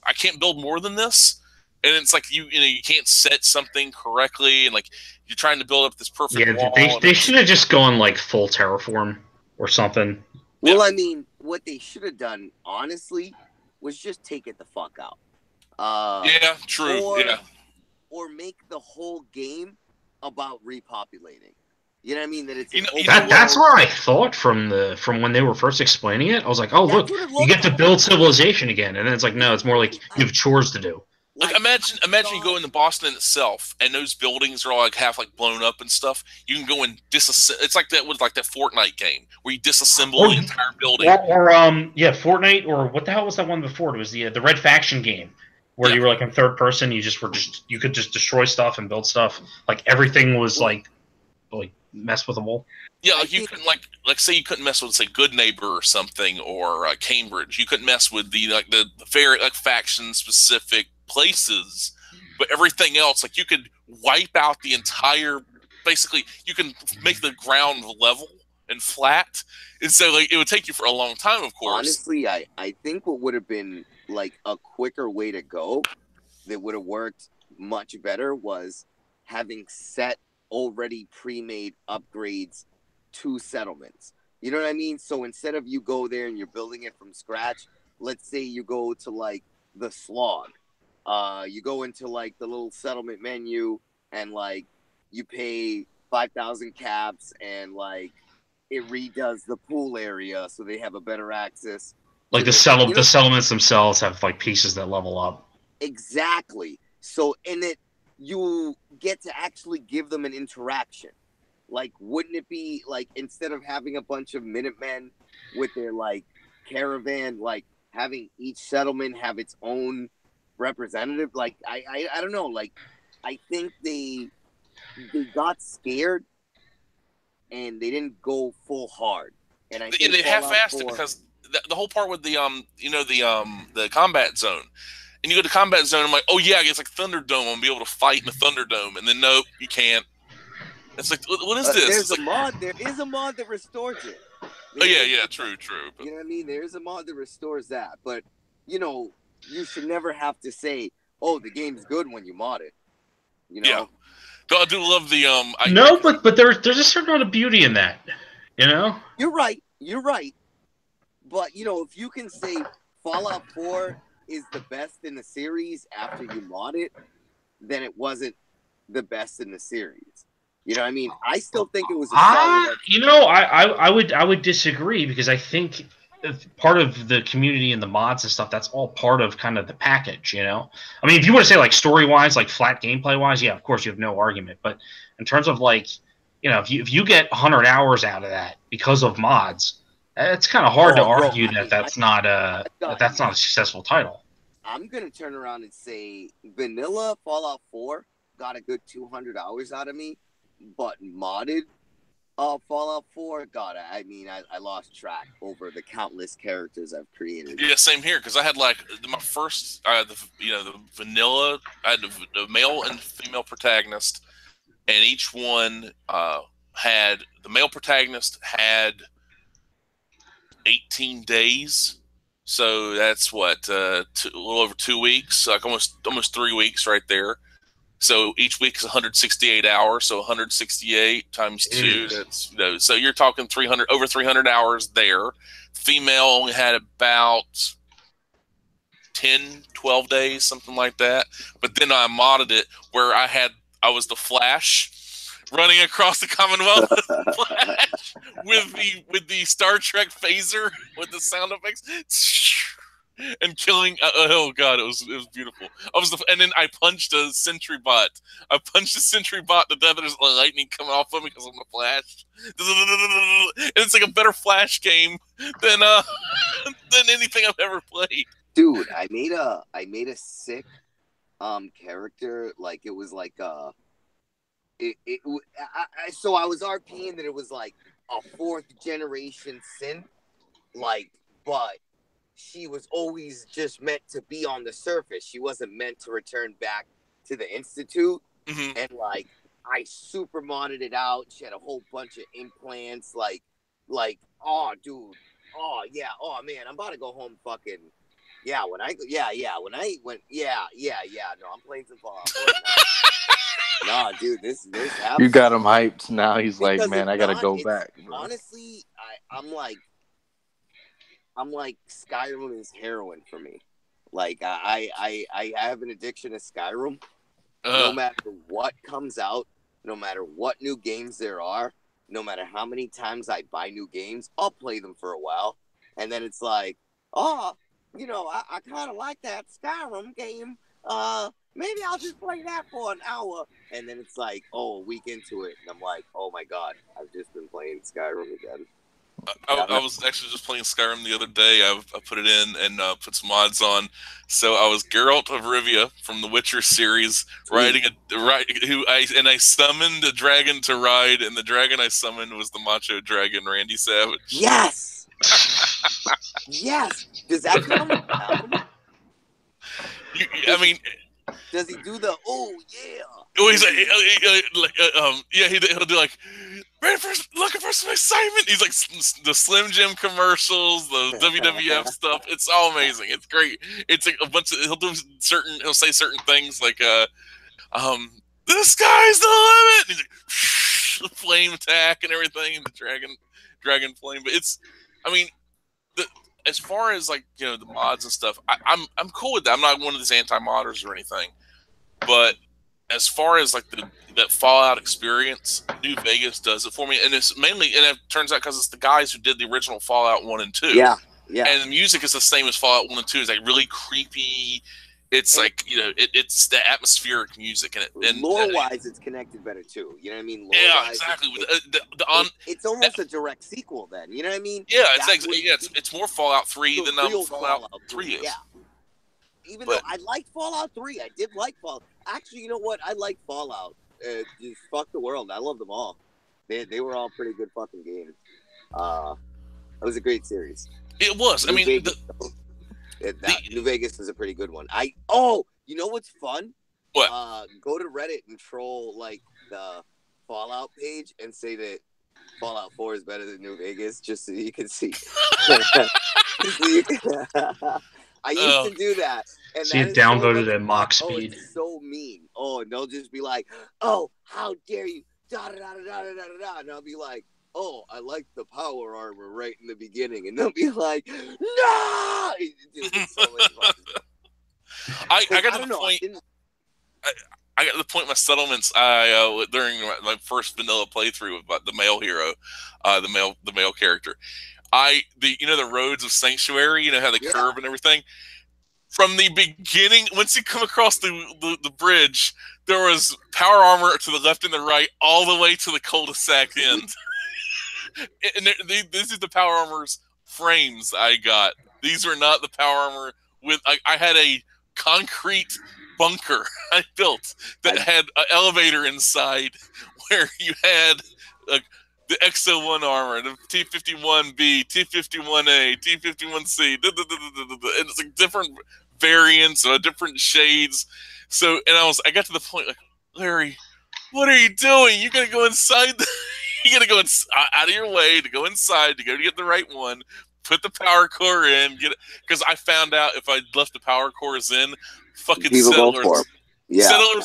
[SPEAKER 1] I can't build more than this, and it's like you can't set something correctly, and like you're trying to build up this perfect wall.
[SPEAKER 3] They should have just gone like full terraform or something.
[SPEAKER 2] Well, I mean, what they should have done, honestly, was just take it the fuck out.
[SPEAKER 1] Yeah, true.
[SPEAKER 2] Or make the whole game about repopulating. You know what I mean? That it's
[SPEAKER 3] that's what I thought from when they were first explaining it. I was like, oh look, you get to build civilization again, and then it's like, no, it's more like you have chores to do.
[SPEAKER 1] Like imagine you go into Boston itself, and those buildings are all like half like blown up and stuff. You can go and disassemble. It's like that with like that Fortnite game where you disassemble the entire building.
[SPEAKER 3] Or Fortnite, or what the hell was that one before? It was the Red Faction game where you were like in third person. You could just destroy stuff and build stuff. Like everything was like mess with them all.
[SPEAKER 1] Yeah, like you couldn't like say you couldn't mess with say Good Neighbor or something or Cambridge. You couldn't mess with the very like faction specific places, but everything else, like you could wipe out the entire. Basically, you can make the ground level and flat, and so like it would take you for a long time. Of course,
[SPEAKER 2] honestly, I think what would have been like a quicker way to go that would have worked much better was having set already pre-made upgrades to settlements. You know what I mean? So instead of you go there and you're building it from scratch, let's say you go to like the Slog. You go into like the little settlement menu and like you pay 5,000 caps and like it redoes the pool area so they have a better access.
[SPEAKER 3] Like the settlements themselves have like pieces that level up.
[SPEAKER 2] Exactly. So in it, you get to actually give them an interaction. Like, wouldn't it be like instead of having a bunch of Minutemen with their like caravan, like having each settlement have its own representative? Like, I don't know. Like, I think they got scared and they didn't go full hard. And I think
[SPEAKER 1] they half-assed it because the whole part with the the combat zone. And you go to combat zone, I'm like, oh yeah, it's like Thunderdome. I'll be able to fight in the Thunderdome. And then nope, you can't. It's like, what is this?
[SPEAKER 2] There's a mod. There is a mod that restores it.
[SPEAKER 1] True. But,
[SPEAKER 2] you know what I mean? There's a mod that restores that. But you should never have to say, oh, the game's good when you mod it.
[SPEAKER 1] Yeah. I do love the
[SPEAKER 3] but there's a certain amount of beauty in that.
[SPEAKER 2] You're right. But if you can say Fallout 4 is the best in the series after you mod it, then it wasn't the best in the series. You know what I mean? I still think it was a solid...
[SPEAKER 3] I would disagree because I think part of the community and the mods and stuff, that's all part of kind of the package, I mean, if you want to say like story-wise, like flat gameplay-wise, yeah, of course you have no argument. But in terms of like, if you get 100 hours out of that because of mods, it's kind of hard to argue that's not a successful title.
[SPEAKER 2] I'm going to turn around and say vanilla Fallout 4 got a good 200 hours out of me, but modded Fallout 4. God, I mean, I lost track over the countless characters I've created.
[SPEAKER 1] Yeah, same here. Because I had like my first, the vanilla. I had the male and female protagonist, and each one had the male protagonist had 18 days. So that's what a little over 2 weeks, like almost 3 weeks right there. So each week is 168 hours. So 168 times 2. That's so you're talking over 300 hours there. Female only had about 10, 12 days, something like that. But then I modded it where I was the Flash running across the Commonwealth Flash with the Star Trek phaser with the sound effects. And killing, oh god, it was beautiful. And then I punched a sentry bot. I punched a sentry bot to death. There's lightning coming off of me because I'm the Flash. And it's like a better Flash game than anything I've ever played.
[SPEAKER 2] Dude, I made a sick character. Like it was like so I was RPing that it was like a 4th generation synth, like, but she was always just meant to be on the surface. She wasn't meant to return back to the Institute.
[SPEAKER 1] Mm-hmm.
[SPEAKER 2] And like, I super modded it out. She had a whole bunch of implants. Like, oh, dude. Oh, yeah. Oh, man. I'm about to go home fucking. Yeah, no, I'm playing some Fallout 4 now. No, dude, this happens.
[SPEAKER 4] You got him hyped. Now he's like, man, I got to go back. Bro.
[SPEAKER 2] Honestly, I'm like Skyrim is heroin for me. Like I have an addiction to Skyrim. No matter what comes out, no matter what new games there are, no matter how many times I buy new games, I'll play them for a while, and then it's like, oh, I kind of like that Skyrim game. Maybe I'll just play that for an hour, and then it's like, oh, a week into it, and I'm like, oh my god, I've just been playing Skyrim again.
[SPEAKER 1] I was actually just playing Skyrim the other day. I put it in and put some mods on. So I was Geralt of Rivia from the Witcher series, I summoned a dragon to ride, and the dragon I summoned was the macho dragon, Randy Savage.
[SPEAKER 2] Yes. Yes. Does that come out?
[SPEAKER 1] I mean,
[SPEAKER 2] does he do the yeah?
[SPEAKER 1] Oh, he's he'll do like, looking for some excitement. He's like the Slim Jim commercials, the WWF stuff. It's all amazing. It's great. It's like a bunch of he'll say certain things like the sky's the limit. And he's like, the flame attack and everything, and the dragon flame. But as far as like the mods and stuff, I'm cool with that. I'm not one of these anti-modders or anything, but as far as like that Fallout experience, New Vegas does it for me, and it's mainly, and it turns out because it's the guys who did the original Fallout 1 and 2.
[SPEAKER 2] Yeah.
[SPEAKER 1] And the music is the same as Fallout 1 and 2. It's like really creepy. It's like it's the atmospheric music, and
[SPEAKER 2] lore-wise, it's connected better too. You know what I mean?
[SPEAKER 1] Yeah, exactly.
[SPEAKER 2] It's almost a direct sequel, then. You know what I mean?
[SPEAKER 1] Yeah, it's more Fallout 3 than Fallout 3 is.
[SPEAKER 2] Yeah. Even though I liked Fallout 3, I did like Fallout. Actually, you know what? I like Fallout. Just fuck the world. I love them all. They were all pretty good fucking games. It was a great series.
[SPEAKER 1] It was.
[SPEAKER 2] New Vegas, New Vegas is a pretty good one. You know what's fun?
[SPEAKER 1] What?
[SPEAKER 2] Go to Reddit and troll like the Fallout page and say that Fallout 4 is better than New Vegas, just so you can see. I used to do that. And
[SPEAKER 3] see it downvoted at mock speed.
[SPEAKER 2] It's so mean. Oh, and they'll just be like, oh, how dare you? Da, da, da, da, da, da, da. And I'll be like, oh, I like the power armor right in the beginning. And they'll be like, no! It's so much fun.
[SPEAKER 1] I got to the point. I got to the point in my settlements. During my first vanilla playthrough about the male hero, the male character. The roads of Sanctuary, how they curve and everything. From the beginning, once you come across the bridge, there was power armor to the left and the right, all the way to the cul-de-sac end. And this is the power armor's frames I got. These were not the power armor with. I had a concrete bunker I built that had an elevator inside, where you had the XO1 armor, the T51B, T51A, T51C, and it's like different variants, different shades. So, and I got to the point like, Larry, what are you doing? You gotta go inside. You gotta go out of your way to go inside to go to get the right one. Put the power core in, get it, because I found out if I left the power cores in, fucking settlers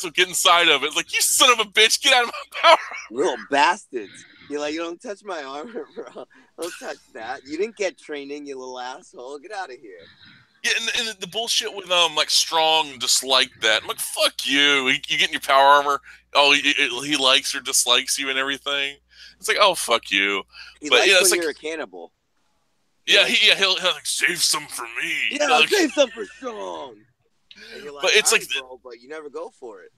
[SPEAKER 1] will get inside of it. It's like, you son of a bitch, get out of my power.
[SPEAKER 2] Little bastards. You're like, you don't touch my armor, bro. Don't touch that. You didn't get training, you little asshole. Get out of here.
[SPEAKER 1] Yeah, and the bullshit with like Strong just like that. I'm like, fuck you. You get in your power armor. Oh, he likes or dislikes you and everything. It's like, oh, fuck you.
[SPEAKER 2] He likes when you're a cannibal.
[SPEAKER 1] Yeah, he'll like, save some for me.
[SPEAKER 2] Yeah,
[SPEAKER 1] like,
[SPEAKER 2] save some for Strong. And you're like,
[SPEAKER 1] but it's like,
[SPEAKER 2] bro, but you never go for it.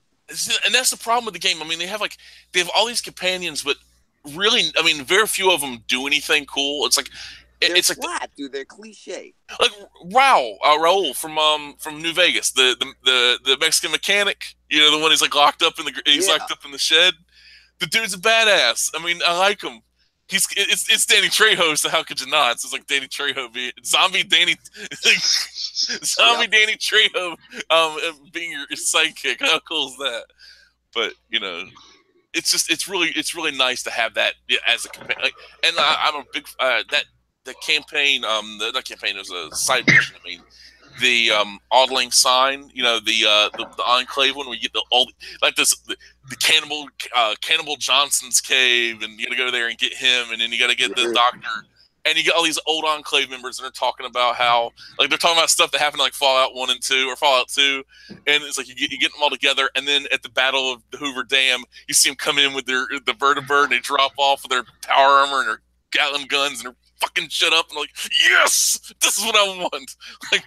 [SPEAKER 1] And that's the problem with the game. I mean, they have all these companions, but really, I mean, very few of them do anything cool. It's like
[SPEAKER 2] it's flat, like dude. They're cliche.
[SPEAKER 1] Like Raul from New Vegas, the Mexican mechanic. You know, the one who's like locked up in the shed. The dude's a badass. I mean, I like him. It's Danny Trejo, so how could you not? It's like Danny Trejo being zombie Danny Trejo being your sidekick. How cool is that? But you know, it's really nice to have that as a campaign. Like, and I'm a big the campaign not campaign, it was a side mission. I mean, the Audling sign, you know, the Enclave one where you get the Cannibal Johnson's cave, and you gotta go there and get him, and then you gotta get the doctor, and you get all these old Enclave members, and they're talking about how, like, they're talking about stuff that happened like Fallout 1 and 2 or Fallout 2, and it's like you get them all together, and then at the Battle of the Hoover Dam, you see them come in with the vertibird, and they drop off with their power armor and their Gatling guns, and they're fucking shut up, and like, yes, this is what I want. Like,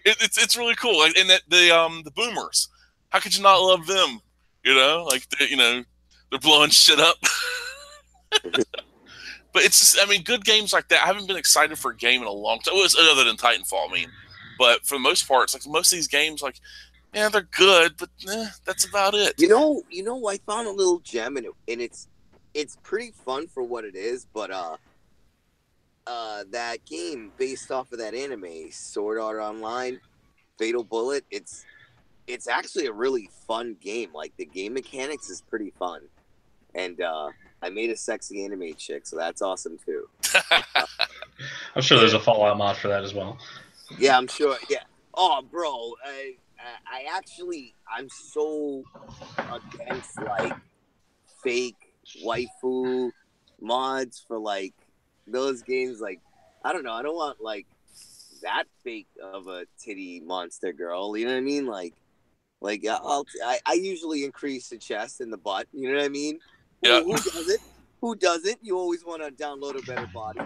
[SPEAKER 1] it's really cool. Like, and that the boomers, how could you not love them? You know, like they're blowing shit up. But it's just, I mean, good games like that. I haven't been excited for a game in a long time. Other than Titanfall, I mean. But for the most part, it's like most of these games, like, yeah, they're good, but that's about it.
[SPEAKER 2] You know, I found a little gem in it, and it's pretty fun for what it is. But that game based off of that anime, Sword Art Online, Fatal Bullet, it's actually a really fun game. Like, the game mechanics is pretty fun, and I made a sexy anime chick, so that's awesome too.
[SPEAKER 3] I'm sure there's a Fallout mod for that as well.
[SPEAKER 2] Yeah, I'm sure. Yeah. Oh, bro, I'm so against like fake waifu mods for like those games. Like, I don't know. I don't want like that fake of a titty monster girl. You know what I mean? Like I usually increase the chest and the butt. You know what I mean?
[SPEAKER 1] Yeah.
[SPEAKER 2] Who does it? Who doesn't? You always want to download a better body.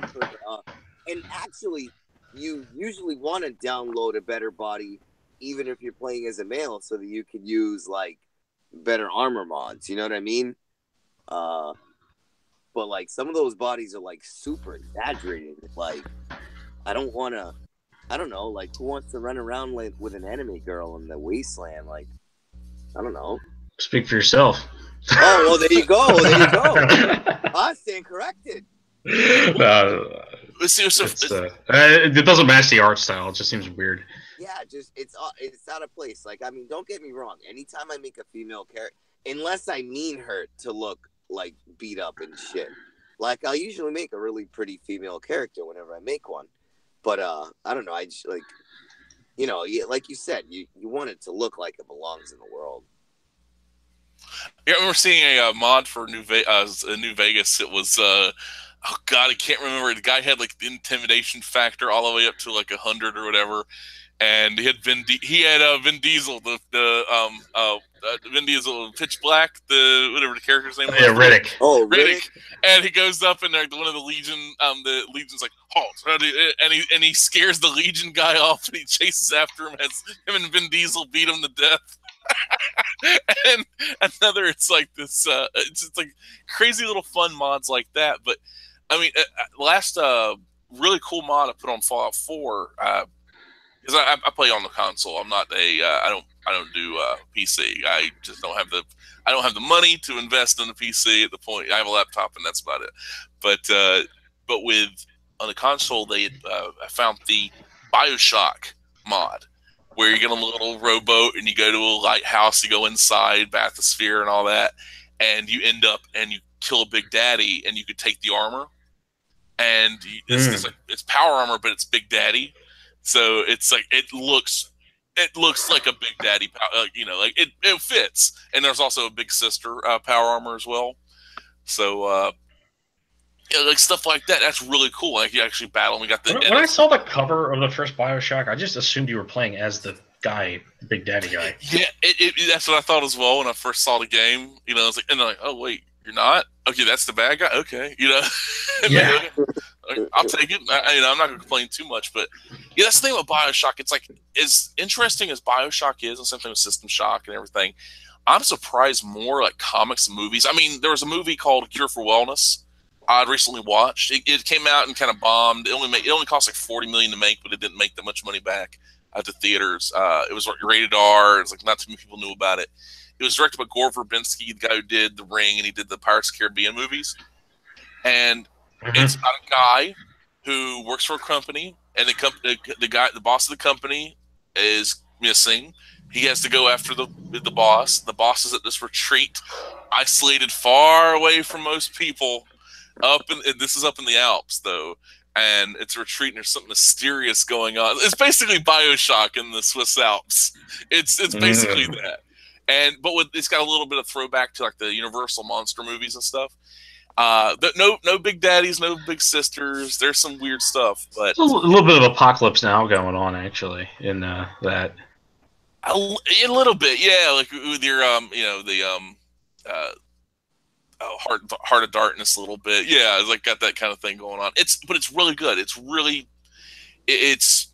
[SPEAKER 2] And actually, you usually want to download a better body, even if you're playing as a male, so that you can use like better armor mods. You know what I mean? But like some of those bodies are like super exaggerated. Like, I don't know, like, who wants to run around with an anime girl in the wasteland? Like, I don't know.
[SPEAKER 3] Speak for yourself.
[SPEAKER 2] Oh, well, there you go. I stand corrected.
[SPEAKER 3] It doesn't match the art style. It just seems weird.
[SPEAKER 2] Yeah, it's out of place. Like, I mean, don't get me wrong. Anytime I make a female character, unless I mean her to look like beat up and shit, like, I'll usually make a really pretty female character whenever I make one. But I don't know. I just like, you know, like you said, you want it to look like it belongs in the world.
[SPEAKER 1] Yeah, I remember seeing a mod for New Vegas. It was oh god, I can't remember. The guy had like the intimidation factor all the way up to like 100 or whatever, and he had Vin Diesel, Vin Diesel, Pitch Black, whatever the character's name was.
[SPEAKER 3] Yeah, Riddick.
[SPEAKER 2] Oh,
[SPEAKER 1] Riddick. And he goes up and one of the Legion's like, halt, and he scares the Legion guy off, and he chases after him as him and Vin Diesel beat him to death. And another, it's like this, it's like crazy little fun mods like that. But I mean, last really cool mod I put on Fallout 4, because I play on the console. I'm not I don't do PC. I just don't have the money to invest in a PC at the point. I have a laptop, and that's about it. But with on the console, they I found the BioShock mod, where you get a little rowboat and you go to a lighthouse, you go inside bathysphere and all that, and you end up and you kill a Big Daddy, and you could take the armor, and it's power armor, but it's Big Daddy, so it's like it looks like a Big Daddy, like it fits, and there's also a Big Sister power armor as well, so. Like stuff like that. That's really cool. Like you actually battle. And we got the.
[SPEAKER 3] When I saw the cover of the first BioShock, I just assumed you were playing as the guy, Big Daddy guy.
[SPEAKER 1] Yeah, that's what I thought as well when I first saw the game. I was like, and they're like, oh wait, you're not? Okay, that's the bad guy. Okay,
[SPEAKER 3] Yeah.
[SPEAKER 1] I'll take it. I'm not gonna complain too much, but yeah, that's the thing with BioShock. It's like as interesting as BioShock is, and something with System Shock and everything. I'm surprised more like comics and movies. I mean, there was a movie called Cure for Wellness. I'd recently watched. It came out and kind of bombed. It only cost like $40 million to make, but it didn't make that much money back at the theaters. It was rated R. It's like not too many people knew about it. It was directed by Gore Verbinski, the guy who did The Ring, and he did the Pirates of the Caribbean movies. And it's about a guy who works for a company, and the boss of the company is missing. He has to go after the boss. The boss is at this retreat, isolated far away from most people. This is up in the Alps though, and it's a retreat and there's something mysterious going on. It's basically BioShock in the Swiss Alps. It's basically that, but it's got a little bit of throwback to like the Universal monster movies and stuff. No Big Daddies, no Big Sisters. There's some weird stuff, but
[SPEAKER 3] a little bit of Apocalypse Now going on actually in that.
[SPEAKER 1] A little bit, yeah. Like with your Heart of Darkness a little bit, yeah. It's like got that kind of thing going on. But it's really good. It's really, it's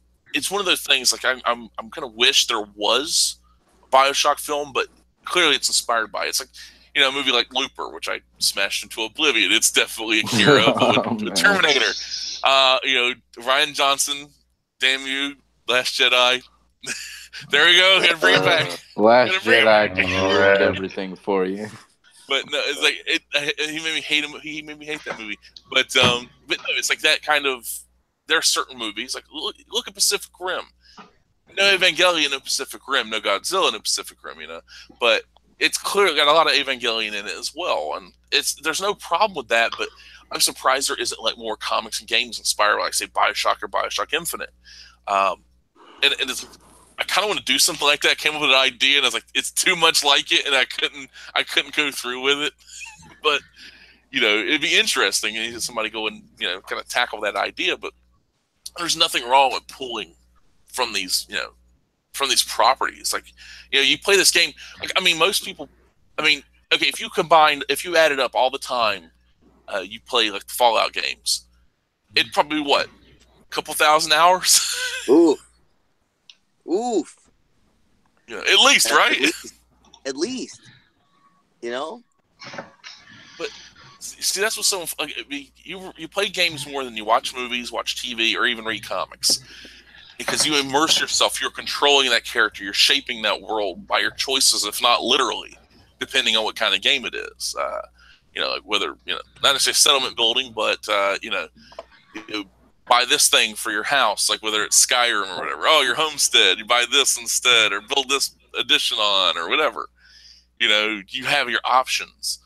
[SPEAKER 1] one of those things. Like I'm gonna wish there was a BioShock film, but clearly it's inspired by it. It's like a movie like Looper, which I smashed into oblivion. It's definitely Akira, but with Terminator. Ryan Johnson, damn you, Last Jedi. There you go. Gonna bring it back.
[SPEAKER 4] Last Jedi ruined everything for you.
[SPEAKER 1] But no, it's like he made me hate him. He made me hate that movie. But no, it's like that kind of. There are certain movies like look at Pacific Rim. No Evangelion, no Pacific Rim. No Godzilla, no Pacific Rim. But it's clearly got a lot of Evangelion in it as well, and there's no problem with that. But I'm surprised there isn't like more comics and games inspired by, like say BioShock or BioShock Infinite. And it's. I kind of want to do something like that. I came up with an idea, and I was like, "It's too much like it," and I couldn't go through with it. But it'd be interesting, and somebody go and kind of tackle that idea. But there's nothing wrong with pulling from these properties. Like you play this game. Like I mean, most people. I mean, okay, if you added up all the time, you play like the Fallout games, it'd probably be what, a couple thousand hours.
[SPEAKER 2] Ooh. Oof.
[SPEAKER 1] At least, right?
[SPEAKER 2] At least.
[SPEAKER 1] But see, that's what someone you play games more than you watch movies, watch TV, or even read comics. Because you immerse yourself, you're controlling that character, you're shaping that world by your choices, if not literally, depending on what kind of game it is. Like whether not necessarily settlement building, but buy this thing for your house, like whether it's Skyrim or whatever. Oh, your homestead, you buy this instead, or build this addition on, or whatever. You have your options.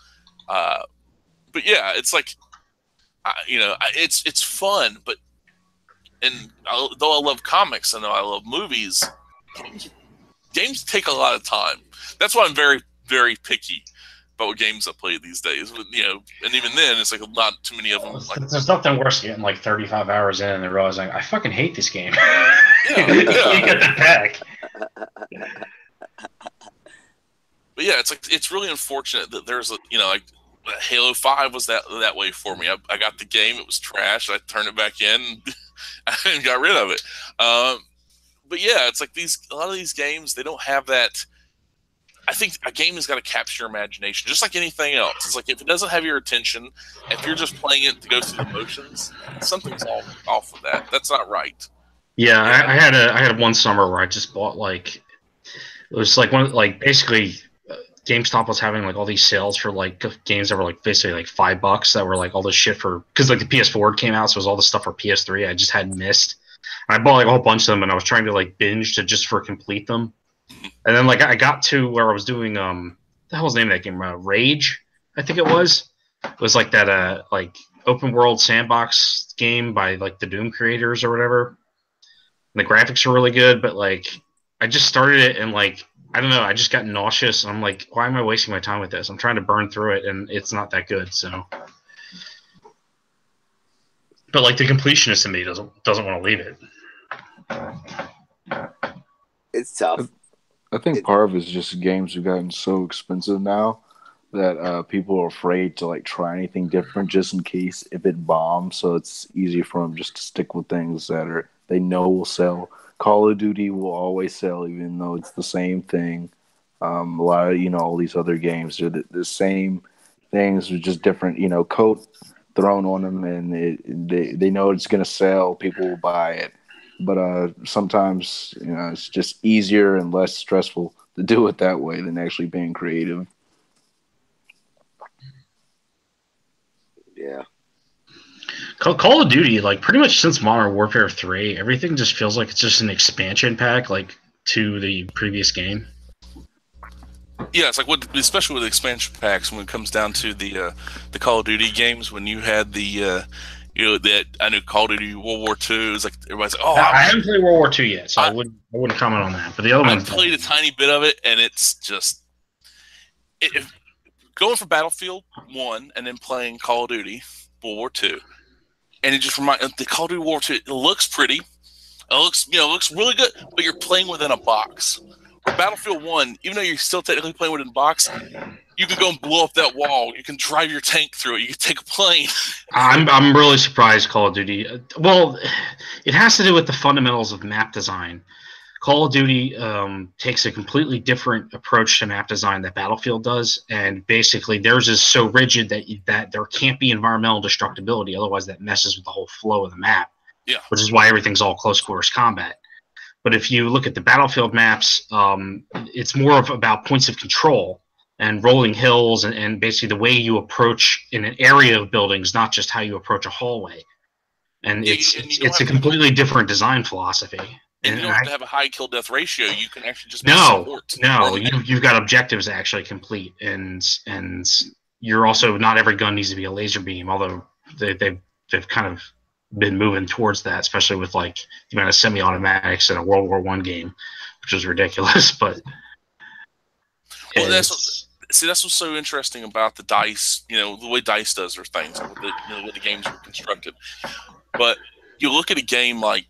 [SPEAKER 1] But yeah, it's like, it's fun. But though I love comics and though I love movies, games take a lot of time. That's why I'm very, very picky about what games I play these days. And even then, it's like not too many of them. Like,
[SPEAKER 3] there's nothing worse than getting like 35 hours in and realizing I fucking hate this game.
[SPEAKER 1] Yeah.
[SPEAKER 3] You get the pack.
[SPEAKER 1] But yeah, it's really unfortunate that there's like Halo 5 was that way for me. I got the game, it was trash. I turned it back in and got rid of it. But yeah, it's like a lot of these games, they don't have that. I think a game has got to capture your imagination, just like anything else. It's like if it doesn't have your attention, if you're just playing it to go through the motions, something's off with that. That's not right.
[SPEAKER 3] Yeah, I had one summer where I just bought it was like basically GameStop was having like all these sales for like games that were like basically like $5 that were like all this shit for, because like the PS4 came out, so it was all this stuff for PS3 I just hadn't missed. And I bought like a whole bunch of them, and I was trying to like binge to just for complete them. And then like I got to where I was doing the hell was the name of that game? Rage, I think it was. It was like that like open world sandbox game by like the Doom creators or whatever. And the graphics are really good, but like I just started it and like I don't know, I just got nauseous. I'm like, why am I wasting my time with this? I'm trying to burn through it and it's not that good, so. But like the completionist in me doesn't want to leave it.
[SPEAKER 2] It's tough.
[SPEAKER 4] I think part of it is just games have gotten so expensive now that people are afraid to like try anything different just in case if it bombs. So it's easy for them just to stick with things that they know will sell. Call of Duty will always sell, even though it's the same thing. A lot of all these other games are the same things with just different coat thrown on them, and they know it's going to sell. People will buy it. But sometimes, it's just easier and less stressful to do it that way than actually being creative.
[SPEAKER 2] Yeah.
[SPEAKER 3] Call of Duty, like pretty much since Modern Warfare 3, everything just feels like it's just an expansion pack, like to the previous game.
[SPEAKER 1] Yeah, it's like especially with expansion packs when it comes down to the Call of Duty games. When you had the that I knew Call of Duty World War II. It was like everybody's like,
[SPEAKER 3] I haven't played World War II yet, so I wouldn't comment on that. But the other one,
[SPEAKER 1] I played a tiny bit of it, and it's just going for Battlefield 1 and then playing Call of Duty World War II, and it just reminds the Call of Duty World War II. It looks pretty, it looks really good, but you're playing within a box. Where Battlefield 1, even though you're still technically playing within a box, you can go and blow up that wall. You can drive your tank through it. You can take a plane.
[SPEAKER 3] I'm really surprised Call of Duty. Well, it has to do with the fundamentals of map design. Call of Duty takes a completely different approach to map design that Battlefield does, and basically theirs is so rigid that there can't be environmental destructibility. Otherwise, that messes with the whole flow of the map.
[SPEAKER 1] Yeah,
[SPEAKER 3] which is why everything's all close quarters combat. But if you look at the Battlefield maps, it's more about points of control and rolling hills and basically the way you approach in an area of buildings, not just how you approach a hallway. And it's a completely different design philosophy.
[SPEAKER 1] And you don't have to have a high kill-death ratio. You can actually just
[SPEAKER 3] you've got objectives to actually complete, and you're also not every gun needs to be a laser beam, although they've kind of been moving towards that, especially with like the amount of semi-automatics in a World War I game, which is ridiculous. But
[SPEAKER 1] that's what's so interesting about the DICE, the way DICE does their things, with the way the games are constructed. But you look at a game like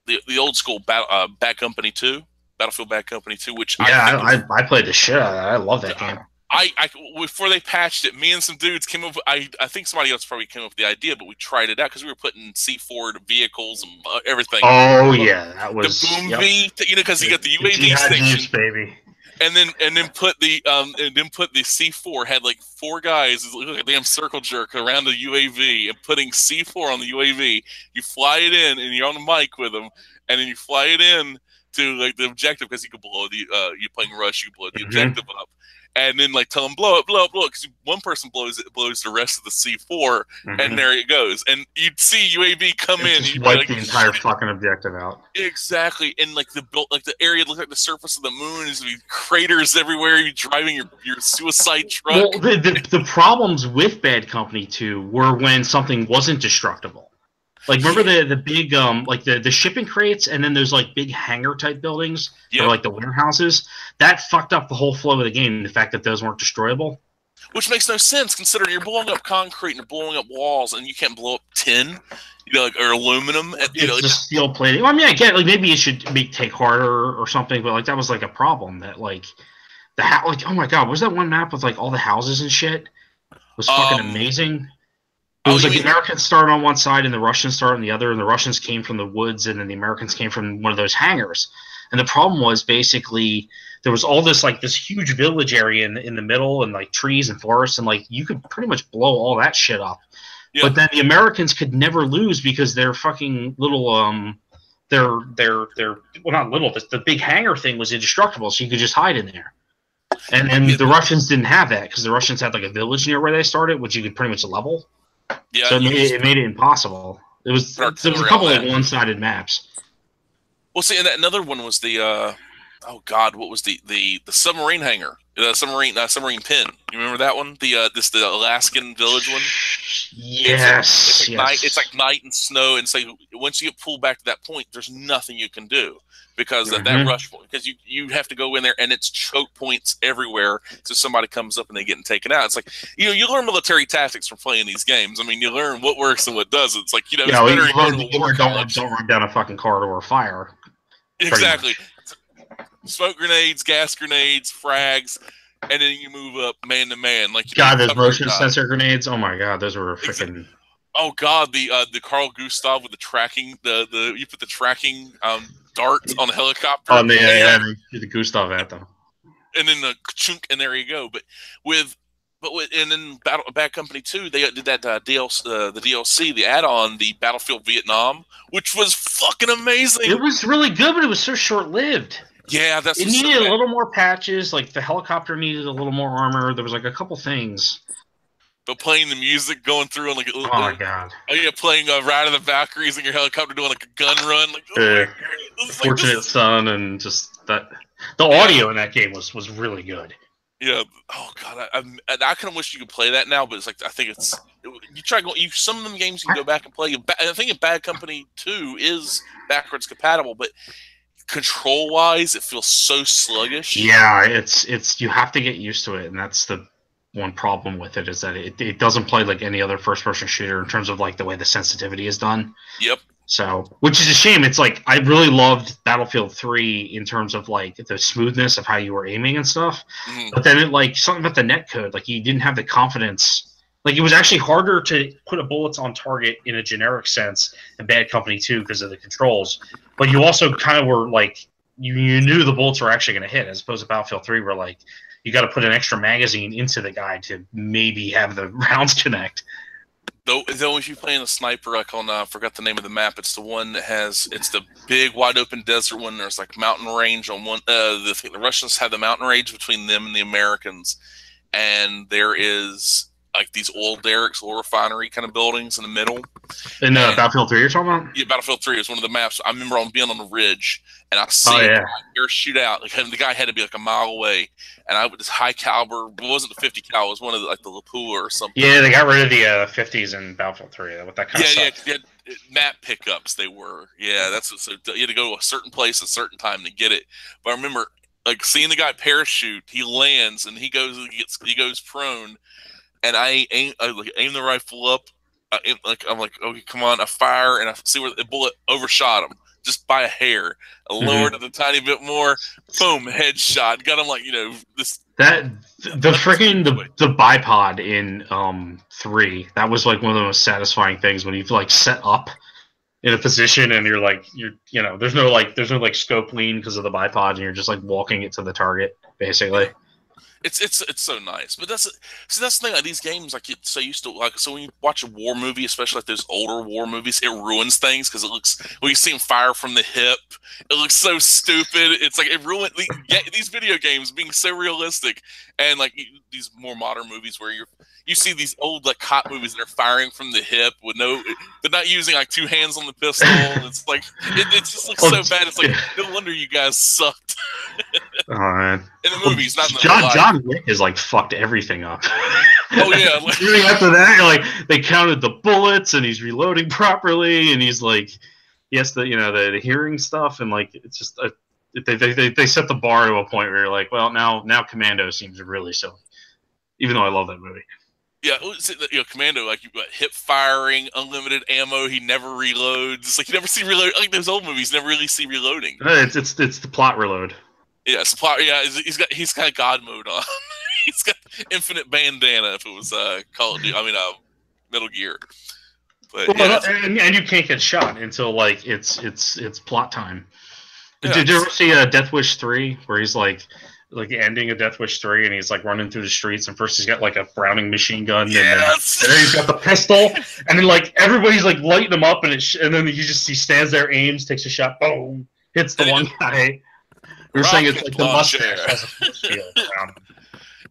[SPEAKER 1] the old school Bad Company 2, Battlefield Bad Company 2, which
[SPEAKER 3] I played the shit out of that. I love that game.
[SPEAKER 1] I before they patched it, me and some dudes came up. I think somebody else probably came up with the idea, but we tried it out because we were putting C4 vehicles and everything.
[SPEAKER 3] Oh yeah, that was
[SPEAKER 1] the Boom V, because you got the UAV station,
[SPEAKER 3] baby.
[SPEAKER 1] And then put the C4, had like 4 guys like a damn circle jerk around the UAV and putting C4 on the UAV. You fly it in and you're on the mic with them, and then you fly it in to like the objective because you can blow the you're playing Rush, you blow the objective up. And then like tell them blow it, because one person blows the rest of the C4, and there it goes. And you'd see UAV come in,
[SPEAKER 3] just wipe the entire fucking objective out.
[SPEAKER 1] Exactly, and like the area looked like the surface of the moon. There's craters everywhere. You're driving your suicide truck.
[SPEAKER 3] Well, the problems with Bad Company 2 were when something wasn't destructible. Like, remember the big, like the shipping crates, and then there's like big hangar type buildings, or like the warehouses. That fucked up the whole flow of the game. The fact that those weren't destroyable,
[SPEAKER 1] which makes no sense considering you're blowing up concrete and you're blowing up walls, and you can't blow up tin, or aluminum.
[SPEAKER 3] It's just steel plating. Well, I mean, I get maybe it should take harder or something, but like that was like a problem that like oh my god, was that one map with like all the houses and shit? It was fucking amazing. It was like the Americans started on one side and the Russians started on the other, and the Russians came from the woods and then the Americans came from one of those hangars. And the problem was basically there was all this like this huge village area in the middle, and like trees and forests, and like you could pretty much blow all that shit up. Yeah. But then the Americans could never lose because their fucking little well, not little, the big hangar thing was indestructible, so you could just hide in there. And the Russians didn't have that because the Russians had like a village near where they started, which you could pretty much level.
[SPEAKER 1] Yeah,
[SPEAKER 3] so it made it impossible. There was a couple like one-sided maps.
[SPEAKER 1] Well, see, and another one was the oh God, what was the submarine hangar? The submarine pin. You remember that one? The Alaskan village one.
[SPEAKER 3] Yes,
[SPEAKER 1] it's like night and snow, and so once you get pulled back to that point, there's nothing you can do because of that rush point. Because you have to go in there, and it's choke points everywhere. So somebody comes up and they get taken out. It's like you learn military tactics from playing these games. I mean, you learn what works and what doesn't. It's like it's better to go to a war college.
[SPEAKER 3] Don't run down a fucking corridor of fire.
[SPEAKER 1] Exactly. Smoke grenades, gas grenades, frags, and then you move up man to man. Like
[SPEAKER 3] those motion sensor grenades. Oh my God, those were freaking.
[SPEAKER 1] Oh God, the Carl Gustav with the tracking, you put the tracking dart on the helicopter.
[SPEAKER 3] On the Gustav at them.
[SPEAKER 1] And then the chunk, and there you go. But and then Bad Company 2, they did that DLC, the add-on, the Battlefield Vietnam, which was fucking amazing.
[SPEAKER 3] It was really good, but it was so short-lived.
[SPEAKER 1] Yeah,
[SPEAKER 3] it needed a little more patches. Like the helicopter needed a little more armor. There was like a couple things.
[SPEAKER 1] But playing the music going through, and
[SPEAKER 3] oh my God!
[SPEAKER 1] Oh yeah, playing Ride of the Valkyries in your helicopter, doing like a gun run. Like,
[SPEAKER 3] Fortunate Son, and just that. The audio in that game was really good.
[SPEAKER 1] Yeah. Oh God, I kind of wish you could play that now, but it's like I think you try going. Some of them games you can go back and play. I think Bad Company 2 is backwards compatible, but control wise, it feels so sluggish.
[SPEAKER 3] Yeah, it's you have to get used to it, and that's the one problem with it is that it doesn't play like any other first person shooter in terms of like the way the sensitivity is done.
[SPEAKER 1] Yep.
[SPEAKER 3] So, which is a shame. It's like I really loved Battlefield 3 in terms of like the smoothness of how you were aiming and stuff. But then it like something about the netcode, like you didn't have the confidence. Like it was actually harder to put a bullets on target in a generic sense in Bad Company 2 because of the controls. But you also kind of were like you knew the bullets were actually going to hit, as opposed to Battlefield 3 where like you got to put an extra magazine into the guy to maybe have the rounds connect.
[SPEAKER 1] Though if you play in a sniper, like on I forgot the name of the map, it's the one that it's the big wide open desert one. There's like mountain range on one. The Russians have the mountain range between them and the Americans, and there is like these oil derricks, oil refinery kind of buildings in the middle.
[SPEAKER 3] In Battlefield 3 you're talking about?
[SPEAKER 1] Yeah, Battlefield 3 is one of the maps. I remember being on the ridge, and I see a shoot out. Like, the guy had to be like a mile away, and I with this high caliber. It wasn't the 50 cal. It was one of the Lapua or something.
[SPEAKER 3] Yeah, they got rid of the 50s in Battlefield 3 with that kind of stuff.
[SPEAKER 1] Yeah, map pickups. They were. Yeah, that's so you had to go to a certain place at a certain time to get it. But I remember like seeing the guy parachute. He lands and he goes prone. And I aim the rifle up. I'm like, okay, come on! I fire, and I see where the bullet overshot him just by a hair. I lowered it a tiny bit more. Boom! Headshot. Got him like this.
[SPEAKER 3] The bipod in 3. That was like one of the most satisfying things when you like set up in a position and there's no scope lean because of the bipod, and you're just like walking it to the target basically.
[SPEAKER 1] It's so nice, but that's the thing. Like these games, like it's so used to so when you watch a war movie, especially like those older war movies, it ruins things because it looks when you see them fire from the hip, it looks so stupid. It's like it ruined these video games being so realistic, and like these more modern movies where you see these old like cop movies that are firing from the hip with they're not using like 2 hands on the pistol. It's like it just looks so bad. It's like no wonder you guys sucked.
[SPEAKER 3] Oh man!
[SPEAKER 1] In the movies, not in the
[SPEAKER 3] John Wick has like fucked everything up.
[SPEAKER 1] Oh yeah!
[SPEAKER 3] Really after that, like they counted the bullets and he's reloading properly, and he's like, yes, the hearing stuff, and like it's just they set the bar to a point where you're like, well, now Commando seems really silly, even though I love that movie.
[SPEAKER 1] Yeah, Commando, like you got hip firing, unlimited ammo. He never reloads. It's like you never see reload. Like those old movies, you never really see reloading.
[SPEAKER 3] It's the plot reload.
[SPEAKER 1] Yeah, it's plot. Yeah, he's got God mode on. He's got infinite bandana. If it was Metal Gear. But
[SPEAKER 3] and you can't get shot until like it's plot time.
[SPEAKER 1] Yeah,
[SPEAKER 3] Did you ever see Death Wish 3 where he's like the ending of Death Wish 3 and he's like running through the streets and first he's got like a Browning machine gun and then he's got the pistol and then like everybody's like lighting him up and then he stands there, aims, takes a shot, boom, hits the one guy. You're saying it's like the
[SPEAKER 1] launcher.
[SPEAKER 3] mustache has a force field around him.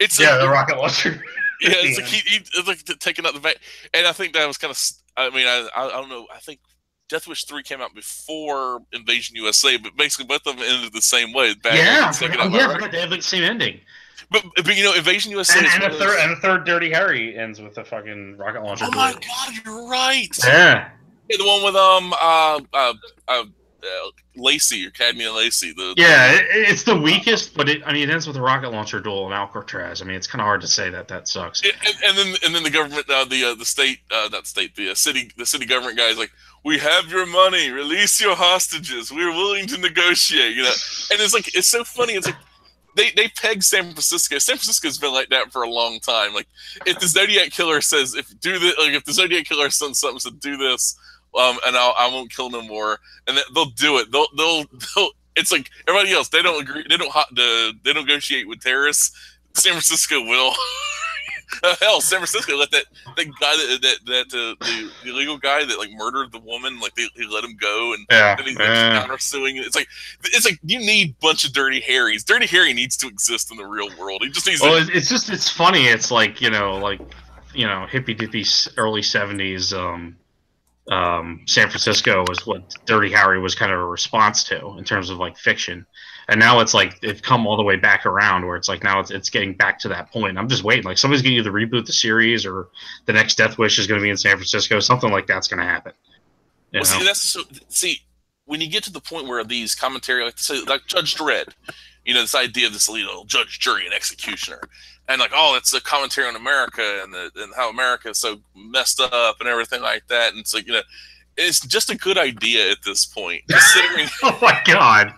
[SPEAKER 1] It's
[SPEAKER 3] yeah, the rocket launcher.
[SPEAKER 1] Yeah, it's like it's like taking out the back, and I think that was kind of. I mean, I don't know. I think Death Wish 3 came out before Invasion USA, but basically both of them ended the same way.
[SPEAKER 3] Yeah, but they have the same ending.
[SPEAKER 1] But you know, Invasion USA
[SPEAKER 3] and a third Dirty Harry ends with a fucking rocket launcher.
[SPEAKER 1] Oh my god, you're right.
[SPEAKER 3] Yeah.
[SPEAKER 1] The one with Lacey or Cadmia Lacey.
[SPEAKER 3] It's the weakest, but it ends with a rocket launcher duel in Alcatraz. I mean, it's kind of hard to say that sucks.
[SPEAKER 1] And then the government, the city government guy is like, we have your money, release your hostages, we're willing to negotiate. You know, and it's so funny. It's like they peg San Francisco. San Francisco's been like that for a long time. Like if the Zodiac Killer says if the Zodiac Killer says something, so do this. And I won't kill no more, and they'll do it. They'll. It's like everybody else. They don't agree. They don't negotiate with terrorists. San Francisco will. Hell, San Francisco let that guy the illegal guy that like murdered the woman, like he let him go, and then he's countersuing. It's like you need a bunch of Dirty Harrys. Dirty Harry needs to exist in the real world. He just needs.
[SPEAKER 3] Well, it's funny. It's like hippy dippy early 70s. San Francisco was what Dirty Harry was kind of a response to in terms of like fiction, and now it's like they've come all the way back around where it's like now it's getting back to that point. I'm just waiting, like somebody's gonna either reboot the series or the next Death Wish is gonna be in San Francisco. Something like that's gonna happen.
[SPEAKER 1] See, when you get to the point where these commentary, like Judge Dredd, this idea of this judge, jury, and executioner. And like, it's a commentary on America and how America is so messed up and everything like that. And it's like, it's just a good idea at this point. Considering,
[SPEAKER 3] oh my god,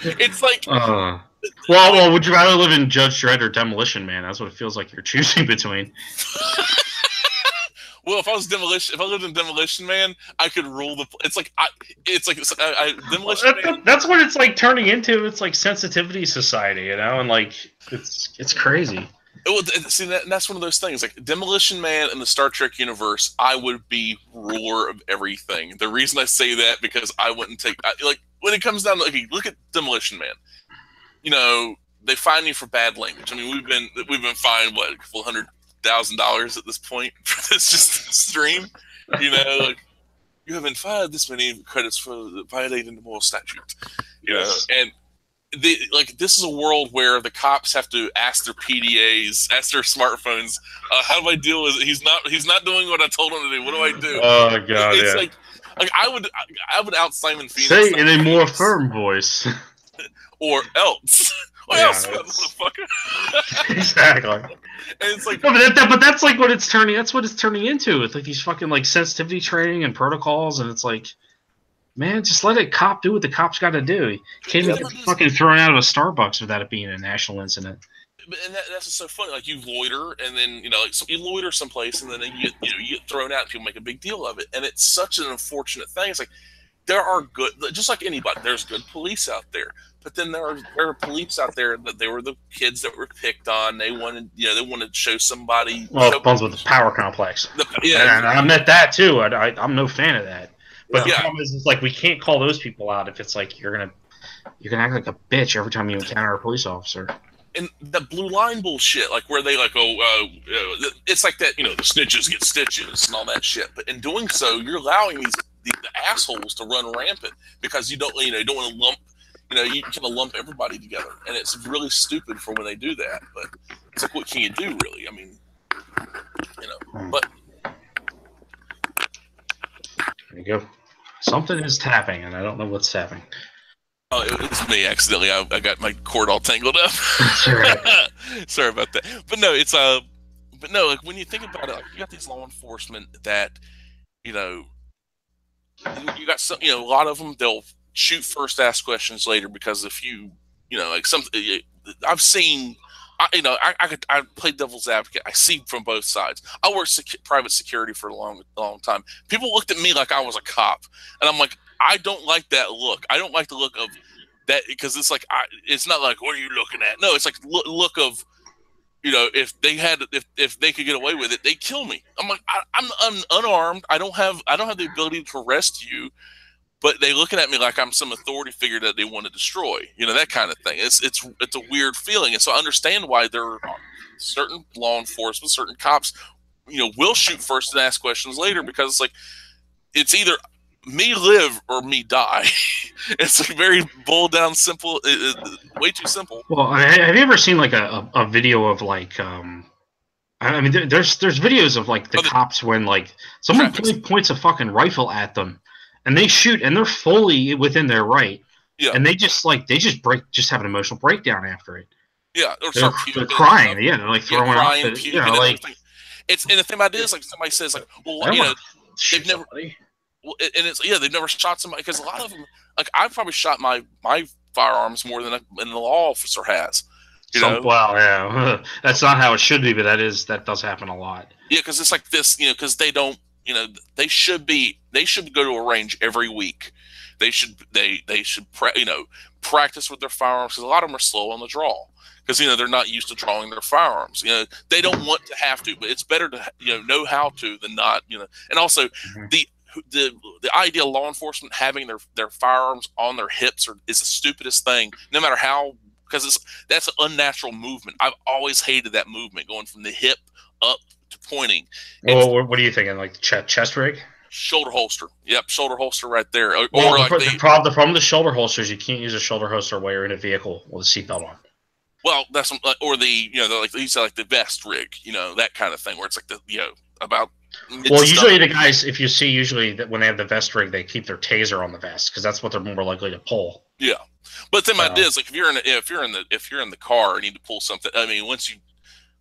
[SPEAKER 1] it's like,
[SPEAKER 3] well, would you rather live in Judge Dredd or Demolition Man? That's what it feels like you're choosing between.
[SPEAKER 1] Well, if I lived in Demolition Man, I could rule the. Demolition Man.
[SPEAKER 3] That's what it's like turning into. It's like sensitivity society, and like it's crazy.
[SPEAKER 1] Well, see, that's one of those things. Like Demolition Man in the Star Trek universe, I would be ruler of everything. The reason I say that because I wouldn't take like when it comes down to look at Demolition Man. They fine you for bad language. I mean, we've been fined a couple $100,000 at this point for this stream. Like you have been fined this many credits for violating the moral statute. And this is a world where the cops have to ask their PDAs, ask their smartphones, how do I deal with it? He's not doing what I told him to do. What do I do?
[SPEAKER 3] Oh god,
[SPEAKER 1] it's like I would out Simon Phoenix.
[SPEAKER 3] Say in a more firm voice.
[SPEAKER 1] Or else. What else, motherfucker?
[SPEAKER 3] Exactly.
[SPEAKER 1] And it's like,
[SPEAKER 3] no, but that's like what it's turning. That's what it's turning into. It's like these fucking like sensitivity training and protocols, and it's like, man, just let a cop do what the cop's got to do. He can't even get fucking thrown out of a Starbucks without it being a national incident.
[SPEAKER 1] And that's so funny. Like you loiter, and then you loiter someplace, and then you get thrown out. And people make a big deal of it, and it's such an unfortunate thing. It's like there are good, just like anybody. There's good police out there. But then there are police out there that they were the kids that were picked on. They wanted, they wanted to show somebody.
[SPEAKER 3] Well, it comes with the power complex. And I met that too. I'm no fan of that. But the problem is, it's like we can't call those people out if it's like you're gonna act like a bitch every time you encounter a police officer.
[SPEAKER 1] And the blue line bullshit, like where they it's like that. The snitches get stitches and all that shit. But in doing so, you're allowing the assholes to run rampant because you don't want to lump. You kind of lump everybody together, and it's really stupid for when they do that. But it's like, what can you do, really? I mean, but
[SPEAKER 3] there you go. Something is tapping, and I don't know what's tapping.
[SPEAKER 1] Oh, it's me accidentally. I got my cord all tangled up. Sorry about that. But no, it's but no, like when you think about it, like, you got these law enforcement that, you got some, a lot of them they'll shoot first, ask questions later, because if I've seen, I play devil's advocate. I see from both sides. I worked private security for a long time. People looked at me like I was a cop, and I'm like, I don't like that look. I don't like the look of that, because it's like it's not like, what are you looking at? No, it's like look of, if they could get away with it, they'd kill me. I'm like, I'm unarmed. I don't have the ability to arrest you. but they looking at me like I'm some authority figure that they want to destroy. You know, that kind of thing. It's a weird feeling, and so I understand why there are certain law enforcement, certain cops, you know, will shoot first and ask questions later, because it's like it's either me live or me die. It's like very boiled down, simple, way too simple.
[SPEAKER 3] Well, have you ever seen like a video of like I mean, there's videos of like the cops when like someone points a fucking rifle at them, and they shoot, and they're fully within their right, and they just have an emotional breakdown after it.
[SPEAKER 1] Yeah, or
[SPEAKER 3] they're crying. Yeah, they're like throwing up. You know, like
[SPEAKER 1] it's, and the thing about it is, like, somebody says like, well, you know, they've never. Well, and it's they've never shot somebody, because a lot of them, like, I've probably shot my firearms more than an law officer has. You know?
[SPEAKER 3] Well, yeah, that's not how it should be, but that does happen a lot.
[SPEAKER 1] Yeah, because it's like this, you know, because they don't, you know, they should go to a range every week. They should you know, practice with their firearms, because a lot of them are slow on the draw, because, you know, they're not used to drawing their firearms. You know, they don't want to have to, but it's better to, you know how to than not. You know, and also the idea of law enforcement having their firearms on their hips is the stupidest thing, no matter how, because that's an unnatural movement. I've always hated that movement, going from the hip up to pointing.
[SPEAKER 3] Well, what are you thinking? Like chest rig?
[SPEAKER 1] Shoulder holster. Yep, shoulder holster right there.
[SPEAKER 3] Well, or like the problem with the shoulder holsters, you can't use a shoulder holster while you're in a vehicle with a seatbelt on.
[SPEAKER 1] Well, that's, or the, you know, like you said, like the vest rig, you know, that kind of thing, where it's like the, you know, about.
[SPEAKER 3] Well, usually the guys, if you see, usually that when they have the vest rig, they keep their taser on the vest, because that's what they're more likely to pull.
[SPEAKER 1] Yeah, but the thing about it is, like, if you're in the car and need to pull something, I mean,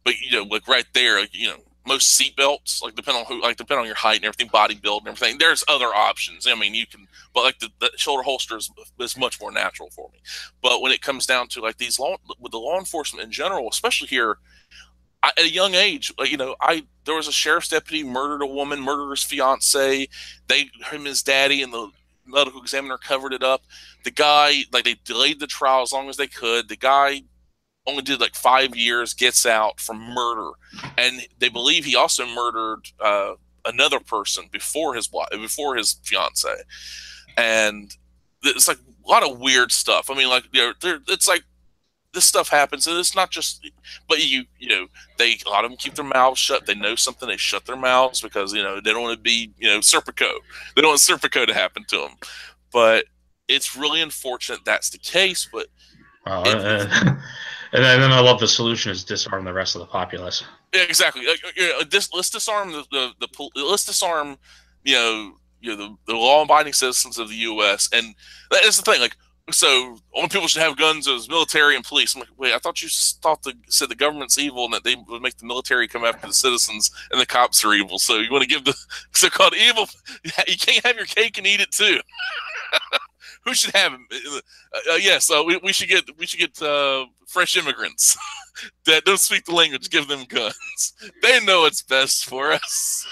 [SPEAKER 1] but you know, like right there, like, you know, most seat belts, like depend on your height and everything, body build and everything. There's other options. I mean, you can, but like the shoulder holster is much more natural for me. But when it comes down to like with the law enforcement in general, especially here, at a young age, you know, there was a sheriff's deputy murdered a woman, murdered his fiance. Him and his daddy and the medical examiner covered it up. The guy, like, they delayed the trial as long as they could. The guy only did like 5 years, gets out from murder, and they believe he also murdered another person before his fiance. And it's like a lot of weird stuff. I mean, like, you know, it's like, this stuff happens, and it's not just, but you know, a lot of them keep their mouths shut. They know something, they shut their mouths, because, you know, they don't want to be, you know, Serpico. They don't want Serpico to happen to them. But it's really unfortunate that's the case. But
[SPEAKER 3] and then I love the solution is disarm the rest of the populace.
[SPEAKER 1] Yeah, exactly. Like, you know, let's disarm let's disarm, you know, the law-abiding citizens of the U.S. And that's the thing, like. So only people should have guns as military and police. I'm like, wait, I thought you said the government's evil and that they would make the military come after the citizens and the cops are evil. So you want to give the so-called evil? You can't have your cake and eat it too. Who should have them? So we should get fresh immigrants that don't speak the language. Give them guns. They know what's best for us.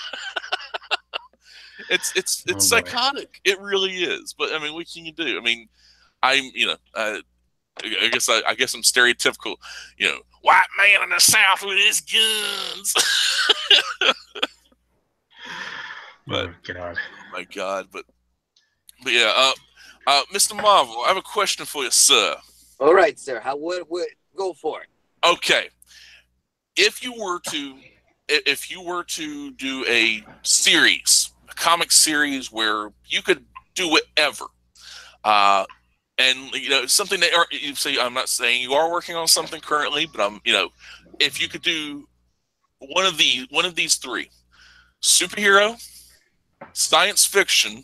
[SPEAKER 1] It's psychotic. It really is. But I mean, what can you do? I mean. I guess I'm stereotypical, you know, white man in the South with his guns. But, oh my God, but yeah, Mr. Mahvel, I have a question for you, sir.
[SPEAKER 2] All right, sir. What go for it?
[SPEAKER 1] Okay, if you were to do a comic series where you could do whatever, and, you know, something that you say, I'm not saying you are working on something currently, but you know, if you could do one of these three: superhero, science fiction,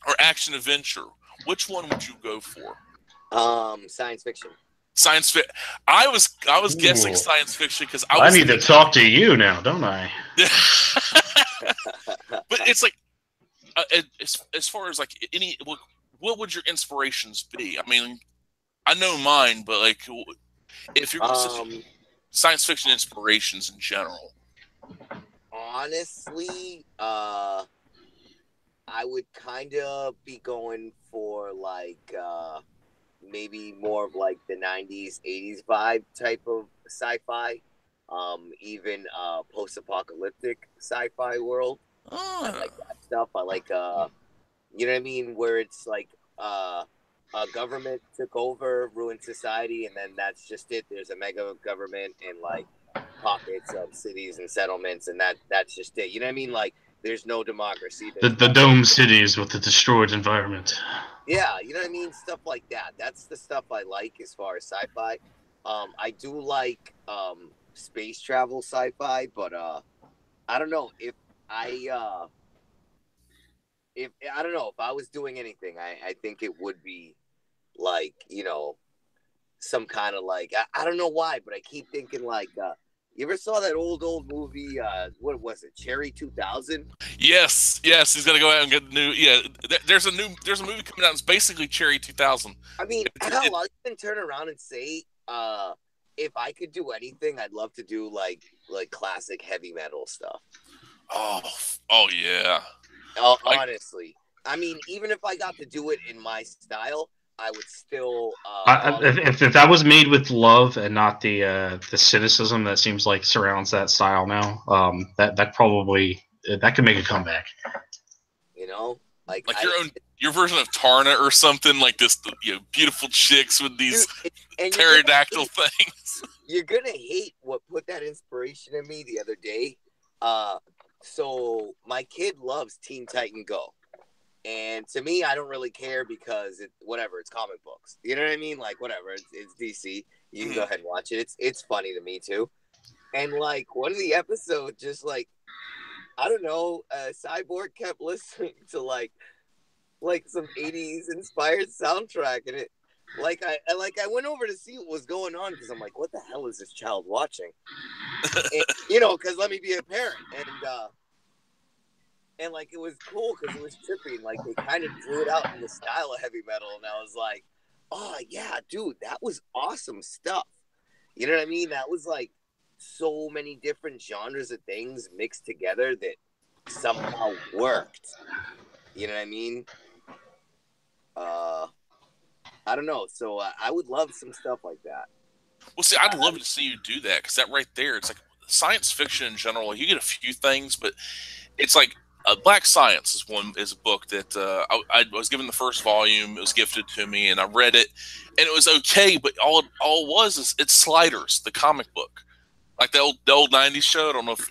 [SPEAKER 1] or action adventure, which one would you go for?
[SPEAKER 2] Science fiction.
[SPEAKER 1] Science fiction. I was guessing science fiction because
[SPEAKER 3] I need to talk to you now, don't I?
[SPEAKER 1] But it's like, as far as like any. What would your inspirations be? I mean, I know mine, but like, if you're science fiction inspirations in general.
[SPEAKER 2] Honestly, I would kind of be going for like maybe more of like the 90s, 80s vibe type of sci-fi, even post-apocalyptic sci-fi world. I like that stuff. I like You know what I mean? Where it's like a government took over, ruined society, and then that's just it. There's a mega government and like pockets of cities and settlements, and that's just it. You know what I mean? Like there's no democracy.
[SPEAKER 3] The dome cities with the destroyed environment.
[SPEAKER 2] Yeah, you know what I mean? Stuff like that. That's the stuff I like as far as sci-fi. I do like space travel sci-fi, but I don't know if I don't know if I was doing anything, I think it would be like, you know, some kind of like I don't know why, but I keep thinking like you ever saw that old movie? What was it? Cherry 2000?
[SPEAKER 1] Yes, he's gonna go out and get the new. Yeah, there's a movie coming out. It's basically Cherry 2000.
[SPEAKER 2] I mean, hell, I can turn around and say, if I could do anything, I'd love to do like classic heavy metal stuff.
[SPEAKER 1] Oh yeah.
[SPEAKER 2] Honestly, I mean, even if I got to do it in my style, I would still.
[SPEAKER 3] If that was made with love and not the cynicism that seems like surrounds that style now, that probably that could make a comeback.
[SPEAKER 2] You know, like
[SPEAKER 1] your version of Tarna or something like this. You know, beautiful chicks with these pterodactyl things.
[SPEAKER 2] You're gonna hate what put that inspiration in me the other day. So my kid loves Teen Titan Go. And to me, I don't really care because it's comic books. You know what I mean? Like, whatever, it's DC. You can go ahead and watch it. It's funny to me, too. And, like, one of the episodes, just, like, I don't know, Cyborg kept listening to, like some 80s inspired soundtrack. And it, like, I went over to see what was going on because I'm like, what the hell is this child watching? And, you know, because let me be a parent. And like, it was cool because it was trippy. And, like, they kind of drew it out in the style of heavy metal. And I was like, oh, yeah, dude, that was awesome stuff. You know what I mean? That was, like, so many different genres of things mixed together that somehow worked. You know what I mean? I don't know. So I would love some stuff like that.
[SPEAKER 1] Well, see, I'd love to see you do that because that right there, it's like science fiction in general. You get a few things, but it's like Black Science is a book that I was given the first volume. It was gifted to me, and I read it, and it was okay. But all it was is it's Sliders, the comic book, like the old '90s show. I don't know if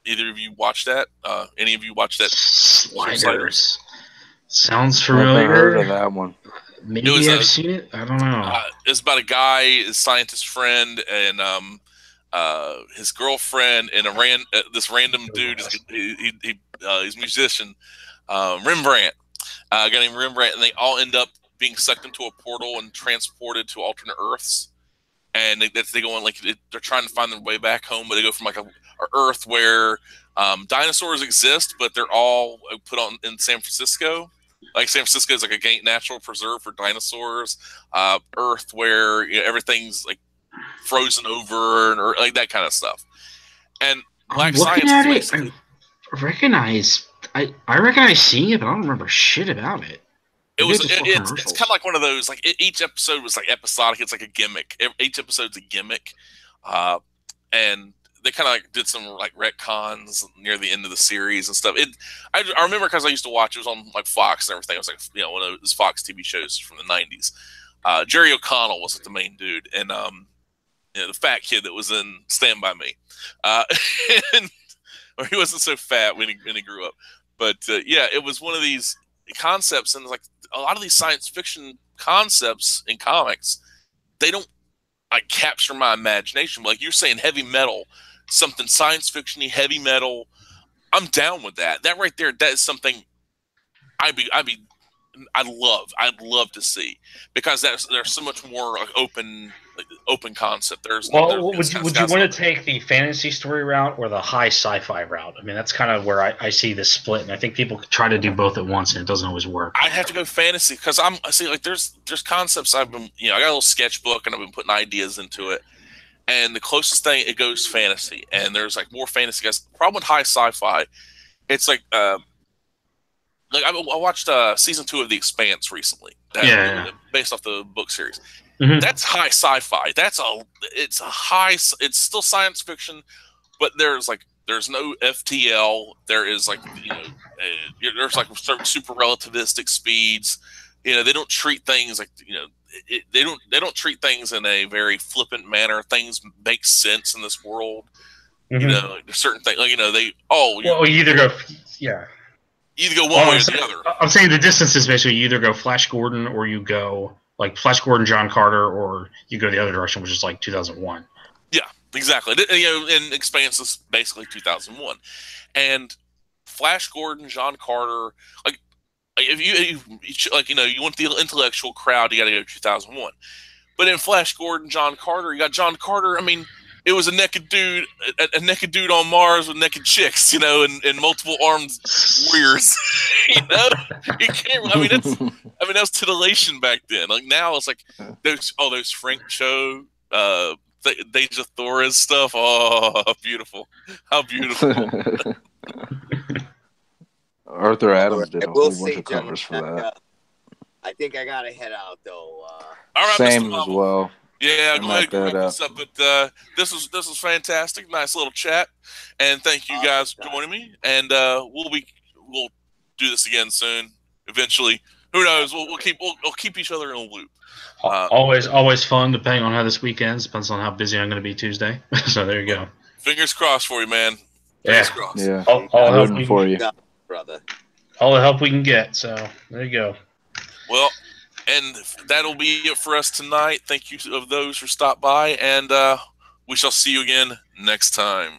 [SPEAKER 1] either of you watched that. Any of you watched that?
[SPEAKER 3] Sliders. Sounds familiar.
[SPEAKER 4] Never heard of that one.
[SPEAKER 3] Maybe I've seen it. I don't know.
[SPEAKER 1] It's about a guy, his scientist friend, and his girlfriend, and this random dude. He's a musician, Rembrandt. A guy named Rembrandt, and they all end up being sucked into a portal and transported to alternate Earths. And they go on like they're trying to find their way back home, but they go from like a Earth where dinosaurs exist, but they're all put on in San Francisco. Like San Francisco is like a natural preserve for dinosaurs. Earth where everything's like frozen over or like that kind of stuff. And Black Science.
[SPEAKER 3] I recognize seeing it, but I don't remember shit about it.
[SPEAKER 1] It's kind of like one of those, like each episode was like episodic. It's like a gimmick. Each episode's a gimmick. And they kind of like did some like retcons near the end of the series and stuff. I remember because I used to watch. It was on like Fox and everything. It was like one of those Fox TV shows from the '90s. Jerry O'Connell was the main dude, and the fat kid that was in Stand By Me. Or he wasn't so fat when he grew up, but yeah, it was one of these concepts, and like a lot of these science fiction concepts in comics, they don't like capture my imagination. Like you're saying, heavy metal. Something science fiction-y, heavy metal. I'm down with that. That right there, that is something I'd love to see because there's so much more like open concept. Would you
[SPEAKER 3] want to take the fantasy story route or the high sci-fi route? I mean, that's kind of where I see this split, and I think people try to do both at once, and it doesn't always work.
[SPEAKER 1] I have to go fantasy because I see like there's concepts I've been I got a little sketchbook and I've been putting ideas into it. And the closest thing, it goes fantasy. And there's like more fantasy guys. The problem with high sci-fi, it's like I watched season 2 of The Expanse recently. Based off the book series. Mm-hmm. That's high sci-fi. It's still science fiction, but there's no FTL. There is like there's like certain super relativistic speeds. You know, they don't treat things like, you know, they don't treat things in a very flippant manner. Things make sense in this world.
[SPEAKER 3] Mm-hmm.
[SPEAKER 1] You know, like certain things, like, you know, you
[SPEAKER 3] either go, yeah.
[SPEAKER 1] Either go one way or the other.
[SPEAKER 3] I'm saying the distance is basically you either go Flash Gordon or you go like Flash Gordon, John Carter, or you go the other direction, which is like 2001.
[SPEAKER 1] Yeah, exactly. You know, and Expanse is basically 2001, and Flash Gordon, John Carter, like if you like, you know, you want the intellectual crowd, you got to go 2001. But in Flash Gordon, John Carter, you got John Carter. I mean, it was a naked dude on Mars with naked chicks, you know, and multiple armed warriors. You know, you can't. I mean, that's titillation back then. Like now, it's like those Frank Cho, Deja Torres stuff. Oh, beautiful! How beautiful!
[SPEAKER 4] Arthur Adams did a whole bunch of covers for that.
[SPEAKER 2] I think I gotta head out though.
[SPEAKER 1] All right,
[SPEAKER 4] same as well.
[SPEAKER 1] Yeah, go ahead, wrap this up. But this was fantastic. Nice little chat, and thank you guys for joining me. And we'll do this again soon. Eventually, who knows? We'll keep each other in a loop.
[SPEAKER 3] Always fun, depending on how this week ends. Depends on how busy I'm going to be Tuesday. So there you go.
[SPEAKER 1] Fingers crossed for you, man.
[SPEAKER 3] Fingers
[SPEAKER 1] crossed.
[SPEAKER 4] Yeah.
[SPEAKER 3] All help
[SPEAKER 4] for you,
[SPEAKER 2] brother.
[SPEAKER 3] All the help we can get. So there you go.
[SPEAKER 1] Well. And that'll be it for us tonight. Thank you of those who stopped by, and we shall see you again next time.